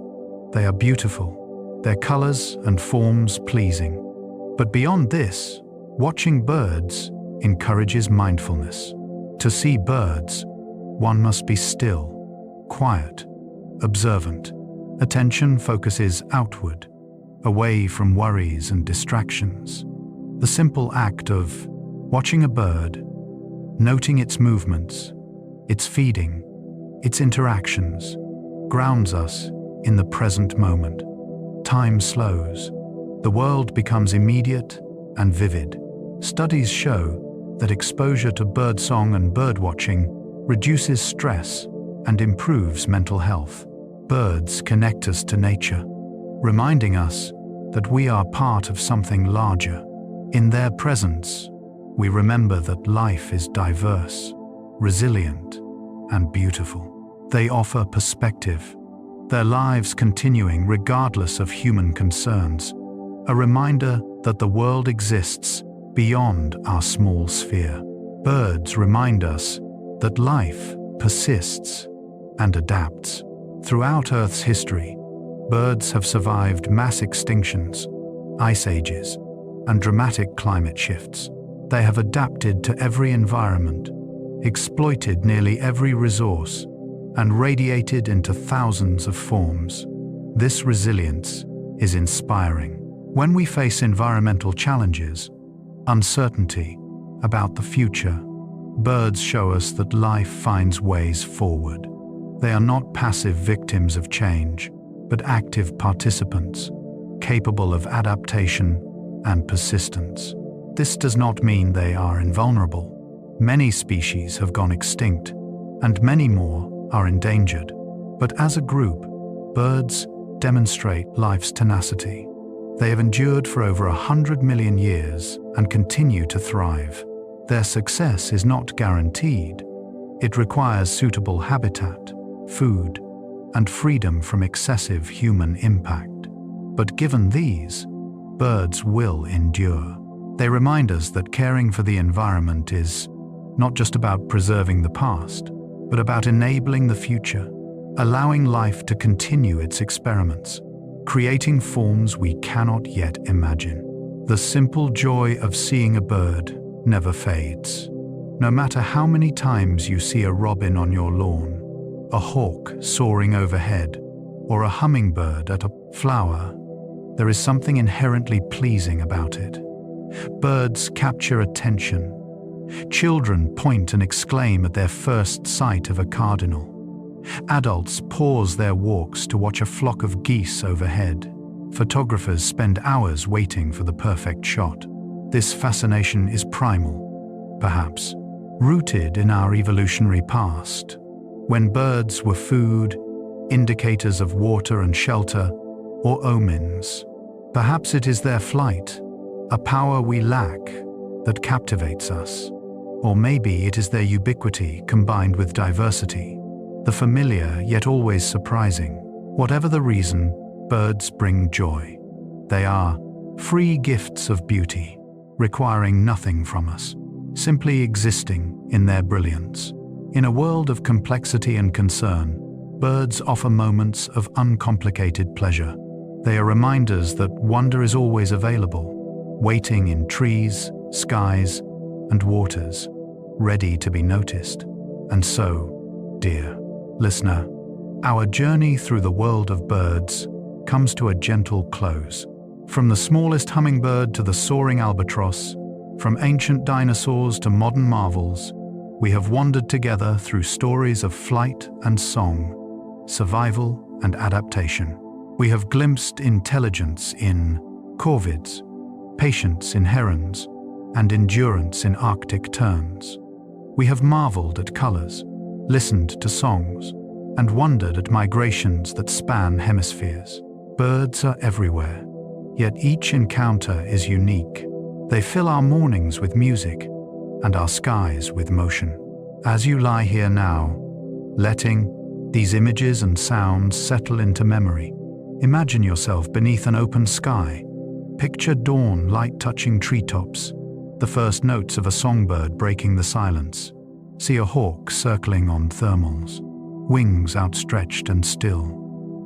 They are beautiful, their colors and forms pleasing. But beyond this, watching birds encourages mindfulness. To see birds, one must be still, quiet, observant. Attention focuses outward, away from worries and distractions. The simple act of watching a bird, noting its movements, its feeding, its interactions, grounds us in the present moment. Time slows. The world becomes immediate and vivid. Studies show that exposure to birdsong and birdwatching reduces stress and improves mental health. Birds connect us to nature, reminding us that we are part of something larger. In their presence, we remember that life is diverse, resilient, and beautiful. They offer perspective, their lives continuing regardless of human concerns, a reminder that the world exists beyond our small sphere. Birds remind us that life persists and adapts. Throughout Earth's history, birds have survived mass extinctions, ice ages, and dramatic climate shifts. They have adapted to every environment, exploited nearly every resource, and radiated into thousands of forms. This resilience is inspiring. When we face environmental challenges, uncertainty about the future, birds show us that life finds ways forward. They are not passive victims of change, but active participants, capable of adaptation and persistence. This does not mean they are invulnerable. Many species have gone extinct, and many more are endangered. But as a group, birds demonstrate life's tenacity. They have endured for over 100 million years and continue to thrive. Their success is not guaranteed. It requires suitable habitat, food, and freedom from excessive human impact. But given these, birds will endure. They remind us that caring for the environment is not just about preserving the past, but about enabling the future, allowing life to continue its experiments. creating forms we cannot yet imagine. The simple joy of seeing a bird never fades. No matter how many times you see a robin on your lawn, a hawk soaring overhead, or a hummingbird at a flower, there is something inherently pleasing about it. Birds capture attention. Children point and exclaim at their first sight of a cardinal. Adults pause their walks to watch a flock of geese overhead. Photographers spend hours waiting for the perfect shot. This fascination is primal, perhaps, rooted in our evolutionary past, when birds were food, indicators of water and shelter, or omens. Perhaps it is their flight, a power we lack, that captivates us. Or maybe it is their ubiquity combined with diversity, the familiar yet always surprising. Whatever the reason, birds bring joy. They are free gifts of beauty, requiring nothing from us, simply existing in their brilliance. In a world of complexity and concern, birds offer moments of uncomplicated pleasure. They are reminders that wonder is always available, waiting in trees, skies, and waters, ready to be noticed. And so, dear listener, our journey through the world of birds comes to a gentle close. From the smallest hummingbird to the soaring albatross, from ancient dinosaurs to modern marvels, we have wandered together through stories of flight and song, survival and adaptation. We have glimpsed intelligence in corvids, patience in herons, and endurance in Arctic terns. We have marveled at colors, listened to songs, and wondered at migrations that span hemispheres. Birds are everywhere, yet each encounter is unique. They fill our mornings with music and our skies with motion. As you lie here now, letting these images and sounds settle into memory, imagine yourself beneath an open sky. Picture dawn light touching treetops, the first notes of a songbird breaking the silence. See a hawk circling on thermals, wings outstretched and still,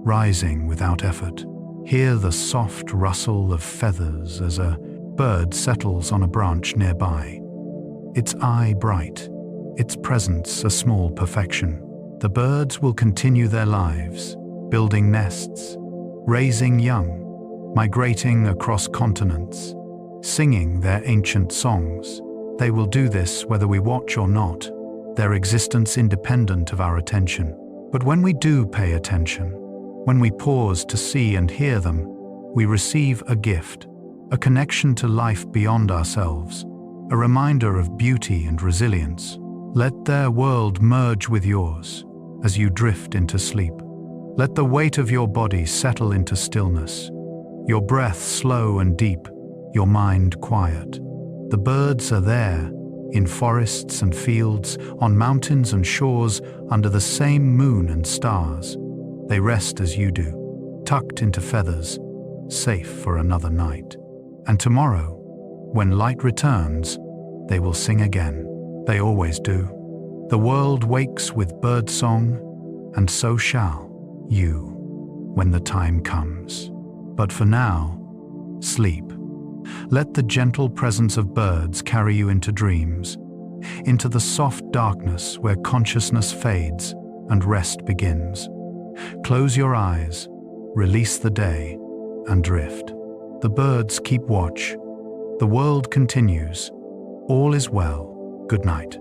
rising without effort. Hear the soft rustle of feathers as a bird settles on a branch nearby. Its eye bright, its presence a small perfection. The birds will continue their lives, building nests, raising young, migrating across continents, singing their ancient songs. They will do this whether we watch or not, their existence independent of our attention. But when we do pay attention, when we pause to see and hear them, we receive a gift, a connection to life beyond ourselves, a reminder of beauty and resilience. Let their world merge with yours as you drift into sleep. Let the weight of your body settle into stillness, your breath slow and deep, your mind quiet. The birds are there, in forests and fields, on mountains and shores, under the same moon and stars. They rest as you do, tucked into feathers, safe for another night. And tomorrow, when light returns, they will sing again. They always do. The world wakes with bird song, and so shall you, when the time comes. But for now, sleep. Let the gentle presence of birds carry you into dreams, into the soft darkness where consciousness fades and rest begins. Close your eyes, release the day, and drift. The birds keep watch. The world continues. All is well. Good night.